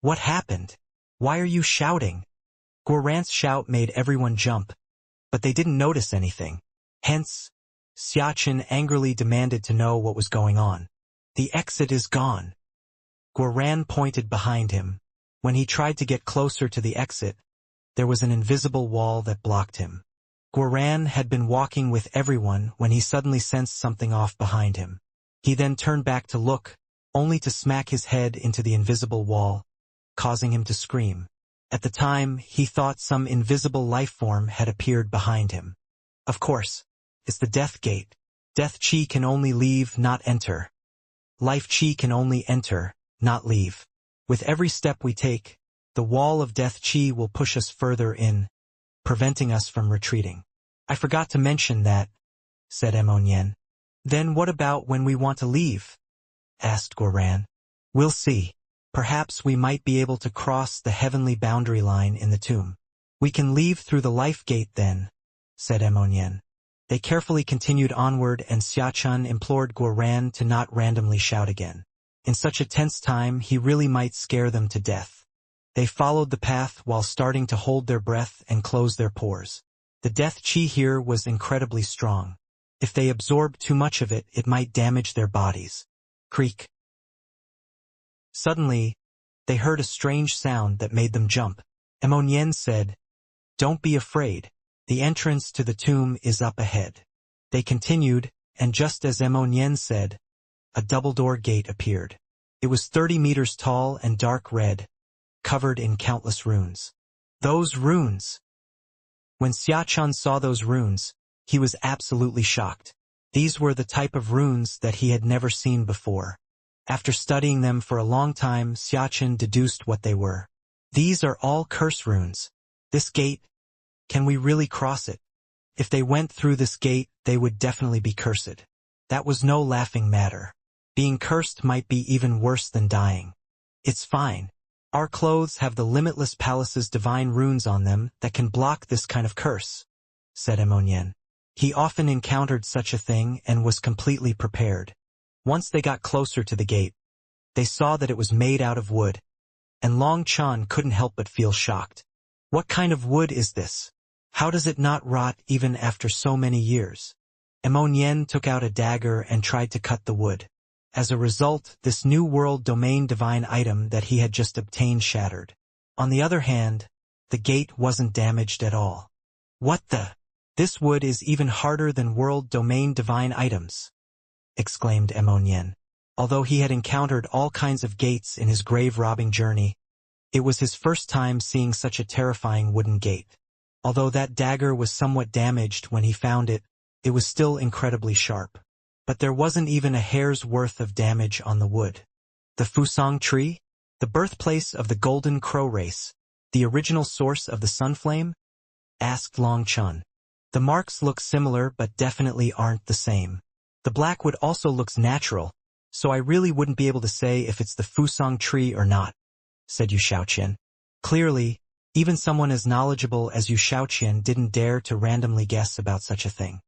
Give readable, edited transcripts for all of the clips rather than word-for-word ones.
What happened? Why are you shouting? Guoran's shout made everyone jump, but they didn't notice anything. Hence, Xiaqin angrily demanded to know what was going on. The exit is gone. Guoran pointed behind him. When he tried to get closer to the exit, there was an invisible wall that blocked him. Guoran had been walking with everyone when he suddenly sensed something off behind him. He then turned back to look, only to smack his head into the invisible wall, causing him to scream. At the time, he thought some invisible life form had appeared behind him. Of course, it's the death gate. Death chi can only leave, not enter. Life chi can only enter, not leave. With every step we take, the wall of death chi will push us further in, preventing us from retreating. I forgot to mention that, said Ammonian. Then what about when we want to leave? Asked Guoran. We'll see. Perhaps we might be able to cross the heavenly boundary line in the tomb. We can leave through the life gate then, said Ammonian. They carefully continued onward and Xiaqin implored Guoran to not randomly shout again. In such a tense time, he really might scare them to death. They followed the path while starting to hold their breath and close their pores. The death chi here was incredibly strong. If they absorbed too much of it, it might damage their bodies. Creak. Suddenly, they heard a strange sound that made them jump. Ammonian said, "Don't be afraid. The entrance to the tomb is up ahead." They continued, and just as Ammonian said, a double-door gate appeared. It was 30 meters tall and dark red, covered in countless runes. Those runes! When Xiaqin saw those runes, he was absolutely shocked. These were the type of runes that he had never seen before. After studying them for a long time, Xiaqin deduced what they were. These are all curse runes. This gate, can we really cross it? If they went through this gate, they would definitely be cursed. That was no laughing matter. Being cursed might be even worse than dying. It's fine. Our clothes have the limitless palace's divine runes on them that can block this kind of curse, said Ammonian. He often encountered such a thing and was completely prepared. Once they got closer to the gate, they saw that it was made out of wood, and Long Chan couldn't help but feel shocked. What kind of wood is this? How does it not rot even after so many years? Ammonian took out a dagger and tried to cut the wood. As a result, this new world domain divine item that he had just obtained shattered. On the other hand, the gate wasn't damaged at all. What the? This wood is even harder than world domain divine items, exclaimed Ammonian. Although he had encountered all kinds of gates in his grave-robbing journey, it was his first time seeing such a terrifying wooden gate. Although that dagger was somewhat damaged when he found it, it was still incredibly sharp. But there wasn't even a hair's worth of damage on the wood. The Fusang tree? The birthplace of the Golden Crow race? The original source of the Sunflame? Asked Long Chun. The marks look similar but definitely aren't the same. The black wood also looks natural, so I really wouldn't be able to say if it's the Fusang tree or not, said Yu Shaoqian. Clearly, even someone as knowledgeable as Yu Shaoqian didn't dare to randomly guess about such a thing.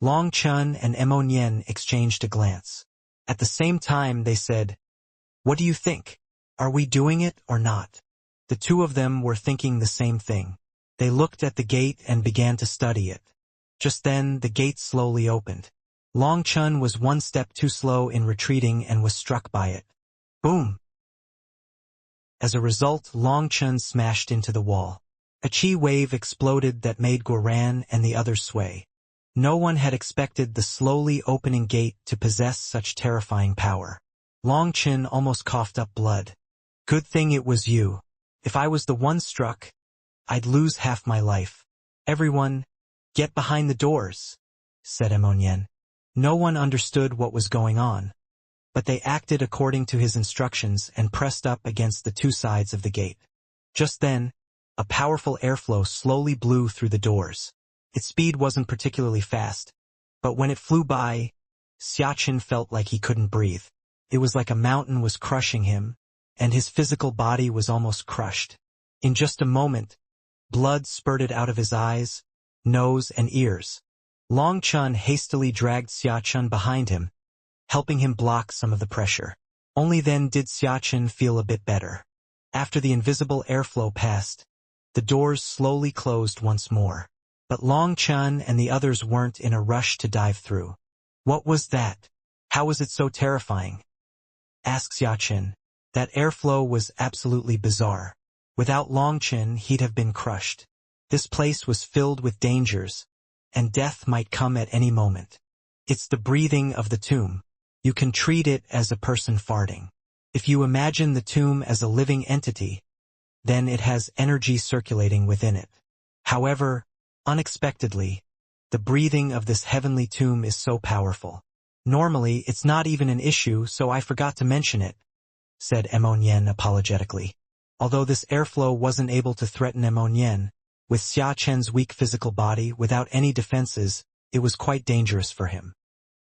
Long Chun and Ammonian exchanged a glance. At the same time they said, "What do you think? Are we doing it or not?" The two of them were thinking the same thing. They looked at the gate and began to study it. Just then the gate slowly opened. Long Chun was one step too slow in retreating and was struck by it. Boom! As a result, Long Chun smashed into the wall. A chi wave exploded that made Guoran and the others sway. No one had expected the slowly opening gate to possess such terrifying power. Long Chin almost coughed up blood. Good thing it was you. If I was the one struck, I'd lose half my life. Everyone, get behind the doors, said Ammonian. No one understood what was going on, but they acted according to his instructions and pressed up against the two sides of the gate. Just then, a powerful airflow slowly blew through the doors. Its speed wasn't particularly fast, but when it flew by, Xiaqin felt like he couldn't breathe. It was like a mountain was crushing him, and his physical body was almost crushed. In just a moment, blood spurted out of his eyes, nose, and ears. Long Chun hastily dragged Xiaqin behind him, helping him block some of the pressure. Only then did Xiaqin feel a bit better. After the invisible airflow passed, the doors slowly closed once more. But Long Chun and the others weren't in a rush to dive through. What was that? How was it so terrifying? Asked Xiachen. That airflow was absolutely bizarre. Without Long Chun, he'd have been crushed. This place was filled with dangers, and death might come at any moment. It's the breathing of the tomb. You can treat it as a person farting. If you imagine the tomb as a living entity, then it has energy circulating within it. However, unexpectedly, the breathing of this heavenly tomb is so powerful. Normally, it's not even an issue, so I forgot to mention it, said Immonyen apologetically. Although this airflow wasn't able to threaten Immonyen, with Xia Chen's weak physical body without any defenses, it was quite dangerous for him.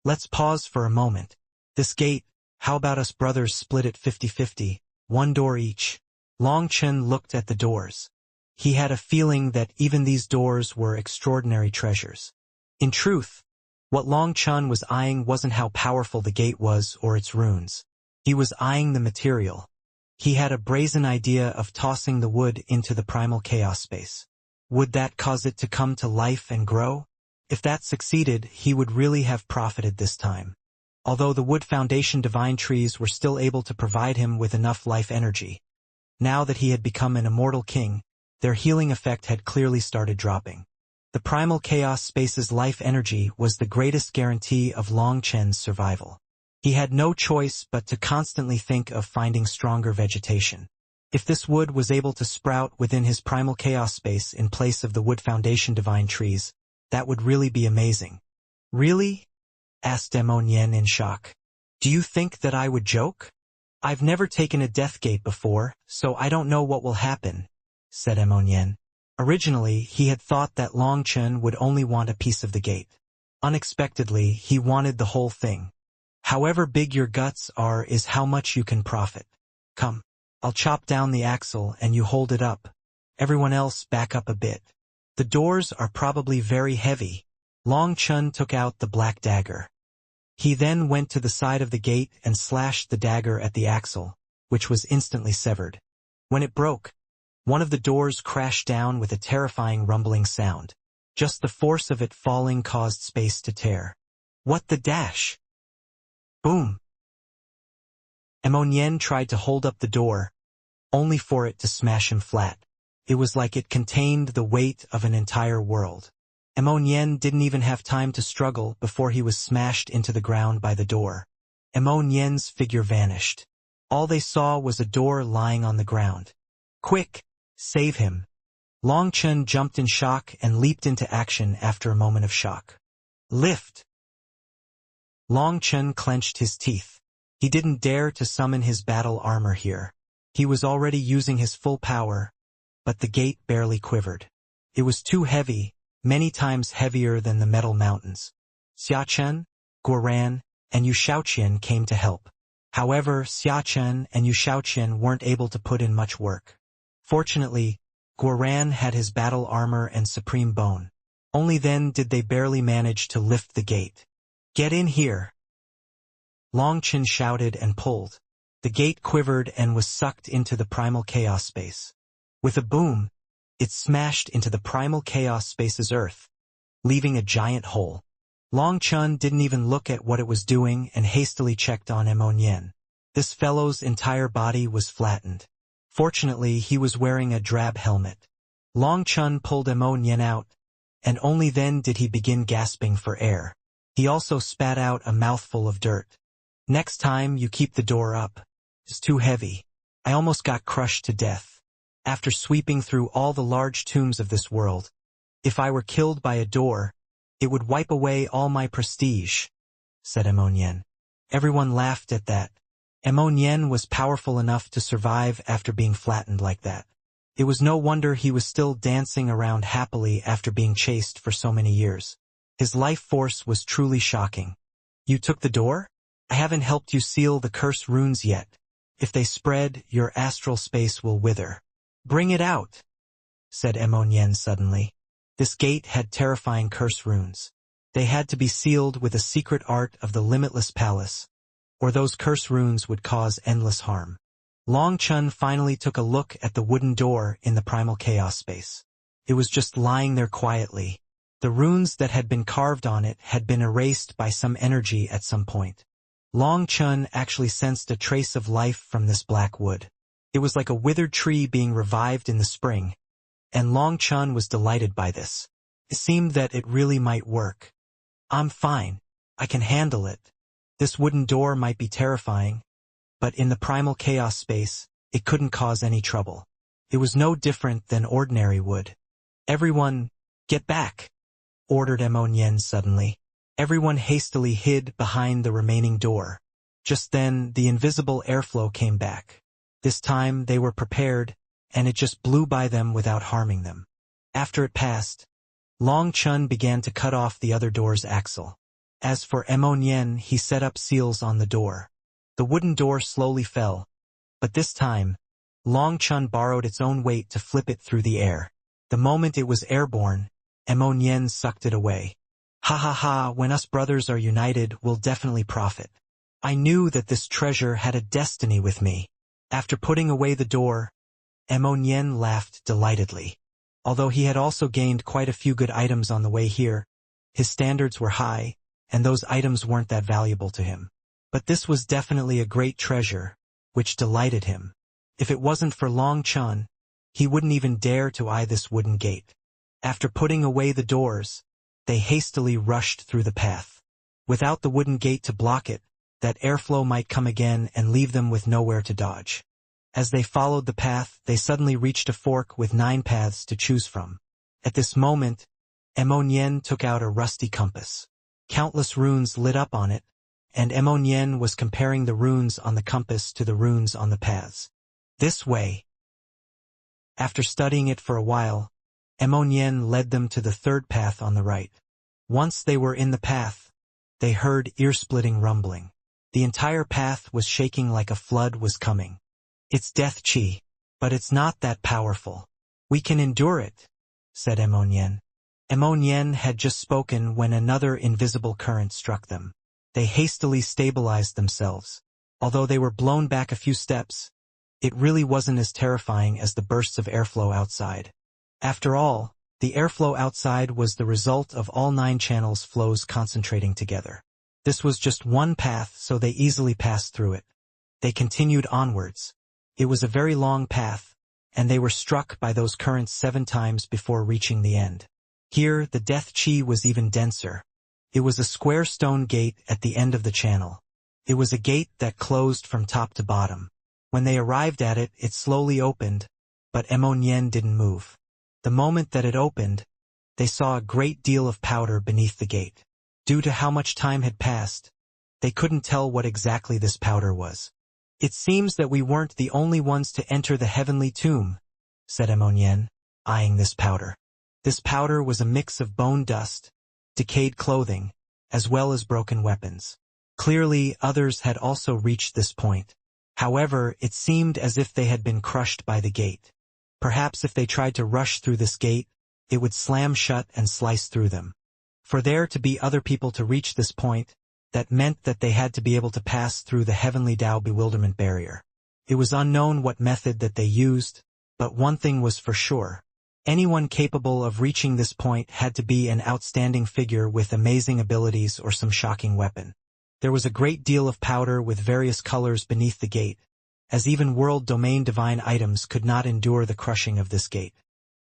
Let's pause for a moment. This gate, how about us brothers split it 50-50, one door each? Long Chen looked at the doors. He had a feeling that even these doors were extraordinary treasures. In truth, what Long Chen was eyeing wasn't how powerful the gate was or its runes. He was eyeing the material. He had a brazen idea of tossing the wood into the primal chaos space. Would that cause it to come to life and grow? If that succeeded, he would really have profited this time. Although the wood foundation divine trees were still able to provide him with enough life energy. Now that he had become an immortal king, their healing effect had clearly started dropping. The primal chaos space's life energy was the greatest guarantee of Long Chen's survival. He had no choice but to constantly think of finding stronger vegetation. If this wood was able to sprout within his primal chaos space in place of the wood foundation divine trees, that would really be amazing. Really? Asked Immonyen in shock. Do you think that I would joke? I've never taken a death gate before, so I don't know what will happen, said Immonyen. Originally, he had thought that Long Chen would only want a piece of the gate. Unexpectedly, he wanted the whole thing. However big your guts are is how much you can profit. Come, I'll chop down the axle and you hold it up. Everyone else back up a bit. The doors are probably very heavy. Long Chen took out the black dagger. He then went to the side of the gate and slashed the dagger at the axle, which was instantly severed. When it broke, one of the doors crashed down with a terrifying rumbling sound. Just the force of it falling caused space to tear. What the dash? Boom! Immonyen tried to hold up the door, only for it to smash him flat. It was like it contained the weight of an entire world. Immonyen didn't even have time to struggle before he was smashed into the ground by the door. Immonyen's figure vanished. All they saw was a door lying on the ground. Quick! Save him! Long Chen jumped in shock and leaped into action after a moment of shock. Lift! Long Chen clenched his teeth. He didn't dare to summon his battle armor here. He was already using his full power, but the gate barely quivered. It was too heavy, many times heavier than the metal mountains. Xiachen, Guoran, and Yu Shaoqian came to help. However, Xiachen and Yu Shaoqian weren't able to put in much work. Fortunately, Guoran had his battle armor and supreme bone. Only then did they barely manage to lift the gate. Get in here! Long Chen shouted and pulled. The gate quivered and was sucked into the primal chaos space. With a boom, it smashed into the primal chaos space's earth, leaving a giant hole. Long Chen didn't even look at what it was doing and hastily checked on Immonyen. This fellow's entire body was flattened. Fortunately, he was wearing a drab helmet. Long Chen pulled Immonyen out, and only then did he begin gasping for air. He also spat out a mouthful of dirt. Next time you keep the door up. It's too heavy. I almost got crushed to death. After sweeping through all the large tombs of this world, if I were killed by a door, it would wipe away all my prestige, said Immonyen. Everyone laughed at that. Immonyen was powerful enough to survive after being flattened like that. It was no wonder he was still dancing around happily after being chased for so many years. His life force was truly shocking. You took the door? I haven't helped you seal the curse runes yet. If they spread, your astral space will wither. Bring it out, said Immonyen suddenly. This gate had terrifying curse runes. They had to be sealed with a secret art of the limitless palace, or those curse runes would cause endless harm. Long Chun finally took a look at the wooden door in the primal chaos space. It was just lying there quietly. The runes that had been carved on it had been erased by some energy at some point. Long Chun actually sensed a trace of life from this black wood. It was like a withered tree being revived in the spring, and Long Chun was delighted by this. It seemed that it really might work. I'm fine. I can handle it. This wooden door might be terrifying, but in the primal chaos space, it couldn't cause any trouble. It was no different than ordinary wood. Everyone, get back, ordered Ammonian suddenly. Everyone hastily hid behind the remaining door. Just then, the invisible airflow came back. This time, they were prepared, and it just blew by them without harming them. After it passed, Long Chun began to cut off the other door's axle. As for Ammonian, he set up seals on the door. The wooden door slowly fell, but this time, Long Chun borrowed its own weight to flip it through the air. The moment it was airborne, Ammonian sucked it away. Ha ha ha, when us brothers are united, we'll definitely profit. I knew that this treasure had a destiny with me. After putting away the door, Ammonian laughed delightedly. Although he had also gained quite a few good items on the way here, his standards were high, and those items weren't that valuable to him. But this was definitely a great treasure, which delighted him. If it wasn't for Long Chun, he wouldn't even dare to eye this wooden gate. After putting away the doors, they hastily rushed through the path. Without the wooden gate to block it, that airflow might come again and leave them with nowhere to dodge. As they followed the path, they suddenly reached a fork with 9 paths to choose from. At this moment, Ammonian took out a rusty compass. Countless runes lit up on it, and Ammonian was comparing the runes on the compass to the runes on the paths. This way. After studying it for a while, Ammonian led them to the 3rd path on the right. Once they were in the path, they heard ear-splitting rumbling. The entire path was shaking like a flood was coming. It's death chi, but it's not that powerful. We can endure it, said Ammonian. Ammonian had just spoken when another invisible current struck them. They hastily stabilized themselves. Although they were blown back a few steps, it really wasn't as terrifying as the bursts of airflow outside. After all, the airflow outside was the result of all 9 channels flows concentrating together. This was just one path, so they easily passed through it. They continued onwards. It was a very long path, and they were struck by those currents 7 times before reaching the end. Here, the death chi was even denser. It was a square stone gate at the end of the channel. It was a gate that closed from top to bottom. When they arrived at it, it slowly opened, but Ammonian didn't move. The moment that it opened, they saw a great deal of powder beneath the gate. Due to how much time had passed, they couldn't tell what exactly this powder was. It seems that we weren't the only ones to enter the heavenly tomb, said Ammonian, eyeing this powder. This powder was a mix of bone dust, decayed clothing, as well as broken weapons. Clearly, others had also reached this point. However, it seemed as if they had been crushed by the gate. Perhaps if they tried to rush through this gate, it would slam shut and slice through them. For there to be other people to reach this point, that meant that they had to be able to pass through the heavenly Tao bewilderment barrier. It was unknown what method that they used, but one thing was for sure. Anyone capable of reaching this point had to be an outstanding figure with amazing abilities or some shocking weapon. There was a great deal of powder with various colors beneath the gate, as even world domain divine items could not endure the crushing of this gate.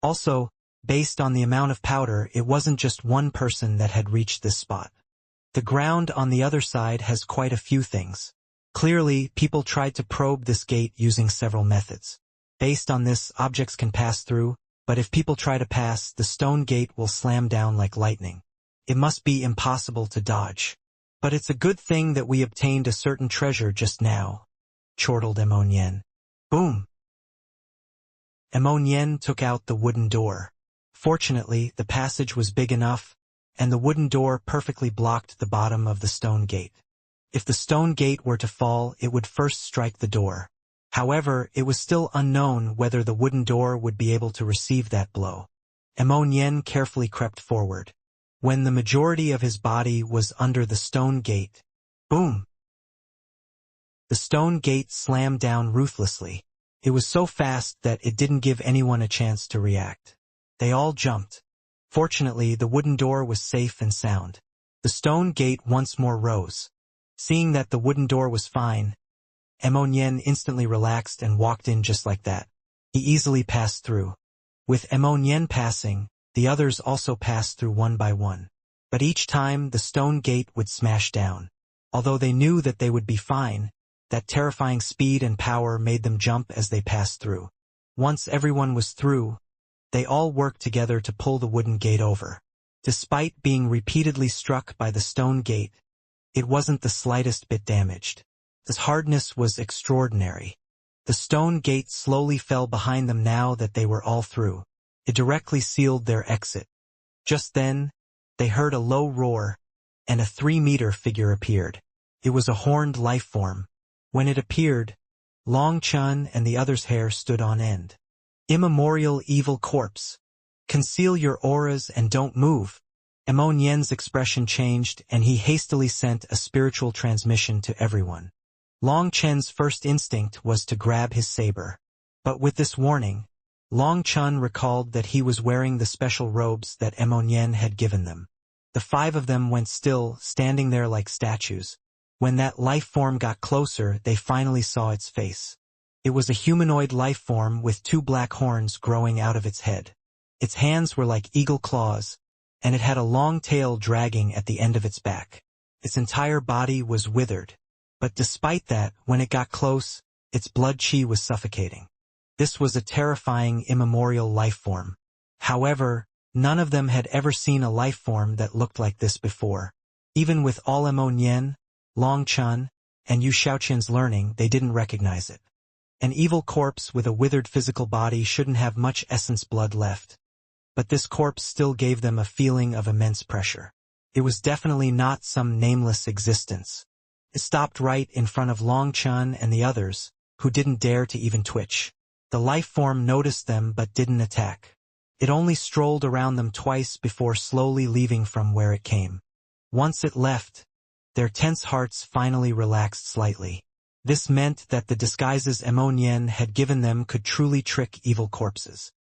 Also, based on the amount of powder, it wasn't just one person that had reached this spot. The ground on the other side has quite a few things. Clearly, people tried to probe this gate using several methods. Based on this, objects can pass through, but if people try to pass, the stone gate will slam down like lightning. It must be impossible to dodge. But it's a good thing that we obtained a certain treasure just now, chortled Ammonian. Boom! Ammonian took out the wooden door. Fortunately, the passage was big enough, and the wooden door perfectly blocked the bottom of the stone gate. If the stone gate were to fall, it would first strike the door. However, it was still unknown whether the wooden door would be able to receive that blow. Ammonian carefully crept forward. When the majority of his body was under the stone gate, boom! The stone gate slammed down ruthlessly. It was so fast that it didn't give anyone a chance to react. They all jumped. Fortunately, the wooden door was safe and sound. The stone gate once more rose. Seeing that the wooden door was fine, Ammonian instantly relaxed and walked in just like that. He easily passed through. With Ammonian passing, the others also passed through one by one. But each time, the stone gate would smash down. Although they knew that they would be fine, that terrifying speed and power made them jump as they passed through. Once everyone was through, they all worked together to pull the wooden gate over. Despite being repeatedly struck by the stone gate, it wasn't the slightest bit damaged. Its hardness was extraordinary. The stone gate slowly fell behind them now that they were all through. It directly sealed their exit. Just then, they heard a low roar, and a 3-meter figure appeared. It was a horned life form. When it appeared, Long Chun and the others' hair stood on end. Immemorial evil corpse. Conceal your auras and don't move. Ammonian's expression changed and he hastily sent a spiritual transmission to everyone. Long Chen's first instinct was to grab his saber. But with this warning, Long Chun recalled that he was wearing the special robes that Ammonian had given them. The 5 of them went still, standing there like statues. When that life form got closer, they finally saw its face. It was a humanoid life form with 2 black horns growing out of its head. Its hands were like eagle claws, and it had a long tail dragging at the end of its back. Its entire body was withered. But despite that, when it got close, its blood chi was suffocating. This was a terrifying immemorial life form. However, none of them had ever seen a life form that looked like this before. Even with all Ammonian, Long Chun, and Yu Shaoqian's learning, they didn't recognize it. An evil corpse with a withered physical body shouldn't have much essence blood left. But this corpse still gave them a feeling of immense pressure. It was definitely not some nameless existence. It stopped right in front of Long Chun and the others, who didn't dare to even twitch. The life form noticed them but didn't attack. It only strolled around them twice before slowly leaving from where it came. Once it left, their tense hearts finally relaxed slightly. This meant that the disguises Ammonian had given them could truly trick evil corpses.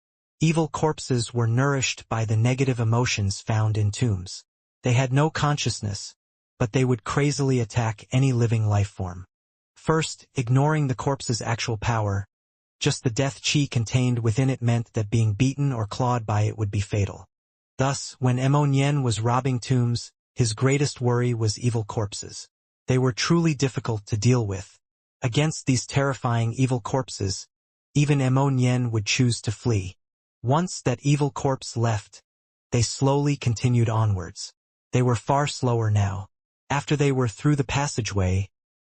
Evil corpses were nourished by the negative emotions found in tombs. They had no consciousness, but they would crazily attack any living life form. First, ignoring the corpse's actual power, just the death chi contained within it meant that being beaten or clawed by it would be fatal. Thus, when Ammonian was robbing tombs, his greatest worry was evil corpses. They were truly difficult to deal with. Against these terrifying evil corpses, even Ammonian would choose to flee. Once that evil corpse left, they slowly continued onwards. They were far slower now. After they were through the passageway,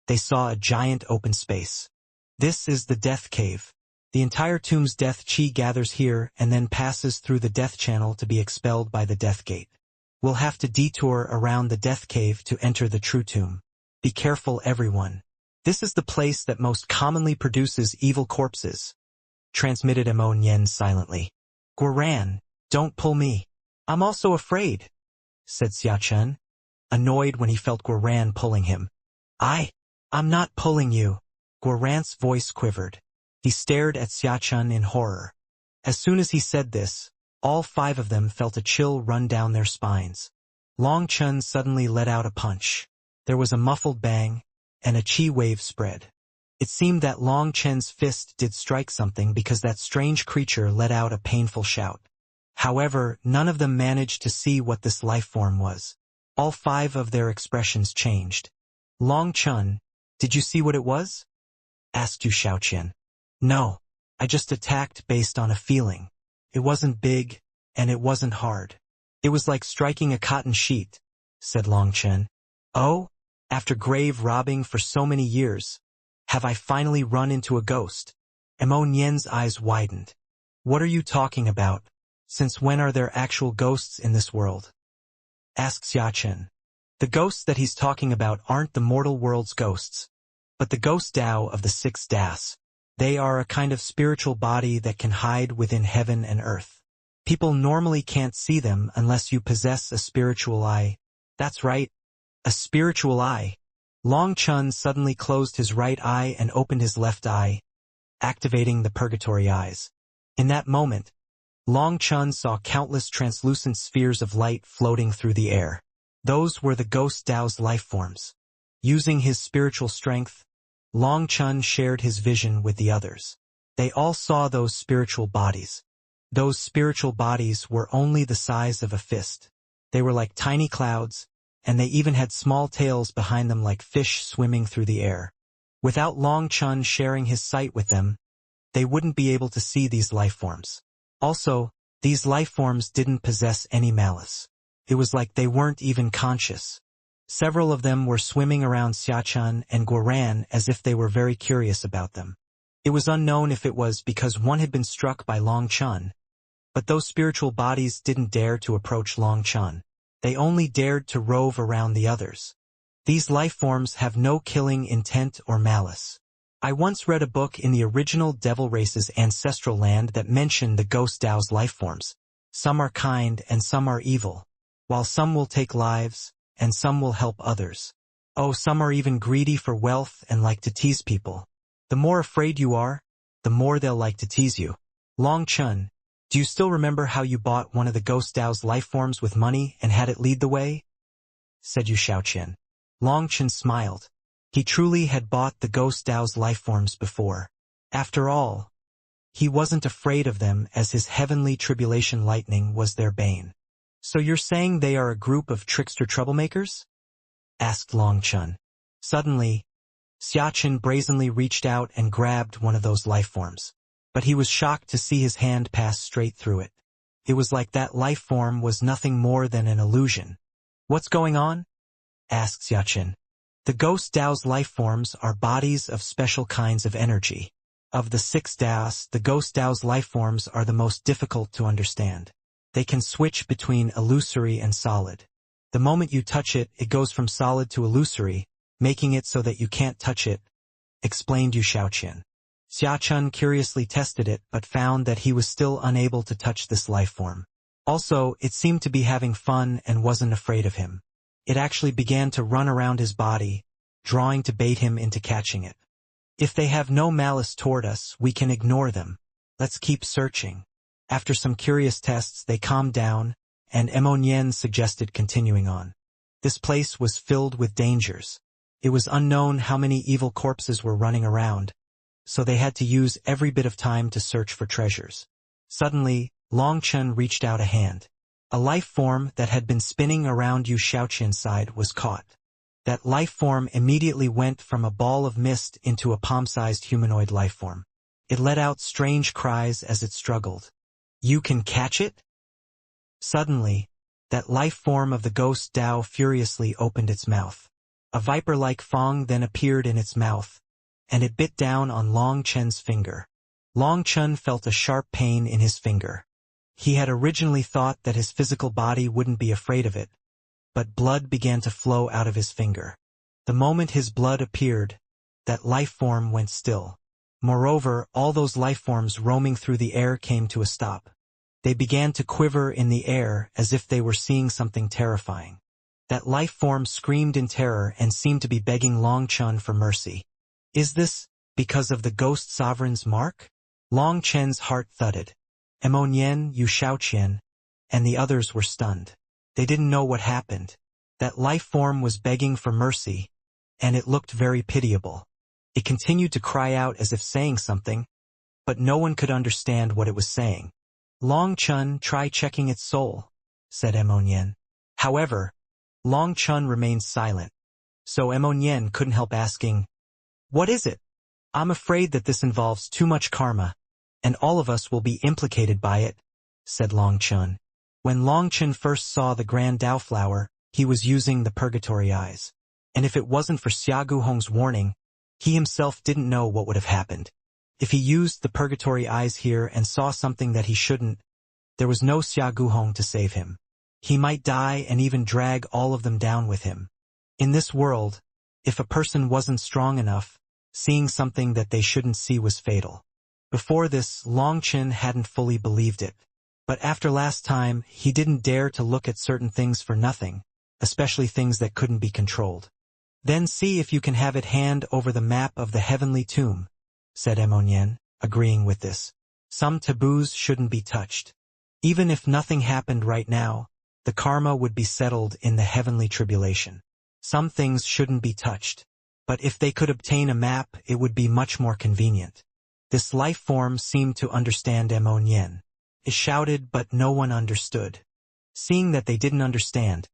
they saw a giant open space. This is the death cave. The entire tomb's death chi gathers here and then passes through the death channel to be expelled by the death gate. We'll have to detour around the death cave to enter the true tomb. Be careful, everyone. This is the place that most commonly produces evil corpses, transmitted Ammonian silently. Guoran, don't pull me. I'm also afraid, said Xiaochen, annoyed when he felt Guoran pulling him. I'm not pulling you. Guoran's voice quivered. He stared at Xiaochen in horror. As soon as he said this, all 5 of them felt a chill run down their spines. Long Chun suddenly let out a punch. There was a muffled bang, and a chi wave spread. It seemed that Long Chen's fist did strike something because that strange creature let out a painful shout. However, none of them managed to see what this life form was. All 5 of their expressions changed. Long Chun, did you see what it was? Asked Yu Shaoqian. No, I just attacked based on a feeling. It wasn't big, and it wasn't hard. It was like striking a cotton sheet, said Long Chen. Oh, after grave robbing for so many years, have I finally run into a ghost? Ammonian's eyes widened. What are you talking about? Since when are there actual ghosts in this world? Asked Xiaochen. The ghosts that he's talking about aren't the mortal world's ghosts, but the ghost Dao of the 6 Das. They are a kind of spiritual body that can hide within heaven and earth. People normally can't see them unless you possess a spiritual eye. That's right, a spiritual eye. Long Chun suddenly closed his right eye and opened his left eye, activating the purgatory eyes. In that moment, Long Chun saw countless translucent spheres of light floating through the air. Those were the ghost Tao's life forms. Using his spiritual strength, Long Chun shared his vision with the others. They all saw those spiritual bodies. Those spiritual bodies were only the size of a fist. They were like tiny clouds, and they even had small tails behind them like fish swimming through the air. Without Long Chun sharing his sight with them, they wouldn't be able to see these life forms. Also, these life forms didn't possess any malice. It was like they weren't even conscious. Several of them were swimming around Xiachun and Guoran as if they were very curious about them. It was unknown if it was because one had been struck by Long Chun, but those spiritual bodies didn't dare to approach Long Chun. They only dared to rove around the others. These life forms have no killing intent or malice. I once read a book in the original Devil Race's ancestral land that mentioned the ghost Tao's life forms. Some are kind and some are evil, while some will take lives and some will help others. Oh, some are even greedy for wealth and like to tease people. The more afraid you are, the more they'll like to tease you. Long Chun, do you still remember how you bought one of the ghost Tao's life forms with money and had it lead the way? Said Yu Shaoqian. Long Chun smiled. He truly had bought the ghost Tao's life forms before. After all, he wasn't afraid of them as his heavenly tribulation lightning was their bane. So you're saying they are a group of trickster troublemakers? Asked Long Chun. Suddenly, Xiachun brazenly reached out and grabbed one of those life forms. But he was shocked to see his hand pass straight through it. It was like that life form was nothing more than an illusion. What's going on? Asked Xiachun. The ghost Tao's life forms are bodies of special kinds of energy. Of the 6 Taos, the ghost Tao's life forms are the most difficult to understand. They can switch between illusory and solid. The moment you touch it, it goes from solid to illusory, making it so that you can't touch it, explained Yu Shaoqian. Xiachun curiously tested it but found that he was still unable to touch this life form. Also, it seemed to be having fun and wasn't afraid of him. It actually began to run around his body, drawing to bait him into catching it. If they have no malice toward us, we can ignore them. Let's keep searching. After some curious tests, they calmed down, and Emonian suggested continuing on. This place was filled with dangers. It was unknown how many evil corpses were running around, so they had to use every bit of time to search for treasures. Suddenly, Long Chun reached out a hand. A life form that had been spinning around Yu Shaoqian's side was caught. That life form immediately went from a ball of mist into a palm-sized humanoid life form. It let out strange cries as it struggled. You can catch it? Suddenly, that life form of the ghost Tao furiously opened its mouth. A viper-like fang then appeared in its mouth, and it bit down on Long Chun's finger. Long Chun felt a sharp pain in his finger. He had originally thought that his physical body wouldn't be afraid of it, but blood began to flow out of his finger. The moment his blood appeared, that life form went still. Moreover, all those life forms roaming through the air came to a stop. They began to quiver in the air as if they were seeing something terrifying. That life form screamed in terror and seemed to be begging Long Chun for mercy. Is this because of the ghost sovereign's mark? Long Chun's heart thudded. Emonian, Yu Shaoqian, and the others were stunned. They didn't know what happened. That life form was begging for mercy, and it looked very pitiable. It continued to cry out as if saying something, but no one could understand what it was saying. Long Chun, try checking its soul, said Emonian. However, Long Chun remained silent, so Emonian couldn't help asking, what is it? I'm afraid that this involves too much karma, and all of us will be implicated by it, said Long Chun. When Long Chun first saw the Grand Tao flower, he was using the purgatory eyes. And if it wasn't for Xia Guhong's warning, he himself didn't know what would have happened. If he used the purgatory eyes here and saw something that he shouldn't, there was no Xia Guhong to save him. He might die and even drag all of them down with him. In this world, if a person wasn't strong enough, seeing something that they shouldn't see was fatal. Before this, Long Chun hadn't fully believed it. But after last time, he didn't dare to look at certain things for nothing, especially things that couldn't be controlled. Then see if you can have it hand over the map of the heavenly tomb, said Ammonian, agreeing with this. Some taboos shouldn't be touched. Even if nothing happened right now, the karma would be settled in the heavenly tribulation. Some things shouldn't be touched. But if they could obtain a map, it would be much more convenient. This life form seemed to understand Ammonian. It shouted, but no one understood. Seeing that they didn't understand,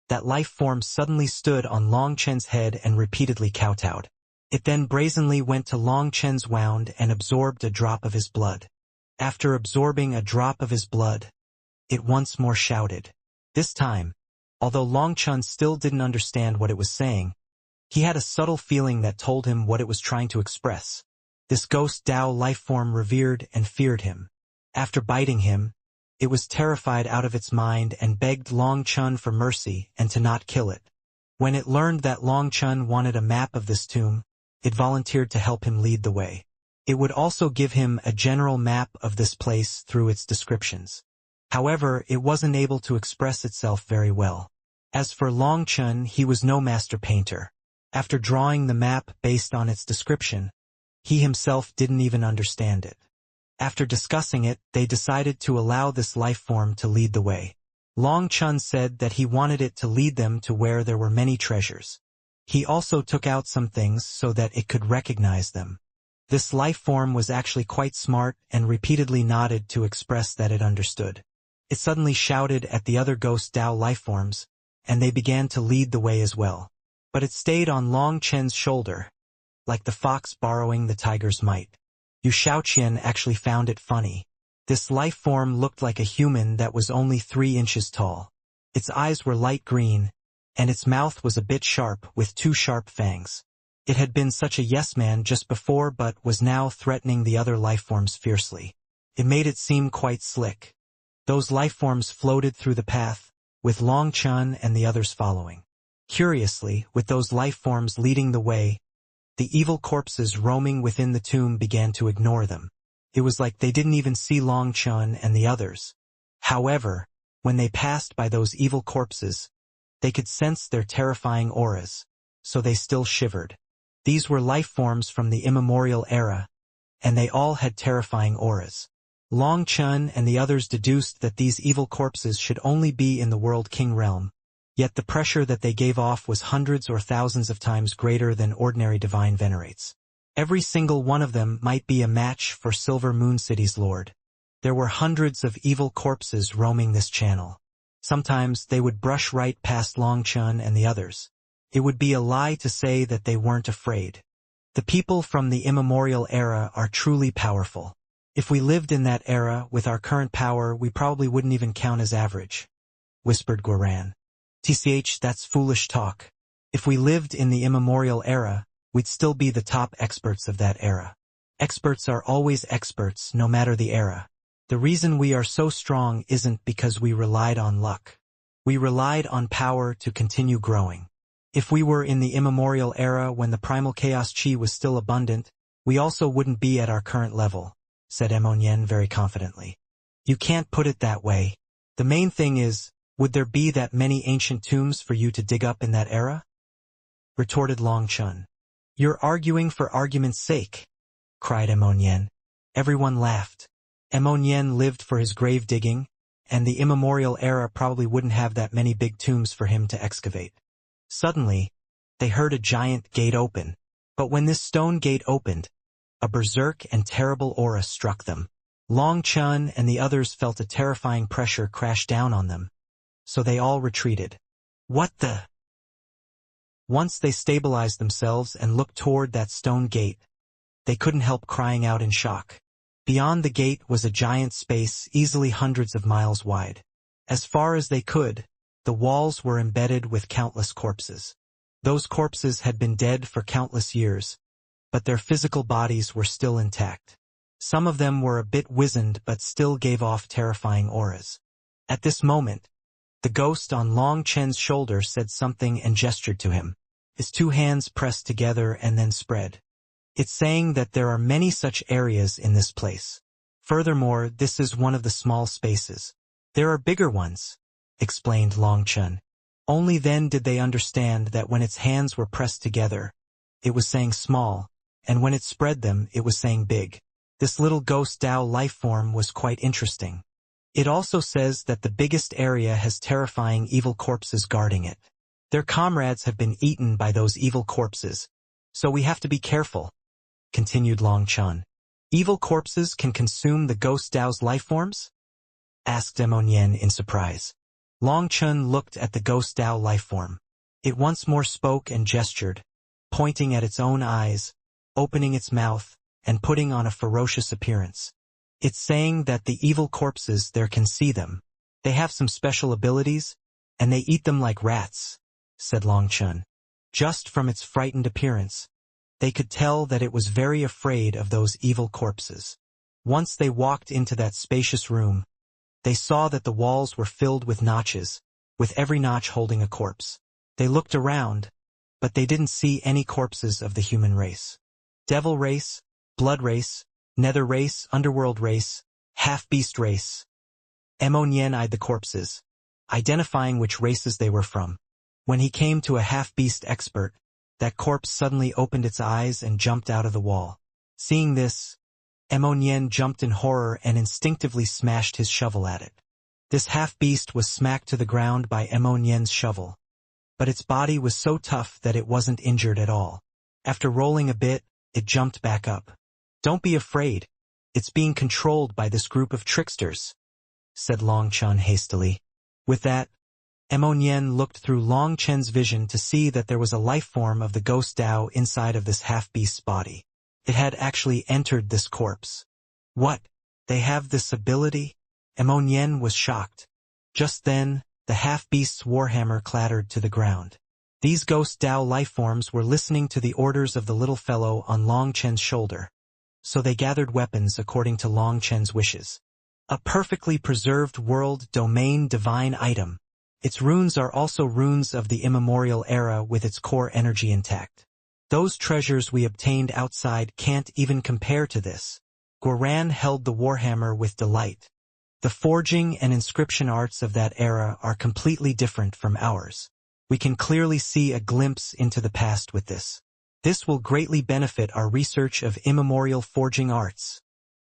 that life form suddenly stood on Long Chen's head and repeatedly kowtowed. It then brazenly went to Long Chen's wound and absorbed a drop of his blood. After absorbing a drop of his blood, it once more shouted. This time, although Long Chen still didn't understand what it was saying, he had a subtle feeling that told him what it was trying to express. This ghost Dao life form revered and feared him. After biting him, it was terrified out of its mind and begged Long Chen for mercy and to not kill it. When it learned that Long Chen wanted a map of this tomb, it volunteered to help him lead the way. It would also give him a general map of this place through its descriptions. However, it wasn't able to express itself very well. As for Long Chen, he was no master painter. After drawing the map based on its description, he himself didn't even understand it. After discussing it, they decided to allow this life form to lead the way. Long Chen said that he wanted it to lead them to where there were many treasures. He also took out some things so that it could recognize them. This life form was actually quite smart and repeatedly nodded to express that it understood. It suddenly shouted at the other ghost Dao life forms, and they began to lead the way as well. But it stayed on Long Chen's shoulder, like the fox borrowing the tiger's might. Yu Shaoqian actually found it funny. This life form looked like a human that was only 3 inches tall. Its eyes were light green, and its mouth was a bit sharp with 2 sharp fangs. It had been such a yes-man just before but was now threatening the other life forms fiercely. It made it seem quite slick. Those life forms floated through the path, with Long Chen and the others following. Curiously, with those life forms leading the way, the evil corpses roaming within the tomb began to ignore them. It was like they didn't even see Long Chen and the others. However, when they passed by those evil corpses, they could sense their terrifying auras, so they still shivered. These were life forms from the immemorial era, and they all had terrifying auras. Long Chen and the others deduced that these evil corpses should only be in the World King realm, yet the pressure that they gave off was hundreds or thousands of times greater than ordinary divine venerates. Every single one of them might be a match for Silver Moon City's lord. There were hundreds of evil corpses roaming this channel. Sometimes they would brush right past Long Chen and the others. It would be a lie to say that they weren't afraid. The people from the immemorial era are truly powerful. If we lived in that era with our current power, we probably wouldn't even count as average, whispered Guaran. TCH, that's foolish talk. If we lived in the immemorial era, we'd still be the top experts of that era. Experts are always experts, no matter the era. The reason we are so strong isn't because we relied on luck. We relied on power to continue growing. If we were in the immemorial era when the primal chaos chi was still abundant, we also wouldn't be at our current level, said Ammonian very confidently. You can't put it that way. The main thing is, would there be that many ancient tombs for you to dig up in that era? Retorted Long Chen. You're arguing for argument's sake, cried Ammonian. Everyone laughed. Ammonian lived for his grave digging, and the immemorial era probably wouldn't have that many big tombs for him to excavate. Suddenly, they heard a giant gate open. But when this stone gate opened, a berserk and terrible aura struck them. Long Chen and the others felt a terrifying pressure crash down on them, so they all retreated. What the? Once they stabilized themselves and looked toward that stone gate, they couldn't help crying out in shock. Beyond the gate was a giant space easily hundreds of miles wide. As far as they could, the walls were embedded with countless corpses. Those corpses had been dead for countless years, but their physical bodies were still intact. Some of them were a bit wizened but still gave off terrifying auras. At this moment, the ghost on Long Chen's shoulder said something and gestured to him. His 2 hands pressed together and then spread. It's saying that there are many such areas in this place. Furthermore, this is one of the small spaces. There are bigger ones, explained Long Chen. Only then did they understand that when its hands were pressed together, it was saying small, and when it spread them, it was saying big. This little ghost Dao lifeform was quite interesting. It also says that the biggest area has terrifying evil corpses guarding it. Their comrades have been eaten by those evil corpses, so we have to be careful, continued Long Chun. Evil corpses can consume the ghost Dao's lifeforms? Asked Ammonian in surprise. Long Chun looked at the ghost Dao lifeform. It once more spoke and gestured, pointing at its own eyes, opening its mouth, and putting on a ferocious appearance. It's saying that the evil corpses there can see them. They have some special abilities, and they eat them like rats, said Long Chun. Just from its frightened appearance, they could tell that it was very afraid of those evil corpses. Once they walked into that spacious room, they saw that the walls were filled with notches, with every notch holding a corpse. They looked around, but they didn't see any corpses of the human race. Devil race, blood race, nether race, underworld race, half-beast race. Ammonian eyed the corpses, identifying which races they were from. When he came to a half-beast expert, that corpse suddenly opened its eyes and jumped out of the wall. Seeing this, Ammonian jumped in horror and instinctively smashed his shovel at it. This half-beast was smacked to the ground by Ammonian's shovel, but its body was so tough that it wasn't injured at all. After rolling a bit, it jumped back up. Don't be afraid. It's being controlled by this group of tricksters, said Long Chun hastily. With that, Ammonian looked through Long Chen's vision to see that there was a life form of the ghost Dao inside of this half-beast's body. It had actually entered this corpse. What? They have this ability? Ammonian was shocked. Just then, the half-beast's warhammer clattered to the ground. These ghost Dao lifeforms were listening to the orders of the little fellow on Long Chen's shoulder, so they gathered weapons according to Long Chen's wishes. A perfectly preserved world domain divine item. Its runes are also runes of the immemorial era with its core energy intact. Those treasures we obtained outside can't even compare to this. Guoran held the warhammer with delight. The forging and inscription arts of that era are completely different from ours. We can clearly see a glimpse into the past with this. This will greatly benefit our research of immemorial forging arts,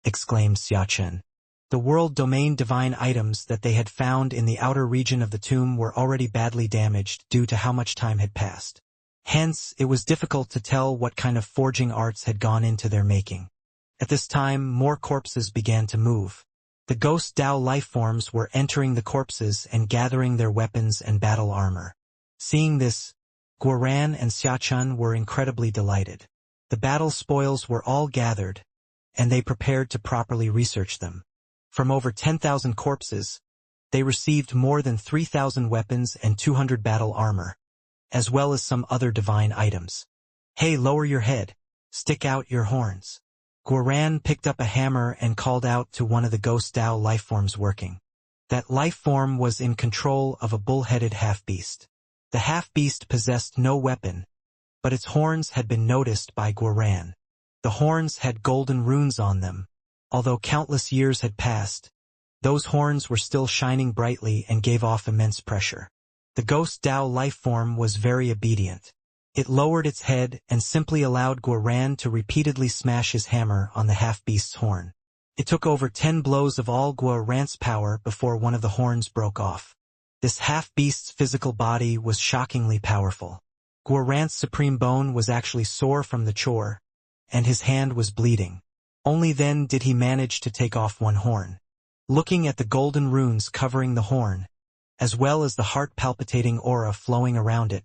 exclaimed Xiachen. The world domain divine items that they had found in the outer region of the tomb were already badly damaged due to how much time had passed. Hence, it was difficult to tell what kind of forging arts had gone into their making. At this time, more corpses began to move. The ghost Dao lifeforms were entering the corpses and gathering their weapons and battle armor. Seeing this, Guoran and Xiachun were incredibly delighted. The battle spoils were all gathered, and they prepared to properly research them. From over 10,000 corpses, they received more than 3,000 weapons and 200 battle armor, as well as some other divine items. Hey, lower your head. Stick out your horns. Guoran picked up a hammer and called out to one of the ghost Dao lifeforms working. That lifeform was in control of a bull-headed half-beast. The half-beast possessed no weapon, but its horns had been noticed by Guoran. The horns had golden runes on them. Although countless years had passed, those horns were still shining brightly and gave off immense pressure. The ghost Dao lifeform was very obedient. It lowered its head and simply allowed Guoran to repeatedly smash his hammer on the half-beast's horn. It took over 10 blows of all Guoran's power before one of the horns broke off. This half-beast's physical body was shockingly powerful. Guoran's supreme bone was actually sore from the chore, and his hand was bleeding. Only then did he manage to take off one horn. Looking at the golden runes covering the horn, as well as the heart-palpitating aura flowing around it,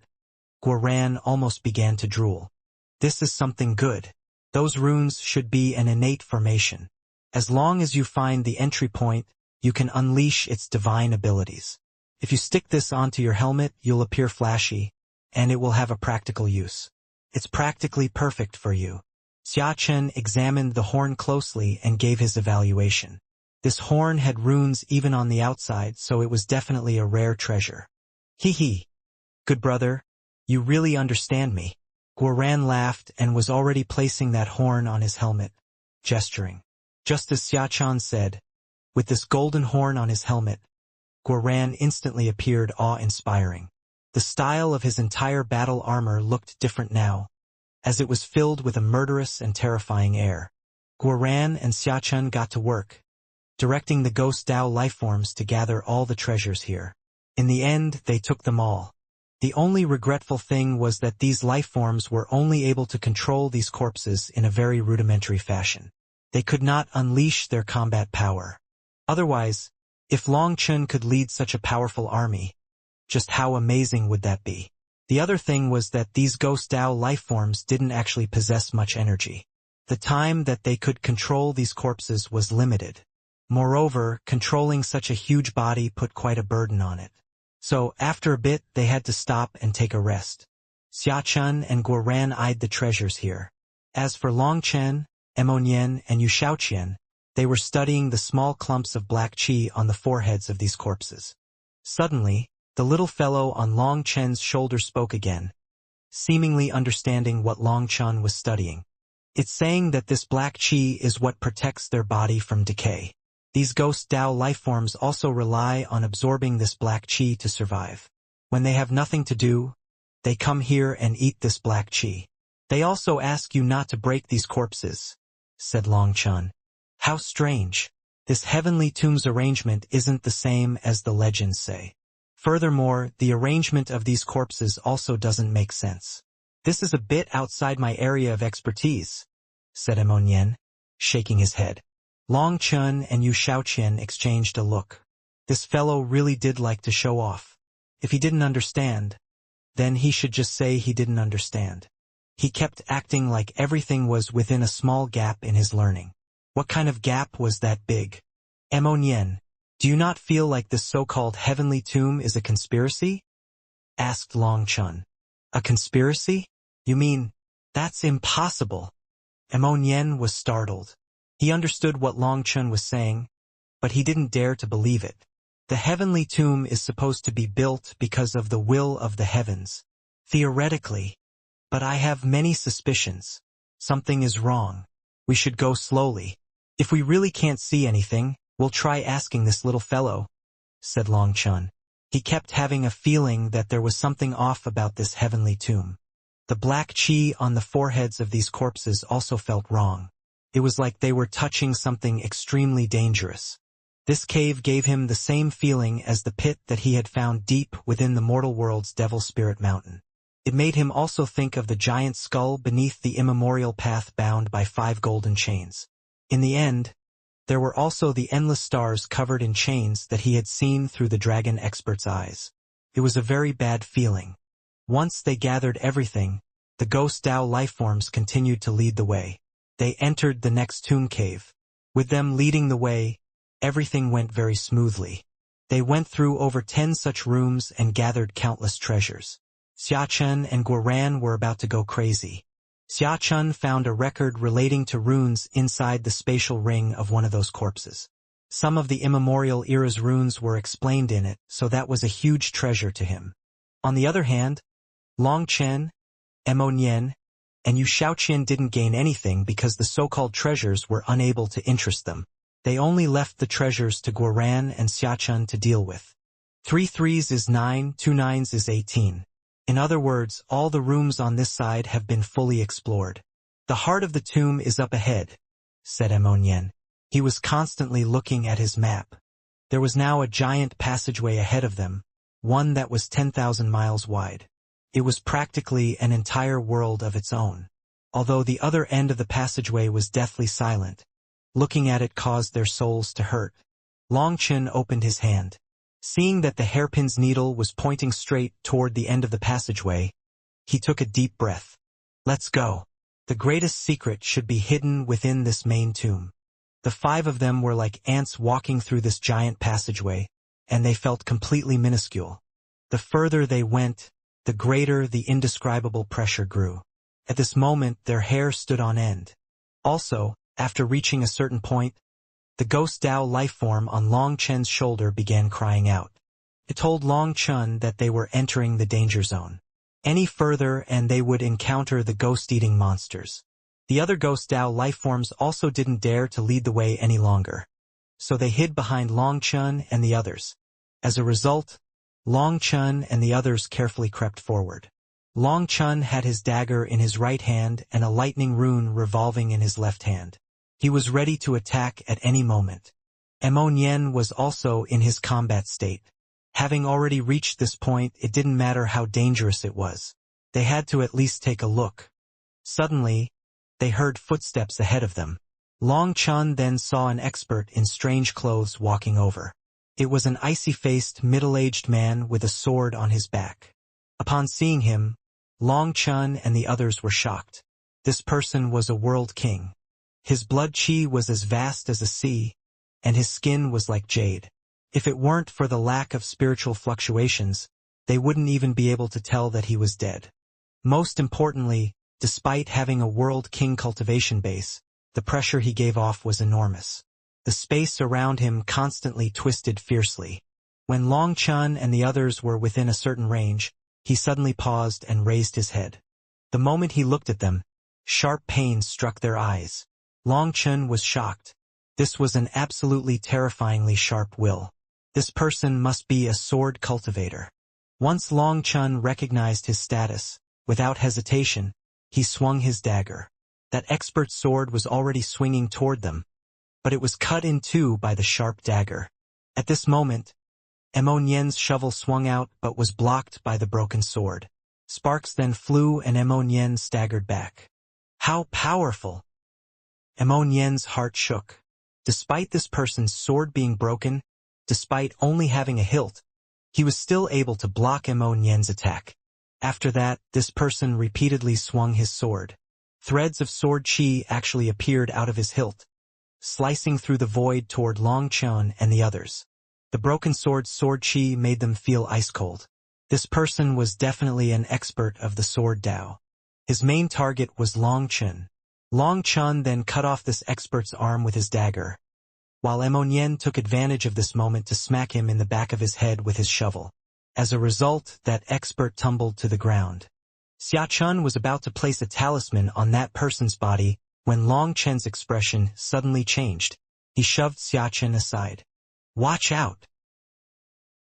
Guoran almost began to drool. This is something good. Those runes should be an innate formation. As long as you find the entry point, you can unleash its divine abilities. If you stick this onto your helmet, you'll appear flashy, and it will have a practical use. It's practically perfect for you. Xia Chen examined the horn closely and gave his evaluation. This horn had runes even on the outside, so it was definitely a rare treasure. Hee. Good brother, you really understand me. Guoran laughed and was already placing that horn on his helmet, gesturing. Just as Xia Chen said, with this golden horn on his helmet, Guoran instantly appeared awe-inspiring. The style of his entire battle armor looked different now, as it was filled with a murderous and terrifying air. Guoran and Xiachun got to work, directing the ghost Dao lifeforms to gather all the treasures here. In the end, they took them all. The only regretful thing was that these lifeforms were only able to control these corpses in a very rudimentary fashion. They could not unleash their combat power. Otherwise, if Long Chun could lead such a powerful army, just how amazing would that be? The other thing was that these ghost Dao lifeforms didn't actually possess much energy. The time that they could control these corpses was limited. Moreover, controlling such a huge body put quite a burden on it. So, after a bit, they had to stop and take a rest. Xiachun and Guoran eyed the treasures here. As for Long Chen, Emonian, and Yu Shaoqian, they were studying the small clumps of black qi on the foreheads of these corpses. Suddenly, the little fellow on Long Chen's shoulder spoke again, seemingly understanding what Long Chen was studying. It's saying that this black qi is what protects their body from decay. These ghost Dao lifeforms also rely on absorbing this black qi to survive. When they have nothing to do, they come here and eat this black qi. They also ask you not to break these corpses, said Long Chen. How strange. This heavenly tomb's arrangement isn't the same as the legends say. Furthermore, the arrangement of these corpses also doesn't make sense. This is a bit outside my area of expertise, said Emonian, shaking his head. Long Chun and Yu Shaoqian exchanged a look. This fellow really did like to show off. If he didn't understand, then he should just say he didn't understand. He kept acting like everything was within a small gap in his learning. What kind of gap was that big? Emonian, do you not feel like this so-called heavenly tomb is a conspiracy? Asked Long Chun. A conspiracy? You mean, that's impossible. Emonian was startled. He understood what Long Chun was saying, but he didn't dare to believe it. The heavenly tomb is supposed to be built because of the will of the heavens. Theoretically. But I have many suspicions. Something is wrong. We should go slowly. If we really can't see anything, we'll try asking this little fellow, said Long Chun. He kept having a feeling that there was something off about this heavenly tomb. The black qi on the foreheads of these corpses also felt wrong. It was like they were touching something extremely dangerous. This cave gave him the same feeling as the pit that he had found deep within the mortal world's Devil Spirit Mountain. It made him also think of the giant skull beneath the immemorial path bound by 5 golden chains. In the end, there were also the endless stars covered in chains that he had seen through the dragon expert's eyes. It was a very bad feeling. Once they gathered everything, the ghost Dao lifeforms continued to lead the way. They entered the next tomb cave. With them leading the way, everything went very smoothly. They went through over 10 such rooms and gathered countless treasures. Xiachun and Guoran were about to go crazy. Xiachun found a record relating to runes inside the spatial ring of one of those corpses. Some of the immemorial era's runes were explained in it, so that was a huge treasure to him. On the other hand, Long Chen, Emonian, and Yu Shaoqian didn't gain anything because the so-called treasures were unable to interest them. They only left the treasures to Guoran and Xiachun to deal with. 3 3s is 9, 2 9s is 18. In other words, all the rooms on this side have been fully explored. The heart of the tomb is up ahead, said Emonian. He was constantly looking at his map. There was now a giant passageway ahead of them, one that was 10,000 miles wide. It was practically an entire world of its own. Although the other end of the passageway was deathly silent, looking at it caused their souls to hurt. Long Chen opened his hand. Seeing that the hairpin's needle was pointing straight toward the end of the passageway, he took a deep breath. Let's go. The greatest secret should be hidden within this main tomb. The 5 of them were like ants walking through this giant passageway, and they felt completely minuscule. The further they went, the greater the indescribable pressure grew. At this moment, their hair stood on end. Also, after reaching a certain point, the ghost Dao lifeform on Long Chen's shoulder began crying out. It told Long Chun that they were entering the danger zone. Any further and they would encounter the ghost-eating monsters. The other ghost Dao lifeforms also didn't dare to lead the way any longer. So they hid behind Long Chun and the others. As a result, Long Chun and the others carefully crept forward. Long Chun had his dagger in his right hand and a lightning rune revolving in his left hand. He was ready to attack at any moment. Nian was also in his combat state. Having already reached this point, it didn't matter how dangerous it was. They had to at least take a look. Suddenly, they heard footsteps ahead of them. Long Chun then saw an expert in strange clothes walking over. It was an icy-faced, middle-aged man with a sword on his back. Upon seeing him, Long Chun and the others were shocked. This person was a world king. His blood qi was as vast as a sea, and his skin was like jade. If it weren't for the lack of spiritual fluctuations, they wouldn't even be able to tell that he was dead. Most importantly, despite having a world king cultivation base, the pressure he gave off was enormous. The space around him constantly twisted fiercely. When Long Chun and the others were within a certain range, he suddenly paused and raised his head. The moment he looked at them, sharp pain struck their eyes. Long Chun was shocked. This was an absolutely terrifyingly sharp will. This person must be a sword cultivator. Once Long Chun recognized his status, without hesitation, he swung his dagger. That expert sword was already swinging toward them, but it was cut in two by the sharp dagger. At this moment, Nian's shovel swung out but was blocked by the broken sword. Sparks then flew and Nian staggered back. How powerful! Nian's heart shook. Despite this person's sword being broken, despite only having a hilt, he was still able to block Nian's attack. After that, this person repeatedly swung his sword. Threads of sword qi actually appeared out of his hilt, slicing through the void toward Long Chun and the others. The broken sword qi made them feel ice-cold. This person was definitely an expert of the sword Dao. His main target was Long Chun. Long Chun then cut off this expert's arm with his dagger, while Nian took advantage of this moment to smack him in the back of his head with his shovel. As a result, that expert tumbled to the ground. Xia Chun was about to place a talisman on that person's body when Long Chun's expression suddenly changed. He shoved Xia Chun aside. Watch out!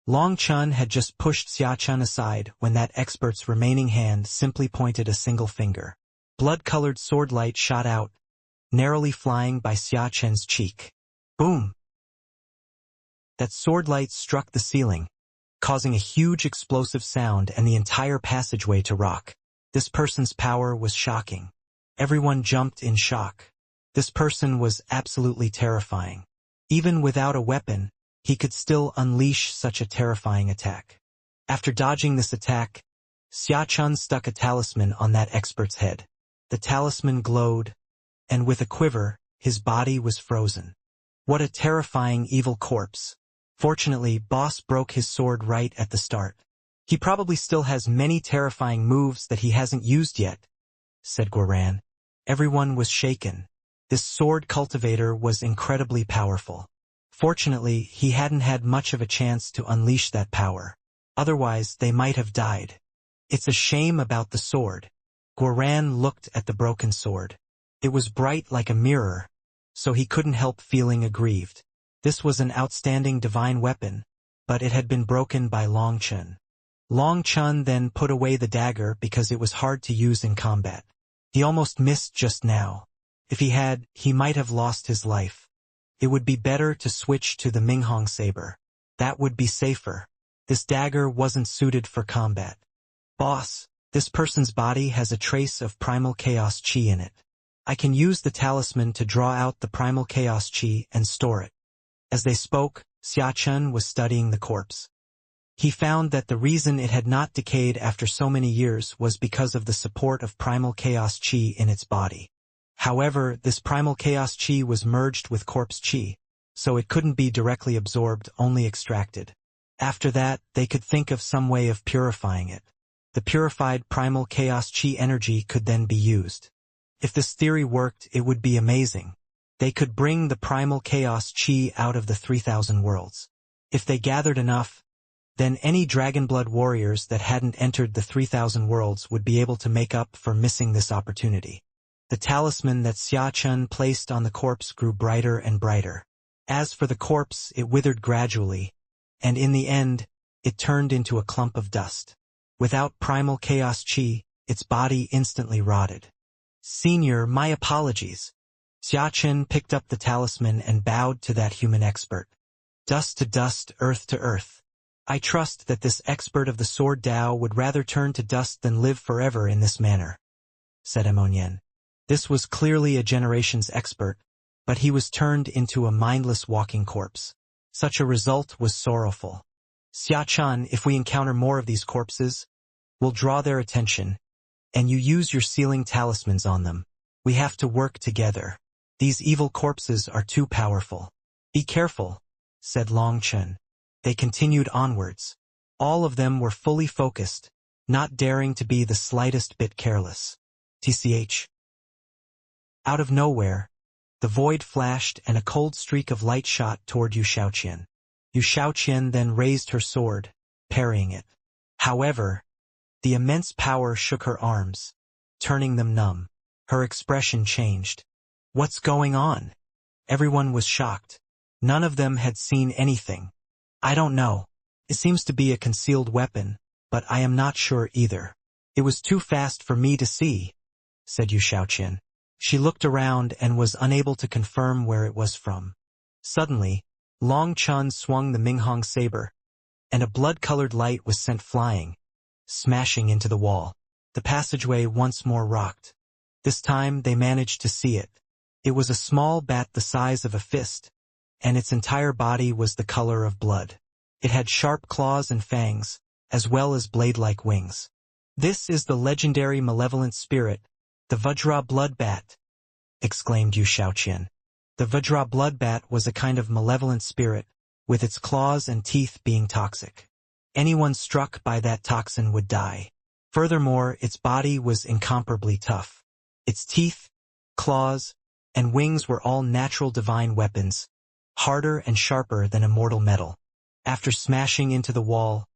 Long Chun had just pushed Xia Chun aside when that expert's remaining hand simply pointed a single finger. Blood-colored sword light shot out, narrowly flying by Xia Chun's cheek. Boom! That sword light struck the ceiling, causing a huge explosive sound and the entire passageway to rock. This person's power was shocking. Everyone jumped in shock. This person was absolutely terrifying. Even without a weapon, he could still unleash such a terrifying attack. After dodging this attack, Xia Chun stuck a talisman on that expert's head. The talisman glowed, and with a quiver, his body was frozen. What a terrifying evil corpse. Fortunately, Boss broke his sword right at the start. He probably still has many terrifying moves that he hasn't used yet, said Guoran. Everyone was shaken. This sword cultivator was incredibly powerful. Fortunately, he hadn't had much of a chance to unleash that power. Otherwise, they might have died. It's a shame about the sword. Guoran looked at the broken sword. It was bright like a mirror, so he couldn't help feeling aggrieved. This was an outstanding divine weapon, but it had been broken by Long Chun. Long Chun then put away the dagger because it was hard to use in combat. He almost missed just now. If he had, he might have lost his life. It would be better to switch to the Minghong saber. That would be safer. This dagger wasn't suited for combat. Boss, this person's body has a trace of primal chaos qi in it. I can use the talisman to draw out the primal chaos qi and store it. As they spoke, Xia Chun was studying the corpse. He found that the reason it had not decayed after so many years was because of the support of primal chaos qi in its body. However, this primal chaos qi was merged with corpse qi, so it couldn't be directly absorbed, only extracted. After that, they could think of some way of purifying it. The purified primal chaos qi energy could then be used. If this theory worked, it would be amazing. They could bring the primal chaos qi out of the 3,000 worlds. If they gathered enough, then any Dragonblood warriors that hadn't entered the 3,000 worlds would be able to make up for missing this opportunity. The talisman that Xia Chun placed on the corpse grew brighter and brighter. As for the corpse, it withered gradually, and in the end, it turned into a clump of dust. Without primal chaos chi, its body instantly rotted. "Senior, my apologies." Xiachen picked up the talisman and bowed to that human expert. "Dust to dust, earth to earth. I trust that this expert of the sword Dao would rather turn to dust than live forever in this manner," said Ammonian. This was clearly a generation's expert, but he was turned into a mindless walking corpse. Such a result was sorrowful. "Xiachan, if we encounter more of these corpses, we'll draw their attention, and you use your sealing talismans on them. We have to work together. These evil corpses are too powerful." "Be careful," said Long Chen. They continued onwards. All of them were fully focused, not daring to be the slightest bit careless. TCH. Out of nowhere, the void flashed and a cold streak of light shot toward Yu Shaoqian. Yu Shaoqian then raised her sword, parrying it. However, the immense power shook her arms, turning them numb. Her expression changed. "What's going on?" Everyone was shocked. None of them had seen anything. "I don't know. It seems to be a concealed weapon, but I am not sure either. It was too fast for me to see," said Yu Shaoqian. She looked around and was unable to confirm where it was from. Suddenly, Long Chun swung the Minghong saber, and a blood-colored light was sent flying, smashing into the wall. The passageway once more rocked. This time they managed to see it. It was a small bat the size of a fist, and its entire body was the color of blood. It had sharp claws and fangs, as well as blade-like wings. "This is the legendary malevolent spirit, the Vajra blood bat," exclaimed Yu Shaoqian. The Vajra blood bat was a kind of malevolent spirit, with its claws and teeth being toxic. Anyone struck by that toxin would die. Furthermore, its body was incomparably tough. Its teeth, claws, and wings were all natural divine weapons, harder and sharper than immortal metal. After smashing into the wall,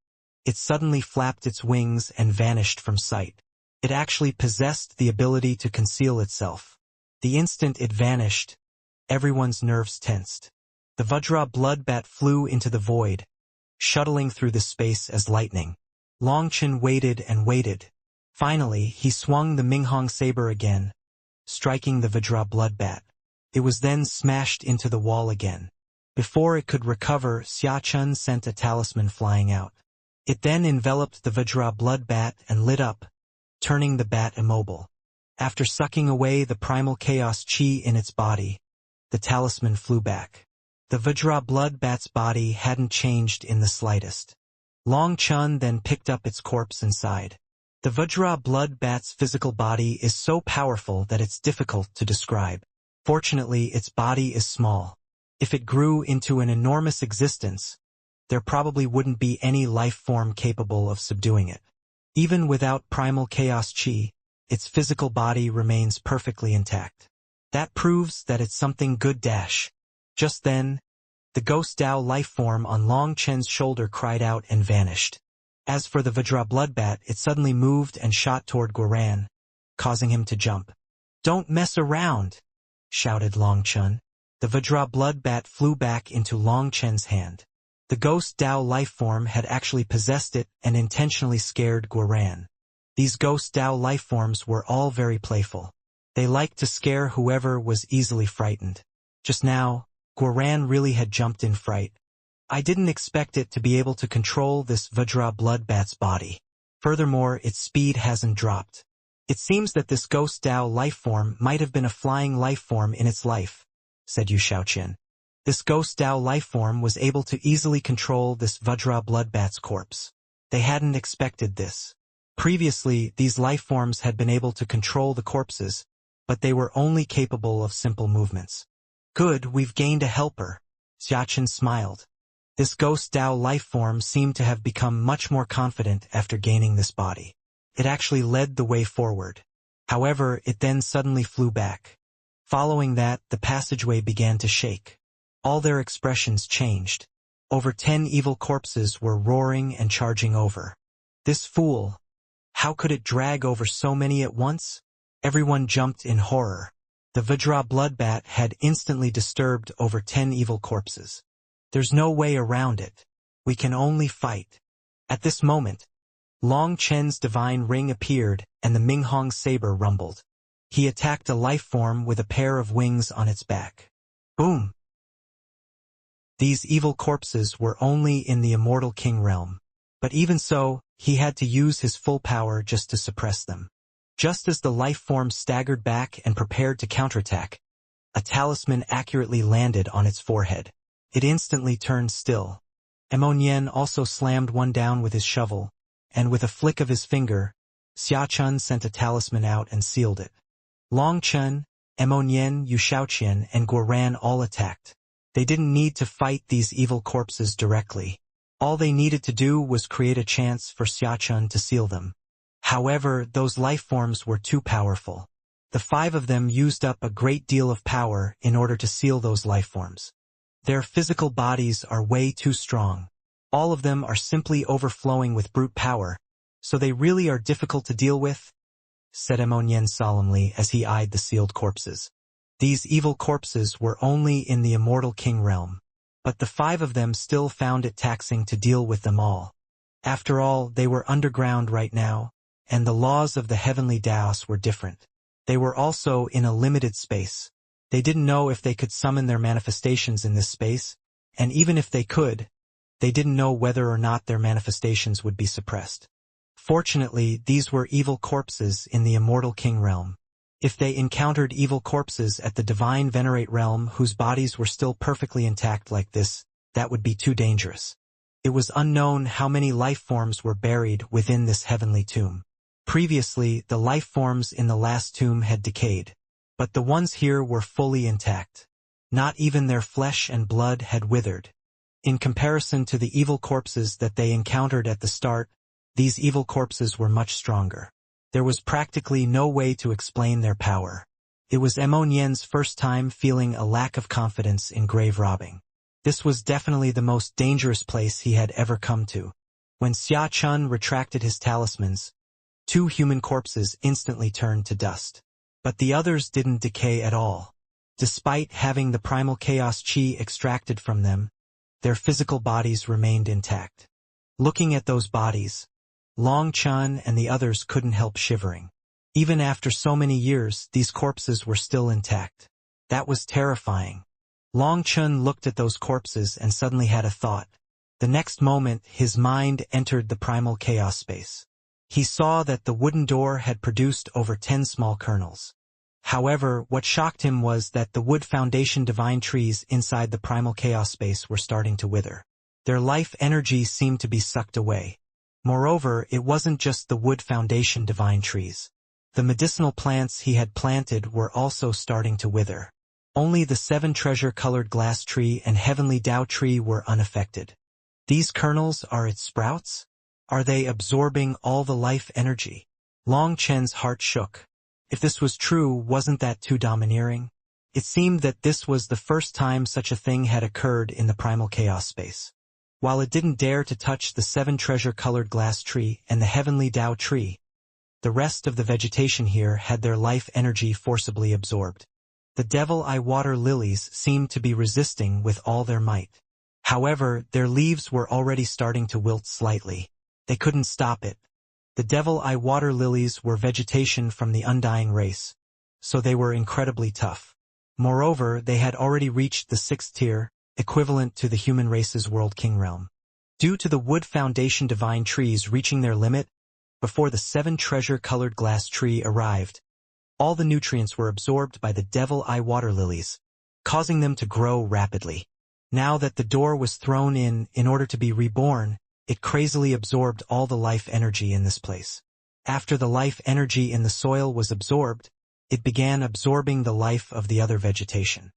it suddenly flapped its wings and vanished from sight. It actually possessed the ability to conceal itself. The instant it vanished, everyone's nerves tensed. The Vajra blood bat flew into the void, shuttling through the space as lightning. Longchen waited and waited. Finally, he swung the Minghong saber again, striking the Vajra blood bat. It was then smashed into the wall again. Before it could recover, Xiachun sent a talisman flying out. It then enveloped the Vajra blood bat and lit up, turning the bat immobile. After sucking away the primal chaos chi in its body, the talisman flew back. The Vajra blood bat's body hadn't changed in the slightest. Long Chun then picked up its corpse inside. The Vajra blood bat's physical body is so powerful that it's difficult to describe. Fortunately, its body is small. If it grew into an enormous existence, there probably wouldn't be any life form capable of subduing it. Even without primal chaos chi, its physical body remains perfectly intact. That proves that it's something good. Just then, the ghost Dao life form on Long Chen's shoulder cried out and vanished. As for the Vajra blood bat, it suddenly moved and shot toward Guoran, causing him to jump. "Don't mess around," shouted Long Chen. The Vajra blood bat flew back into Long Chen's hand. The ghost Dao life form had actually possessed it and intentionally scared Guoran. These ghost Dao life forms were all very playful. They liked to scare whoever was easily frightened. Just now, Guoran really had jumped in fright. "I didn't expect it to be able to control this Vajra blood bat's body. Furthermore, its speed hasn't dropped. It seems that this ghost Dao life form might have been a flying life form in its life," said Yu Shaoqian. This ghost Dao life form was able to easily control this Vajra blood bat's corpse. They hadn't expected this. Previously, these life forms had been able to control the corpses, but they were only capable of simple movements. "Good, we've gained a helper," Xiachen smiled. This ghost Dao life form seemed to have become much more confident after gaining this body. It actually led the way forward. However, it then suddenly flew back. Following that, the passageway began to shake. All their expressions changed. Over 10 evil corpses were roaring and charging over. "This fool! How could it drag over so many at once?" Everyone jumped in horror. The Vajra blood bat had instantly disturbed over 10 evil corpses. "There's no way around it. We can only fight." At this moment, Long Chen's divine ring appeared and the Minghong saber rumbled. He attacked a life form with a pair of wings on its back. Boom! These evil corpses were only in the Immortal King realm. But even so, he had to use his full power just to suppress them. Just as the life form staggered back and prepared to counterattack, a talisman accurately landed on its forehead. It instantly turned still. Emonian also slammed one down with his shovel, and with a flick of his finger, Xiachun sent a talisman out and sealed it. Long Chen, Emonian, Yushaoqian, and Guoran all attacked. They didn't need to fight these evil corpses directly. All they needed to do was create a chance for Xiachun to seal them. However, those life forms were too powerful. The 5 of them used up a great deal of power in order to seal those life forms. Their physical bodies are way too strong. All of them are simply overflowing with brute power, so they really are difficult to deal with, said Emonian solemnly as he eyed the sealed corpses. These evil corpses were only in the Immortal King realm, but the 5 of them still found it taxing to deal with them all. After all, they were underground right now, and the laws of the heavenly Daos were different. They were also in a limited space. They didn't know if they could summon their manifestations in this space, and even if they could, they didn't know whether or not their manifestations would be suppressed. Fortunately, these were evil corpses in the Immortal King realm. If they encountered evil corpses at the Divine Venerate realm whose bodies were still perfectly intact like this, that would be too dangerous. It was unknown how many life forms were buried within this heavenly tomb. Previously, the life forms in the last tomb had decayed, but the ones here were fully intact. Not even their flesh and blood had withered. In comparison to the evil corpses that they encountered at the start, these evil corpses were much stronger. There was practically no way to explain their power. It was Emonian's first time feeling a lack of confidence in grave robbing. This was definitely the most dangerous place he had ever come to. When Xiachun retracted his talismans, 2 human corpses instantly turned to dust. But the others didn't decay at all. Despite having the primal chaos chi extracted from them, their physical bodies remained intact. Looking at those bodies, Long Chen and the others couldn't help shivering. Even after so many years, these corpses were still intact. That was terrifying. Long Chen looked at those corpses and suddenly had a thought. The next moment, his mind entered the primal chaos space. He saw that the wooden door had produced over 10 small kernels. However, what shocked him was that the wood foundation divine trees inside the primal chaos space were starting to wither. Their life energy seemed to be sucked away. Moreover, it wasn't just the wood foundation divine trees. The medicinal plants he had planted were also starting to wither. Only the 7 treasure-colored glass tree and heavenly Tao tree were unaffected. These kernels are its sprouts? Are they absorbing all the life energy? Long Chen's heart shook. If this was true, wasn't that too domineering? It seemed that this was the first time such a thing had occurred in the primal chaos space. While it didn't dare to touch the 7 treasure-colored glass tree and the heavenly Tao tree, the rest of the vegetation here had their life energy forcibly absorbed. The devil eye water lilies seemed to be resisting with all their might. However, their leaves were already starting to wilt slightly. They couldn't stop it. The devil eye water lilies were vegetation from the undying race, so they were incredibly tough. Moreover, they had already reached the 6th tier, equivalent to the human race's world king realm. Due to the wood foundation divine trees reaching their limit, before the 7 treasure-colored glass tree arrived, all the nutrients were absorbed by the devil eye water lilies, causing them to grow rapidly. Now that the door was thrown in order to be reborn, it crazily absorbed all the life energy in this place. After the life energy in the soil was absorbed, it began absorbing the life of the other vegetation.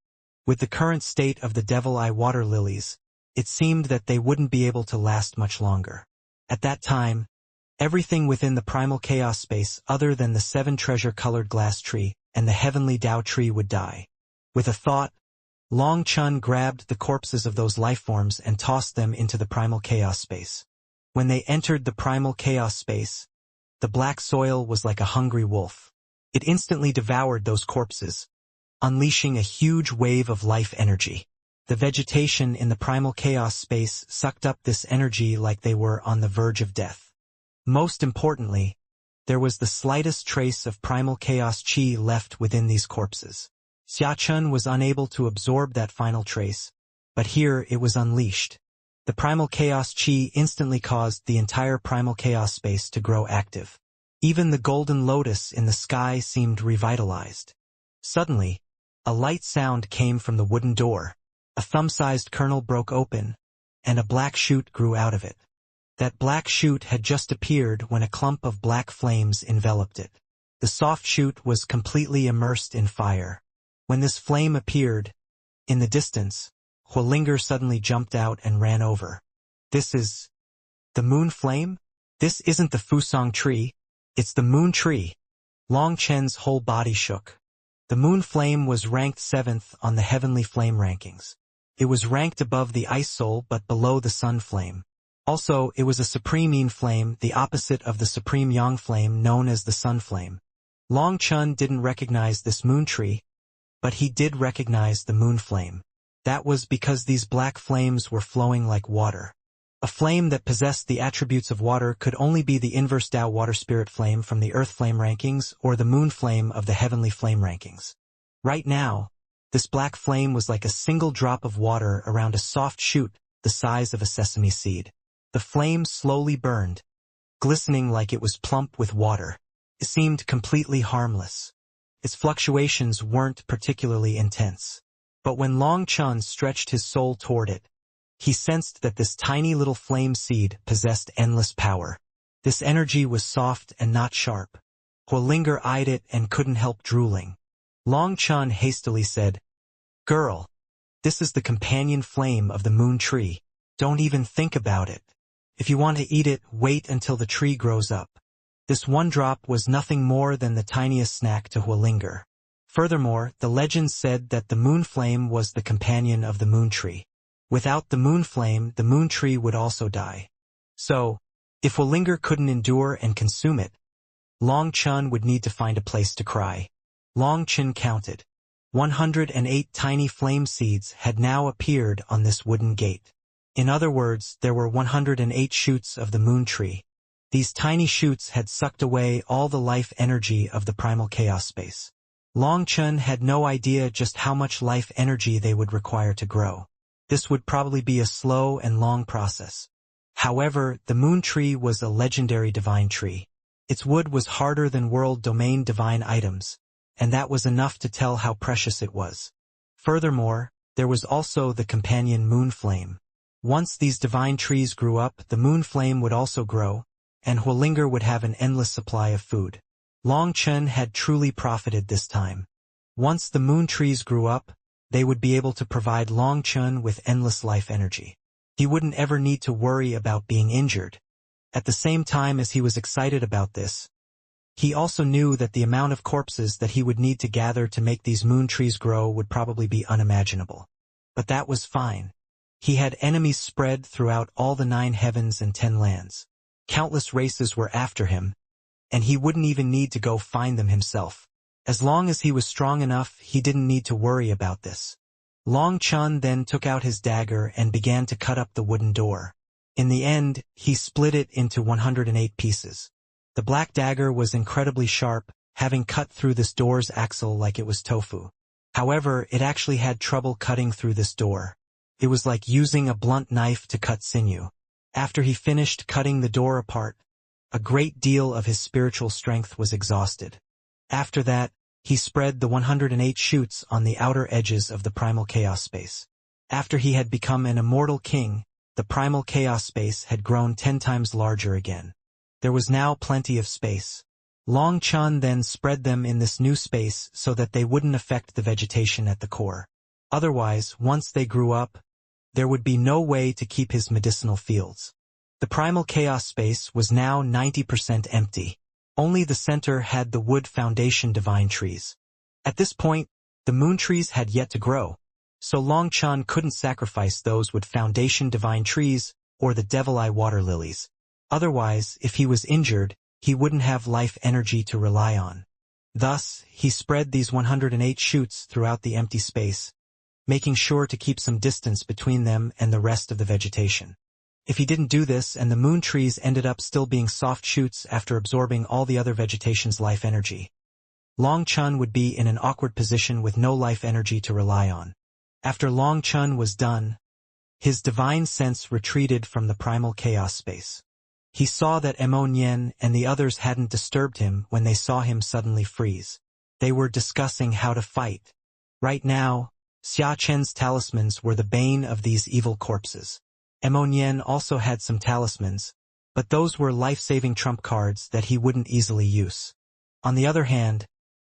With the current state of the devil eye water lilies, it seemed that they wouldn't be able to last much longer. At that time, everything within the primal chaos space other than the 7 treasure-colored glass tree and the heavenly Tao tree would die. With a thought, Long Chen grabbed the corpses of those life forms and tossed them into the primal chaos space. When they entered the primal chaos space, the black soil was like a hungry wolf. It instantly devoured those corpses, unleashing a huge wave of life energy. The vegetation in the primal chaos space sucked up this energy like they were on the verge of death. Most importantly, there was the slightest trace of primal chaos chi left within these corpses. Xiachun was unable to absorb that final trace, but here it was unleashed. The primal chaos chi instantly caused the entire primal chaos space to grow active. Even the golden lotus in the sky seemed revitalized. Suddenly, a light sound came from the wooden door. A thumb-sized kernel broke open, and a black shoot grew out of it. That black shoot had just appeared when a clump of black flames enveloped it. The soft shoot was completely immersed in fire. When this flame appeared, in the distance, Huolinger suddenly jumped out and ran over. This is the moon flame? This isn't the Fusang tree, it's the moon tree. Long Chen's whole body shook. The moon flame was ranked 7th on the heavenly flame rankings. It was ranked above the ice soul but below the sun flame. Also, it was a supreme yin flame, the opposite of the supreme yang flame known as the sun flame. Long Chen didn't recognize this moon tree, but he did recognize the moon flame. That was because these black flames were flowing like water. A flame that possessed the attributes of water could only be the inverse Tao water spirit flame from the earth flame rankings or the moon flame of the heavenly flame rankings. Right now, this black flame was like a single drop of water around a soft shoot the size of a sesame seed. The flame slowly burned, glistening like it was plump with water. It seemed completely harmless. Its fluctuations weren't particularly intense. But when Long Chen stretched his soul toward it, he sensed that this tiny little flame seed possessed endless power. This energy was soft and not sharp. Huolinger eyed it and couldn't help drooling. Long Chen hastily said, "Girl, this is the companion flame of the moon tree. Don't even think about it. If you want to eat it, wait until the tree grows up." This one drop was nothing more than the tiniest snack to Huolinger. Furthermore, the legend said that the moon flame was the companion of the moon tree. Without the moon flame, the moon tree would also die. So, if Huolinger couldn't endure and consume it, Long Chen would need to find a place to cry. Long Chen counted. 108 tiny flame seeds had now appeared on this wooden gate. In other words, there were 108 shoots of the moon tree. These tiny shoots had sucked away all the life energy of the primal chaos space. Long Chen had no idea just how much life energy they would require to grow. This would probably be a slow and long process. However, the moon tree was a legendary divine tree. Its wood was harder than world domain divine items, and that was enough to tell how precious it was. Furthermore, there was also the companion moon flame. Once these divine trees grew up, the moon flame would also grow, and Huolinger would have an endless supply of food. Long Chen had truly profited this time. Once the moon trees grew up, they would be able to provide Long Chen with endless life energy. He wouldn't ever need to worry about being injured. At the same time as he was excited about this, he also knew that the amount of corpses that he would need to gather to make these moon trees grow would probably be unimaginable. But that was fine. He had enemies spread throughout all the 9 heavens and 10 lands. Countless races were after him, and he wouldn't even need to go find them himself. As long as he was strong enough, he didn't need to worry about this. Long Chen then took out his dagger and began to cut up the wooden door. In the end, he split it into 108 pieces. The black dagger was incredibly sharp, having cut through this door's axle like it was tofu. However, it actually had trouble cutting through this door. It was like using a blunt knife to cut sinew. After he finished cutting the door apart, a great deal of his spiritual strength was exhausted. After that, he spread the 108 shoots on the outer edges of the primal chaos space. After he had become an immortal king, the primal chaos space had grown 10 times larger again. There was now plenty of space. Long Chen then spread them in this new space so that they wouldn't affect the vegetation at the core. Otherwise, once they grew up, there would be no way to keep his medicinal fields. The primal chaos space was now 90% empty. Only the center had the wood foundation divine trees. At this point, the moon trees had yet to grow, so Long Chen couldn't sacrifice those wood foundation divine trees or the devil eye water lilies. Otherwise, if he was injured, he wouldn't have life energy to rely on. Thus, he spread these 108 shoots throughout the empty space, making sure to keep some distance between them and the rest of the vegetation. If he didn't do this and the moon trees ended up still being soft shoots after absorbing all the other vegetation's life energy, Long Chun would be in an awkward position with no life energy to rely on. After Long Chun was done, his divine sense retreated from the primal chaos space. He saw that Immonyen and the others hadn't disturbed him when they saw him suddenly freeze. They were discussing how to fight. Right now, Xia Chen's talismans were the bane of these evil corpses. Immonyen also had some talismans, but those were life-saving trump cards that he wouldn't easily use. On the other hand,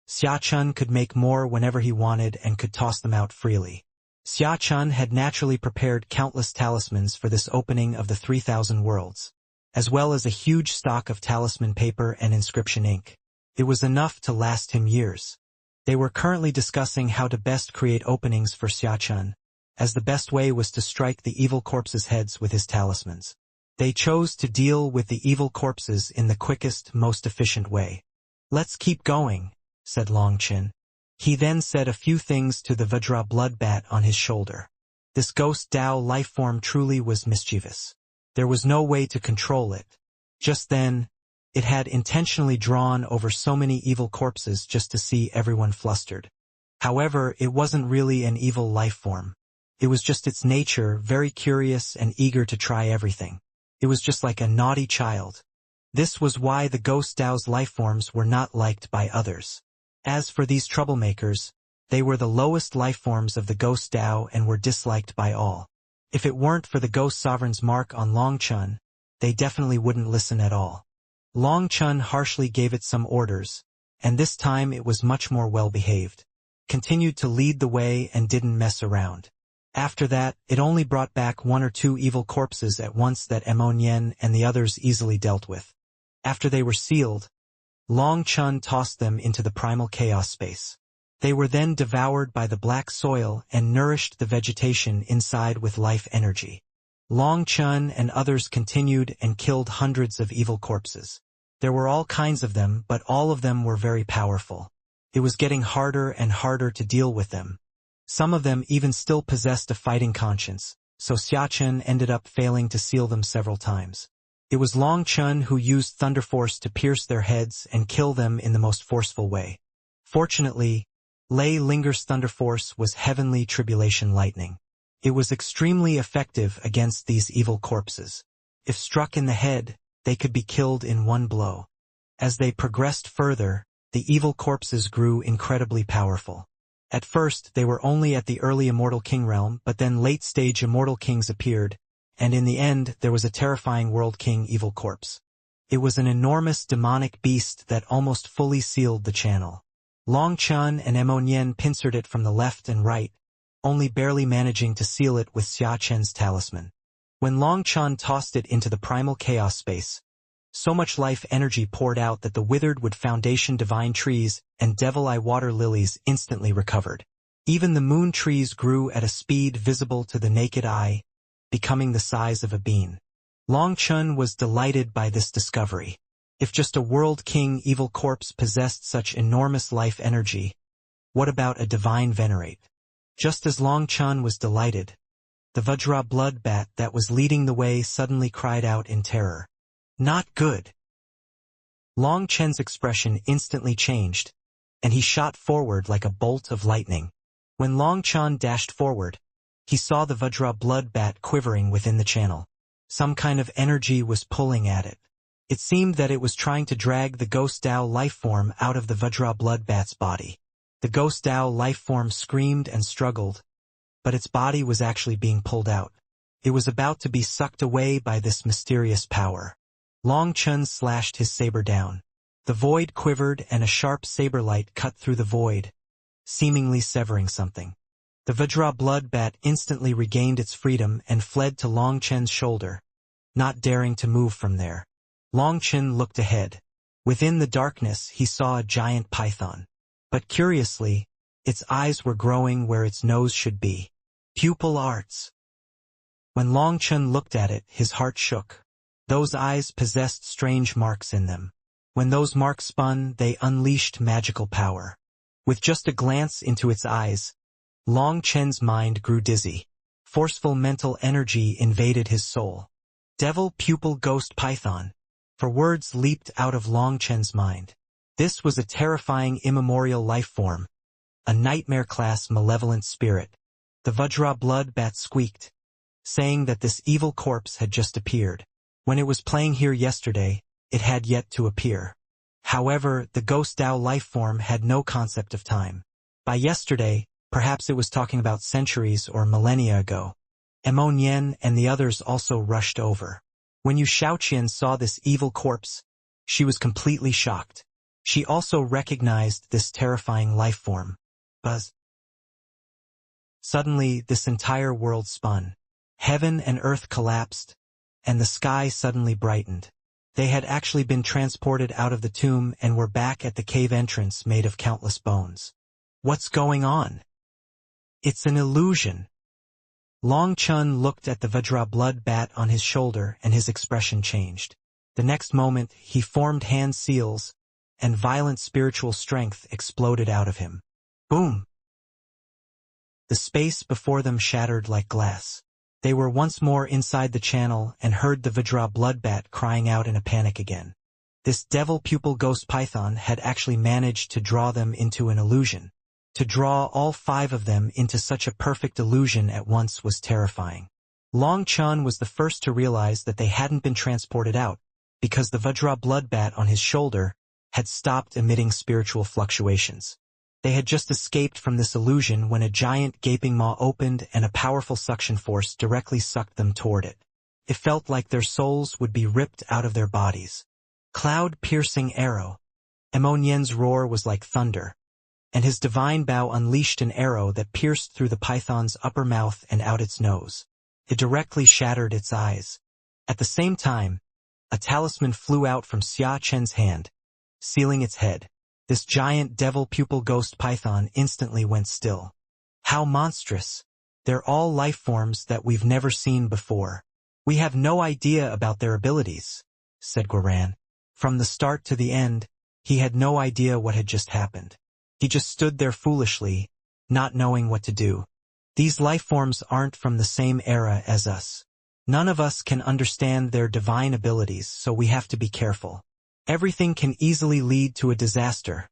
Xia Chun could make more whenever he wanted and could toss them out freely. Xia Chun had naturally prepared countless talismans for this opening of the 3,000 worlds, as well as a huge stock of talisman paper and inscription ink. It was enough to last him years. They were currently discussing how to best create openings for Xia Chun, as the best way was to strike the evil corpses' heads with his talismans. They chose to deal with the evil corpses in the quickest, most efficient way. "Let's keep going," said Long Chin. He then said a few things to the Vajra blood bat on his shoulder. This ghost Dao lifeform truly was mischievous. There was no way to control it. Just then, it had intentionally drawn over so many evil corpses just to see everyone flustered. However, it wasn't really an evil lifeform. It was just its nature, very curious and eager to try everything. It was just like a naughty child. This was why the ghost Dao's lifeforms were not liked by others. As for these troublemakers, they were the lowest lifeforms of the ghost Dao and were disliked by all. If it weren't for the ghost sovereign's mark on Long Chun, they definitely wouldn't listen at all. Long Chun harshly gave it some orders, and this time it was much more well-behaved. Continued to lead the way and didn't mess around. After that, it only brought back 1 or 2 evil corpses at once that Immonyen and the others easily dealt with. After they were sealed, Long Chun tossed them into the primal chaos space. They were then devoured by the black soil and nourished the vegetation inside with life energy. Long Chun and others continued and killed hundreds of evil corpses. There were all kinds of them, but all of them were very powerful. It was getting harder and harder to deal with them. Some of them even still possessed a fighting conscience, so Xia Chun ended up failing to seal them several times. It was Long Chun who used Thunder Force to pierce their heads and kill them in the most forceful way. Fortunately, Lei Linger's Thunder Force was heavenly tribulation lightning. It was extremely effective against these evil corpses. If struck in the head, they could be killed in one blow. As they progressed further, the evil corpses grew incredibly powerful. At first, they were only at the early Immortal King realm, but then late-stage Immortal Kings appeared, and in the end, there was a terrifying World King evil corpse. It was an enormous demonic beast that almost fully sealed the channel. Long Chun and Immonyen pincered it from the left and right, only barely managing to seal it with Xia Chen's talisman. When Long Chun tossed it into the primal chaos space, so much life energy poured out that the withered wood foundation divine trees and devil eye water lilies instantly recovered. Even the moon trees grew at a speed visible to the naked eye, becoming the size of a bean. Long Chun was delighted by this discovery. If just a World King evil corpse possessed such enormous life energy, what about a divine venerate? Just as Long Chun was delighted, the Vajra blood bat that was leading the way suddenly cried out in terror. Not good. Long Chen's expression instantly changed, and he shot forward like a bolt of lightning. When Long Chun dashed forward, he saw the Vajra blood bat quivering within the channel. Some kind of energy was pulling at it. It seemed that it was trying to drag the Ghost Dao lifeform out of the Vajra blood bat's body. The Ghost Dao lifeform screamed and struggled, but its body was actually being pulled out. It was about to be sucked away by this mysterious power. Long Chun slashed his saber down. The void quivered and a sharp saber light cut through the void, seemingly severing something. The Vajra blood bat instantly regained its freedom and fled to Long Chen's shoulder, not daring to move from there. Long Chen looked ahead. Within the darkness he saw a giant python. But curiously, its eyes were growing where its nose should be. Pupil arts. When Long Chen looked at it, his heart shook. Those eyes possessed strange marks in them. When those marks spun, they unleashed magical power. With just a glance into its eyes, Long Chen's mind grew dizzy. Forceful mental energy invaded his soul. Devil pupil ghost python. For words leaped out of Long Chen's mind. This was a terrifying immemorial life form. A nightmare-class malevolent spirit. The Vajra blood bat squeaked, saying that this evil corpse had just appeared. When it was playing here yesterday, it had yet to appear. However, the ghost Dao life form had no concept of time. By yesterday, perhaps it was talking about centuries or millennia ago. Nian and the others also rushed over. When Yu Shaoqian saw this evil corpse, she was completely shocked. She also recognized this terrifying life form. Buzz. Suddenly, this entire world spun. Heaven and earth collapsed, and the sky suddenly brightened. They had actually been transported out of the tomb and were back at the cave entrance made of countless bones. What's going on? It's an illusion. Long Chun looked at the Vajra blood bat on his shoulder and his expression changed. The next moment, he formed hand seals, and violent spiritual strength exploded out of him. Boom! The space before them shattered like glass. They were once more inside the channel and heard the Vajra blood bat crying out in a panic again. This devil pupil ghost python had actually managed to draw them into an illusion. To draw all 5 of them into such a perfect illusion at once was terrifying. Long Chun was the first to realize that they hadn't been transported out, because the Vajra blood bat on his shoulder had stopped emitting spiritual fluctuations. They had just escaped from this illusion when a giant gaping maw opened and a powerful suction force directly sucked them toward it. It felt like their souls would be ripped out of their bodies. Cloud-piercing arrow. Nian's roar was like thunder, and his divine bow unleashed an arrow that pierced through the python's upper mouth and out its nose. It directly shattered its eyes. At the same time, a talisman flew out from Xia Chen's hand, sealing its head. This giant devil pupil ghost python instantly went still. How monstrous! They're all life forms that we've never seen before. We have no idea about their abilities, said Guoran. From the start to the end, he had no idea what had just happened. He just stood there foolishly, not knowing what to do. These life forms aren't from the same era as us. None of us can understand their divine abilities, so we have to be careful. Everything can easily lead to a disaster,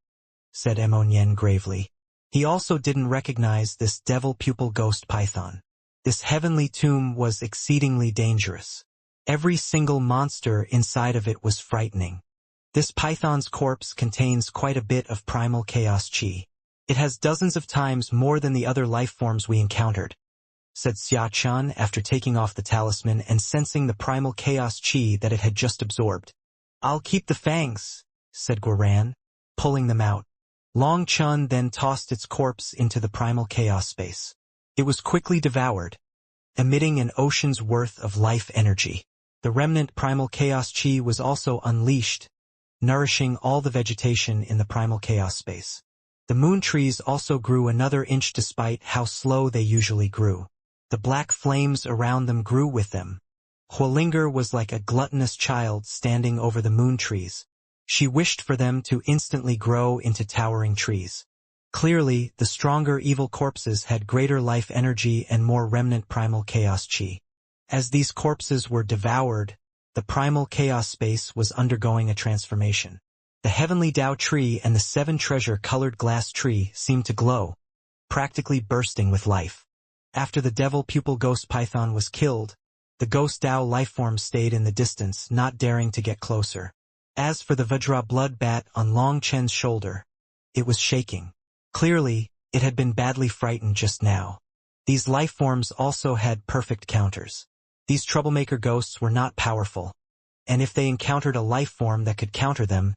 said Nian gravely. He also didn't recognize this devil pupil ghost python. This heavenly tomb was exceedingly dangerous. Every single monster inside of it was frightening. This python's corpse contains quite a bit of primal chaos chi. It has dozens of times more than the other life forms we encountered, said Xia Chan after taking off the talisman and sensing the primal chaos chi that it had just absorbed. I'll keep the fangs, said Guoran, pulling them out. Long Chun then tossed its corpse into the primal chaos space. It was quickly devoured, emitting an ocean's worth of life energy. The remnant primal chaos chi was also unleashed, nourishing all the vegetation in the primal chaos space. The moon trees also grew another inch despite how slow they usually grew. The black flames around them grew with them. Huolinger was like a gluttonous child standing over the moon trees. She wished for them to instantly grow into towering trees. Clearly, the stronger evil corpses had greater life energy and more remnant primal chaos chi. As these corpses were devoured, the primal chaos space was undergoing a transformation. The heavenly Dao tree and the 7 treasure-colored glass tree seemed to glow, practically bursting with life. After the devil pupil ghost python was killed, the ghost Dao lifeform stayed in the distance, not daring to get closer. As for the Vajra blood bat on Long Chen's shoulder, it was shaking. Clearly, it had been badly frightened just now. These lifeforms also had perfect counters. These troublemaker ghosts were not powerful, and if they encountered a lifeform that could counter them,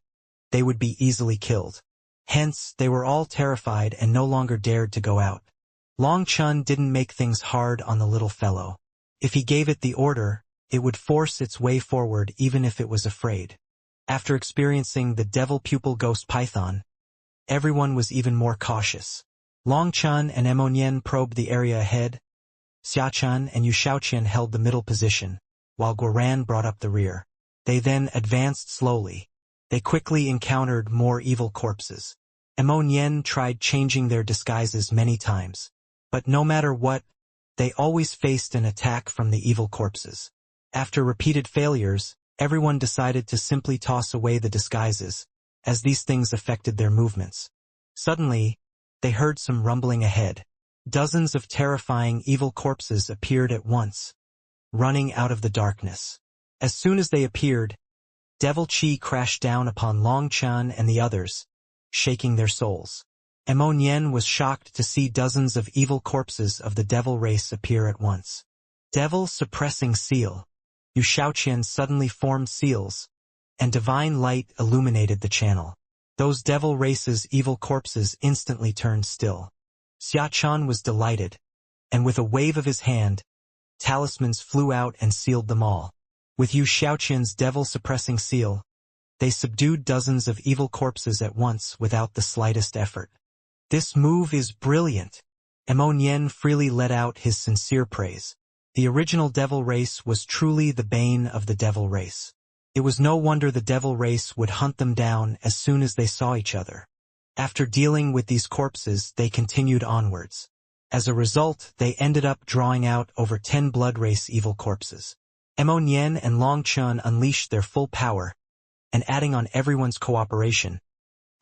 they would be easily killed. Hence, they were all terrified and no longer dared to go out. Long Chun didn't make things hard on the little fellow. If he gave it the order, it would force its way forward even if it was afraid. After experiencing the devil pupil ghost python, everyone was even more cautious. Long Chun and Nian probed the area ahead. Xia Chan and Yu Shaoqian held the middle position, while Guoran brought up the rear. They then advanced slowly. They quickly encountered more evil corpses. Nian tried changing their disguises many times. But no matter what, they always faced an attack from the evil corpses. After repeated failures, everyone decided to simply toss away the disguises, as these things affected their movements. Suddenly, they heard some rumbling ahead. Dozens of terrifying evil corpses appeared at once, running out of the darkness. As soon as they appeared, Devil Chi crashed down upon Long Chen and the others, shaking their souls. Immonien was shocked to see dozens of evil corpses of the devil race appear at once. Devil suppressing seal. Yu Shaoqian suddenly formed seals, and divine light illuminated the channel. Those devil race's evil corpses instantly turned still. Xia Chan was delighted, and with a wave of his hand, talismans flew out and sealed them all. With Yu Shaoqian's devil-suppressing seal, they subdued dozens of evil corpses at once without the slightest effort. This move is brilliant. Immonien freely let out his sincere praise. The original devil race was truly the bane of the devil race. It was no wonder the devil race would hunt them down as soon as they saw each other. After dealing with these corpses, they continued onwards. As a result, they ended up drawing out over 10 blood race evil corpses. Immonien and Long Chen unleashed their full power, and adding on everyone's cooperation,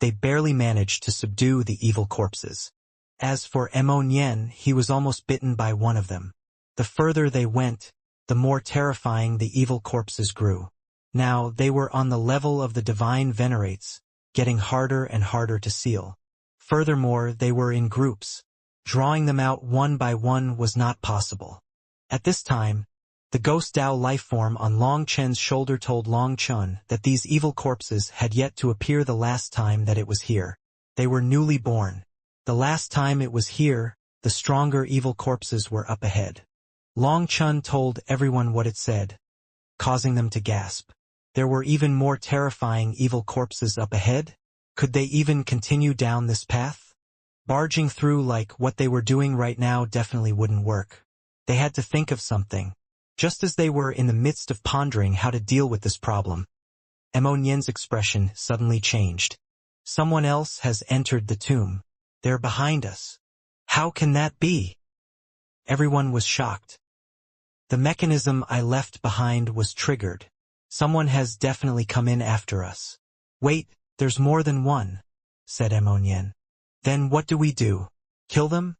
they barely managed to subdue the evil corpses. As for Immonien, he was almost bitten by one of them. The further they went, the more terrifying the evil corpses grew. Now they were on the level of the divine venerates, getting harder and harder to seal. Furthermore, they were in groups. Drawing them out one by one was not possible. At this time, the ghost Dao lifeform on Long Chen's shoulder told Long Chen that these evil corpses had yet to appear the last time that it was here. They were newly born. The last time it was here, the stronger evil corpses were up ahead. Long Chen told everyone what it said, causing them to gasp. There were even more terrifying evil corpses up ahead? Could they even continue down this path? Barging through like what they were doing right now definitely wouldn't work. They had to think of something. Just as they were in the midst of pondering how to deal with this problem, Immonien's expression suddenly changed. Someone else has entered the tomb. They're behind us. How can that be? Everyone was shocked. The mechanism I left behind was triggered. Someone has definitely come in after us. Wait, there's more than one, said Immonien. Then what do we do? Kill them?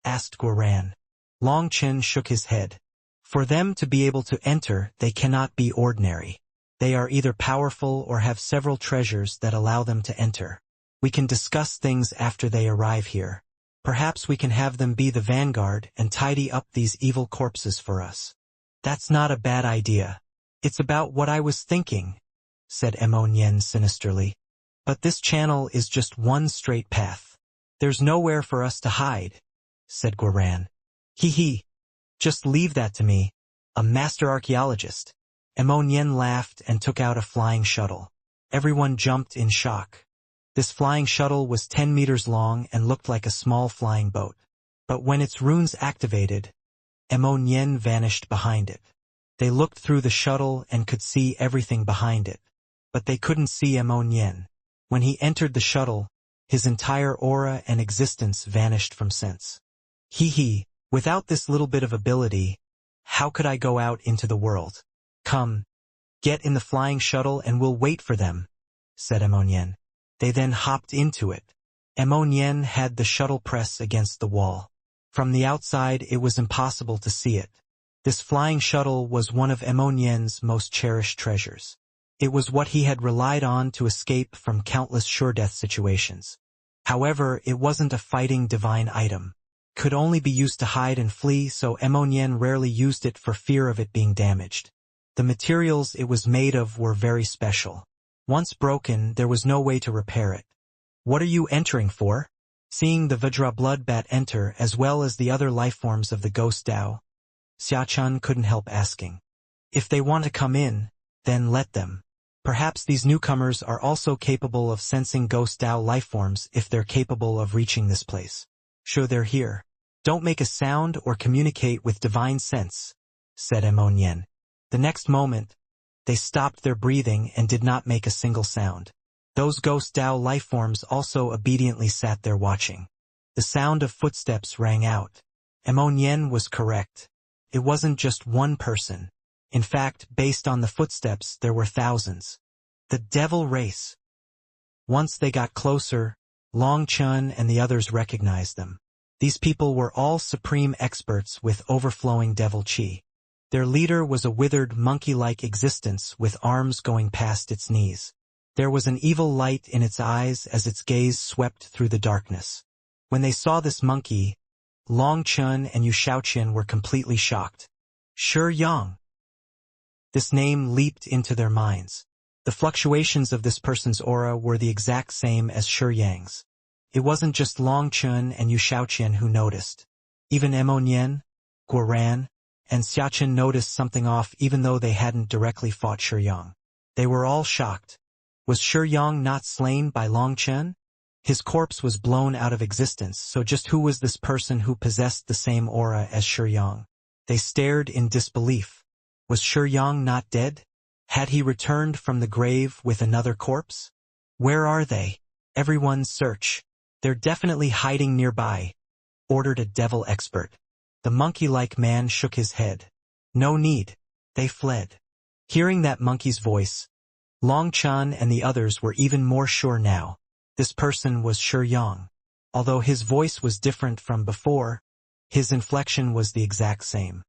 Asked Guoran. Long Chen shook his head. For them to be able to enter, they cannot be ordinary. They are either powerful or have several treasures that allow them to enter. We can discuss things after they arrive here. Perhaps we can have them be the vanguard and tidy up these evil corpses for us. That's not a bad idea. It's about what I was thinking, said Immonien sinisterly. But this channel is just one straight path. There's nowhere for us to hide, said Guoran. Hee. Just leave that to me, a master archaeologist. Immonien laughed and took out a flying shuttle. Everyone jumped in shock. This flying shuttle was 10 meters long and looked like a small flying boat. But when its runes activated, Immonien vanished behind it. They looked through the shuttle and could see everything behind it. But they couldn't see Immonien. When he entered the shuttle, his entire aura and existence vanished from sense. Hee. Without this little bit of ability, how could I go out into the world? Come, get in the flying shuttle and we'll wait for them, said Immonien. They then hopped into it. Immonien had the shuttle press against the wall. From the outside it was impossible to see it. This flying shuttle was one of Immonien's most cherished treasures. It was what he had relied on to escape from countless sure-death situations. However, it wasn't a fighting divine item. Could only be used to hide and flee, so Immonien rarely used it for fear of it being damaged. The materials it was made of were very special. Once broken, there was no way to repair it. What are you entering for? Seeing the Vajra bloodbat enter as well as the other lifeforms of the ghost Dao, Xiachan couldn't help asking. If they want to come in, then let them. Perhaps these newcomers are also capable of sensing ghost Dao lifeforms if they're capable of reaching this place. Sure, they're here. Don't make a sound or communicate with divine sense, said Immonien. The next moment, they stopped their breathing and did not make a single sound. Those ghost Dao lifeforms also obediently sat there watching. The sound of footsteps rang out. Nian was correct. It wasn't just one person. In fact, based on the footsteps, there were thousands. The devil race. Once they got closer, Long Chun and the others recognized them. These people were all supreme experts with overflowing devil chi. Their leader was a withered monkey-like existence with arms going past its knees. There was an evil light in its eyes as its gaze swept through the darkness. When they saw this monkey, Long Chun and Yu Shaoqian were completely shocked. Shi Yang. This name leaped into their minds. The fluctuations of this person's aura were the exact same as Shi Yang's. It wasn't just Long Chun and Yu Shaoqian who noticed. Even Nian, Guoran, and Xiaoqian noticed something off even though they hadn't directly fought Shi Yang. They were all shocked. Was Shi Yang not slain by Long Chun? His corpse was blown out of existence, so just who was this person who possessed the same aura as Shi Yang? They stared in disbelief. Was Shi Yang not dead? Had he returned from the grave with another corpse? Where are they? Everyone search. They're definitely hiding nearby, ordered a devil expert. The monkey-like man shook his head. No need. They fled. Hearing that monkey's voice, Long Chun and the others were even more sure now. This person was Shi Yang. Although his voice was different from before, his inflection was the exact same.